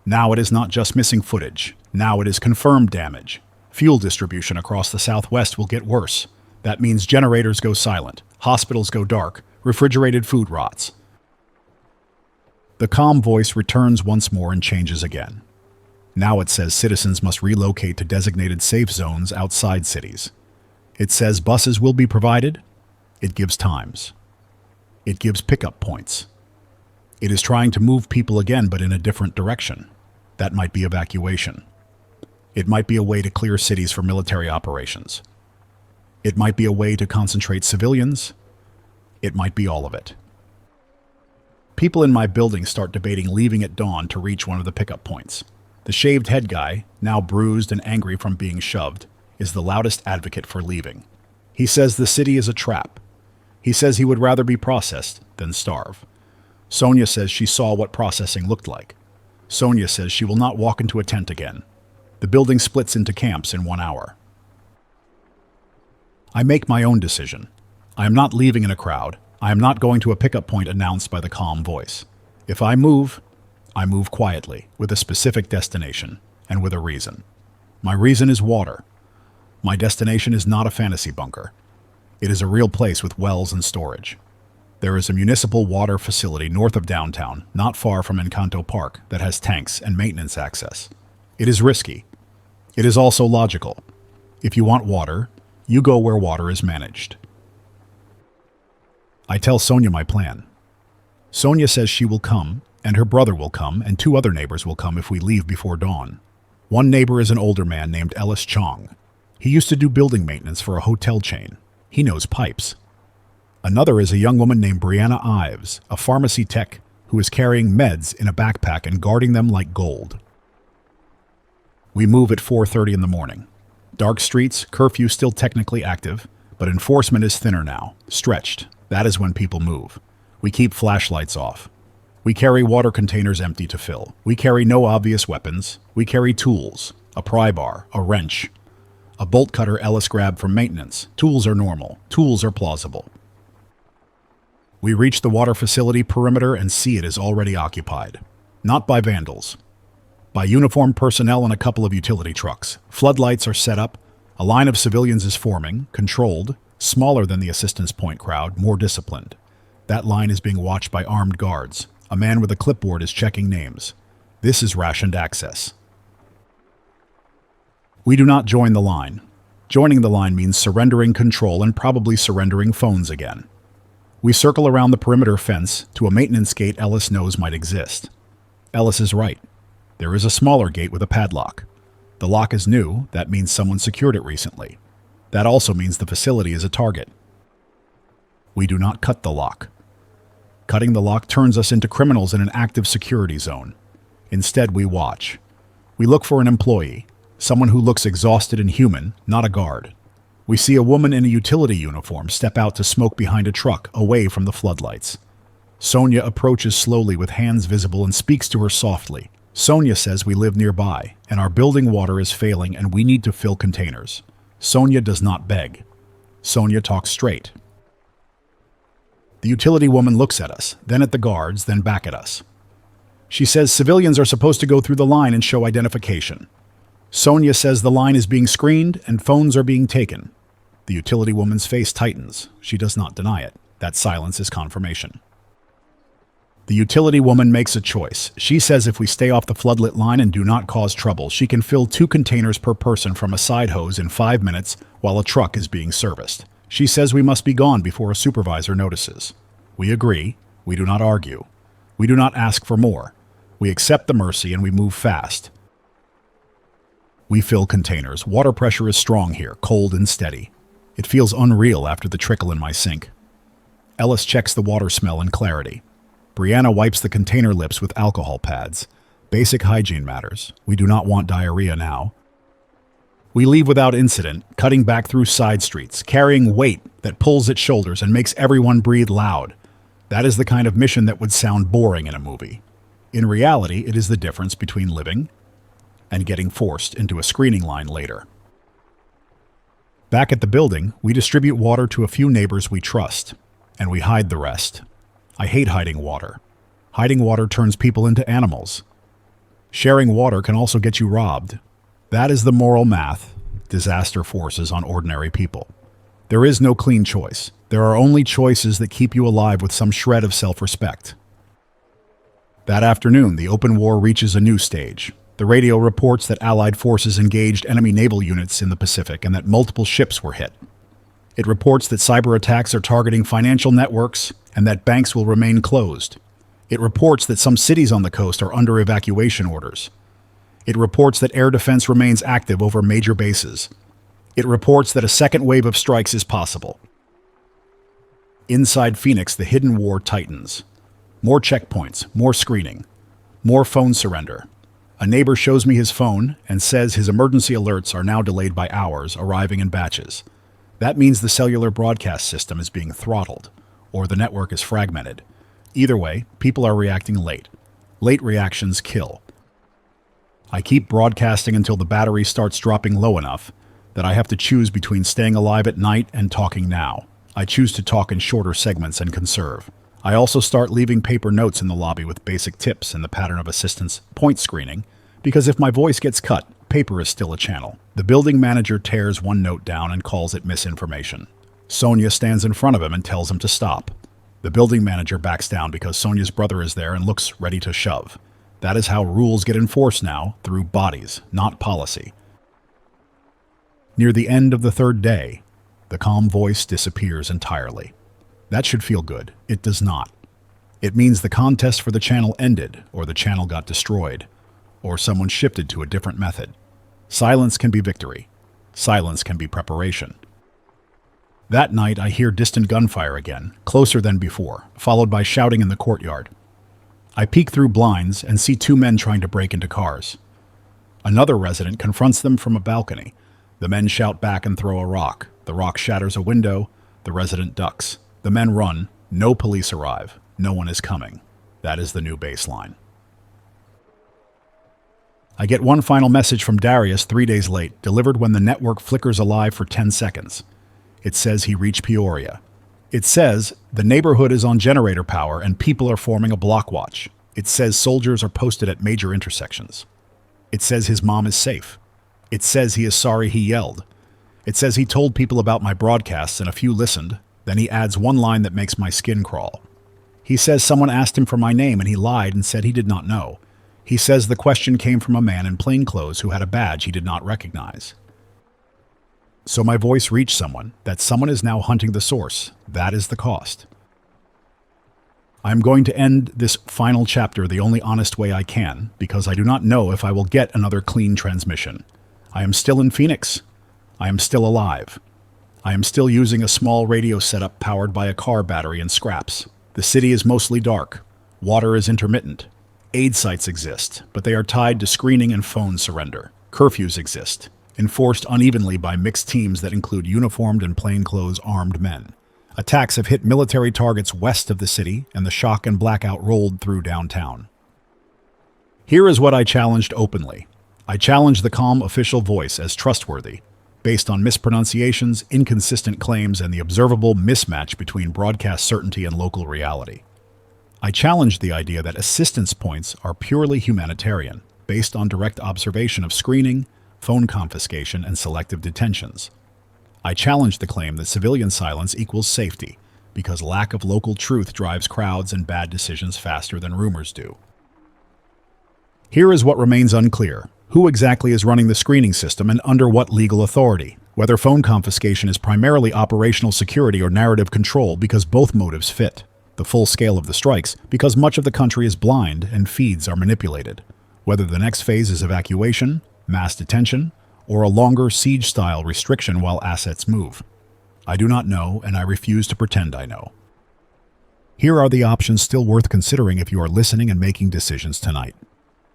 Now it is not just missing footage. Now it is confirmed damage. Fuel distribution across the Southwest will get worse. That means generators go silent, hospitals go dark, refrigerated food rots. The calm voice returns once more and changes again. Now it says citizens must relocate to designated safe zones outside cities. It says buses will be provided. It gives times. It gives pickup points. It is trying to move people again, but in a different direction. That might be evacuation. It might be a way to clear cities for military operations. It might be a way to concentrate civilians. It might be all of it. People in my building start debating leaving at dawn to reach one of the pickup points. The shaved head guy, now bruised and angry from being shoved, is the loudest advocate for leaving. He says the city is a trap. He says he would rather be processed than starve. Sonia says she saw what processing looked like. Sonia says she will not walk into a tent again. The building splits into camps in 1 hour. I make my own decision. I am not leaving in a crowd. I am not going to a pickup point announced by the calm voice. If I move quietly, with a specific destination, and with a reason. My reason is water. My destination is not a fantasy bunker. It is a real place with wells and storage. There is a municipal water facility north of downtown, not far from Encanto Park, that has tanks and maintenance access. It is risky. It is also logical. If you want water, you go where water is managed. I tell Sonia my plan. Sonia says she will come, and her brother will come, and 2 other neighbors will come if we leave before dawn. One neighbor is an older man named Ellis Chong. He used to do building maintenance for a hotel chain. He knows pipes. Another is a young woman named Brianna Ives, a pharmacy tech who is carrying meds in a backpack and guarding them like gold. We move at 4:30 in the morning. Dark streets, curfew still technically active, but enforcement is thinner now, stretched. That is when people move. We keep flashlights off. We carry water containers empty to fill. We carry no obvious weapons. We carry tools, a pry bar, a wrench, a bolt cutter Ellis grabbed from maintenance. Tools are normal. Tools are plausible. We reach the water facility perimeter and see it is already occupied. Not by vandals. By uniformed personnel and a couple of utility trucks. Floodlights are set up. A line of civilians is forming, controlled, smaller than the assistance point crowd, more disciplined. That line is being watched by armed guards. A man with a clipboard is checking names. This is rationed access. We do not join the line. Joining the line means surrendering control and probably surrendering phones again. We circle around the perimeter fence to a maintenance gate Ellis knows might exist. Ellis is right. There is a smaller gate with a padlock. The lock is new. That means someone secured it recently. That also means the facility is a target. We do not cut the lock. Cutting the lock turns us into criminals in an active security zone. Instead, we watch. We look for an employee, someone who looks exhausted and human, not a guard. We see a woman in a utility uniform step out to smoke behind a truck, away from the floodlights. Sonia approaches slowly with hands visible and speaks to her softly. Sonia says we live nearby, and our building water is failing and we need to fill containers. Sonia does not beg. Sonia talks straight. The utility woman looks at us, then at the guards, then back at us. She says civilians are supposed to go through the line and show identification. Sonia says the line is being screened and phones are being taken. The utility woman's face tightens. She does not deny it. That silence is confirmation. The utility woman makes a choice. She says if we stay off the floodlit line and do not cause trouble, she can fill 2 containers per person from a side hose in 5 minutes while a truck is being serviced. She says we must be gone before a supervisor notices. We agree. We do not argue. We do not ask for more. We accept the mercy and we move fast. We fill containers. Water pressure is strong here, cold and steady. It feels unreal after the trickle in my sink. Ellis checks the water smell and clarity. Brianna wipes the container lips with alcohol pads. Basic hygiene matters. We do not want diarrhea now. We leave without incident, cutting back through side streets, carrying weight that pulls at shoulders and makes everyone breathe loud. That is the kind of mission that would sound boring in a movie. In reality, it is the difference between living and getting forced into a screening line later. Back at the building, we distribute water to a few neighbors we trust, and we hide the rest. I hate hiding water. Hiding water turns people into animals. Sharing water can also get you robbed. That is the moral math disaster forces on ordinary people. There is no clean choice. There are only choices that keep you alive with some shred of self-respect. That afternoon, the open war reaches a new stage. The radio reports that Allied forces engaged enemy naval units in the Pacific and that multiple ships were hit. It reports that cyber attacks are targeting financial networks and that banks will remain closed. It reports that some cities on the coast are under evacuation orders. It reports that air defense remains active over major bases. It reports that a second wave of strikes is possible. Inside Phoenix, the hidden war tightens. More checkpoints, more screening, more phone surrender. A neighbor shows me his phone and says his emergency alerts are now delayed by hours, arriving in batches. That means the cellular broadcast system is being throttled, or the network is fragmented. Either way, people are reacting late. Late reactions kill. I keep broadcasting until the battery starts dropping low enough that I have to choose between staying alive at night and talking now. I choose to talk in shorter segments and conserve. I also start leaving paper notes in the lobby with basic tips in the pattern of assistance point screening, because if my voice gets cut, paper is still a channel. The building manager tears one note down and calls it misinformation. Sonia stands in front of him and tells him to stop. The building manager backs down because Sonia's brother is there and looks ready to shove. That is how rules get enforced now, through bodies, not policy. Near the end of the third day, the calm voice disappears entirely. That should feel good. It does not. It means the contest for the channel ended, or the channel got destroyed, or someone shifted to a different method. Silence can be victory. Silence can be preparation. That night, I hear distant gunfire again, closer than before, followed by shouting in the courtyard. I peek through blinds and see two men trying to break into cars. Another resident confronts them from a balcony. The men shout back and throw a rock. The rock shatters a window. The resident ducks. The men run. No police arrive. No one is coming. That is the new baseline. I get one final message from Darius 3 days late, delivered when the network flickers alive for 10 seconds. It says he reached Peoria. It says the neighborhood is on generator power and people are forming a block watch. It says soldiers are posted at major intersections. It says his mom is safe. It says he is sorry he yelled. It says he told people about my broadcasts and a few listened. Then he adds one line that makes my skin crawl. He says someone asked him for my name and he lied and said he did not know. He says the question came from a man in plain clothes who had a badge he did not recognize. So my voice reached someone. That someone is now hunting the source. That is the cost. I am going to end this final chapter the only honest way I can, because I do not know if I will get another clean transmission. I am still in Phoenix. I am still alive. I am still using a small radio setup powered by a car battery and scraps. The city is mostly dark. Water is intermittent. Aid sites exist, but they are tied to screening and phone surrender. Curfews exist, enforced unevenly by mixed teams that include uniformed and plainclothes armed men. Attacks have hit military targets west of the city, and the shock and blackout rolled through downtown. Here is what I challenged openly. I challenged the calm official voice as trustworthy, based on mispronunciations, inconsistent claims, and the observable mismatch between broadcast certainty and local reality. I challenged the idea that assistance points are purely humanitarian, based on direct observation of screening, phone confiscation, and selective detentions. I challenged the claim that civilian silence equals safety, because lack of local truth drives crowds and bad decisions faster than rumors do. Here is what remains unclear. Who exactly is running the screening system and under what legal authority? Whether phone confiscation is primarily operational security or narrative control, because both motives fit. The full scale of the strikes, because much of the country is blind and feeds are manipulated. Whether the next phase is evacuation, mass detention, or a longer siege-style restriction while assets move. I do not know, and I refuse to pretend I know. Here are the options still worth considering if you are listening and making decisions tonight.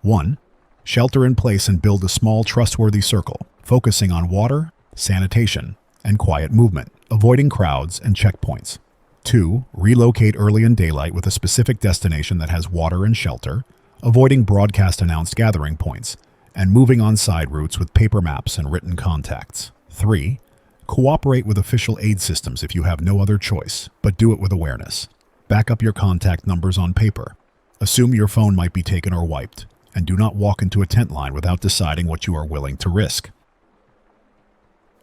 1. Shelter in place and build a small, trustworthy circle, focusing on water, sanitation, and quiet movement, avoiding crowds and checkpoints. 2. Relocate early in daylight with a specific destination that has water and shelter, avoiding broadcast-announced gathering points, and moving on side routes with paper maps and written contacts. 3. Cooperate with official aid systems if you have no other choice, but do it with awareness. Back up your contact numbers on paper. Assume your phone might be taken or wiped, and do not walk into a tent line without deciding what you are willing to risk.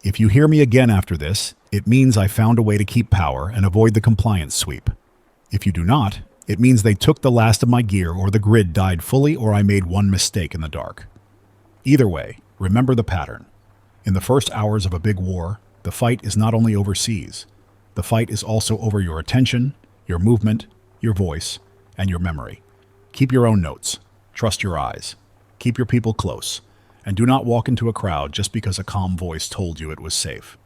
If you hear me again after this, it means I found a way to keep power and avoid the compliance sweep. If you do not, it means they took the last of my gear or the grid died fully or I made one mistake in the dark. Either way, remember the pattern. In the first hours of a big war, the fight is not only overseas. The fight is also over your attention, your movement, your voice, and your memory. Keep your own notes. Trust your eyes. Keep your people close. And do not walk into a crowd just because a calm voice told you it was safe.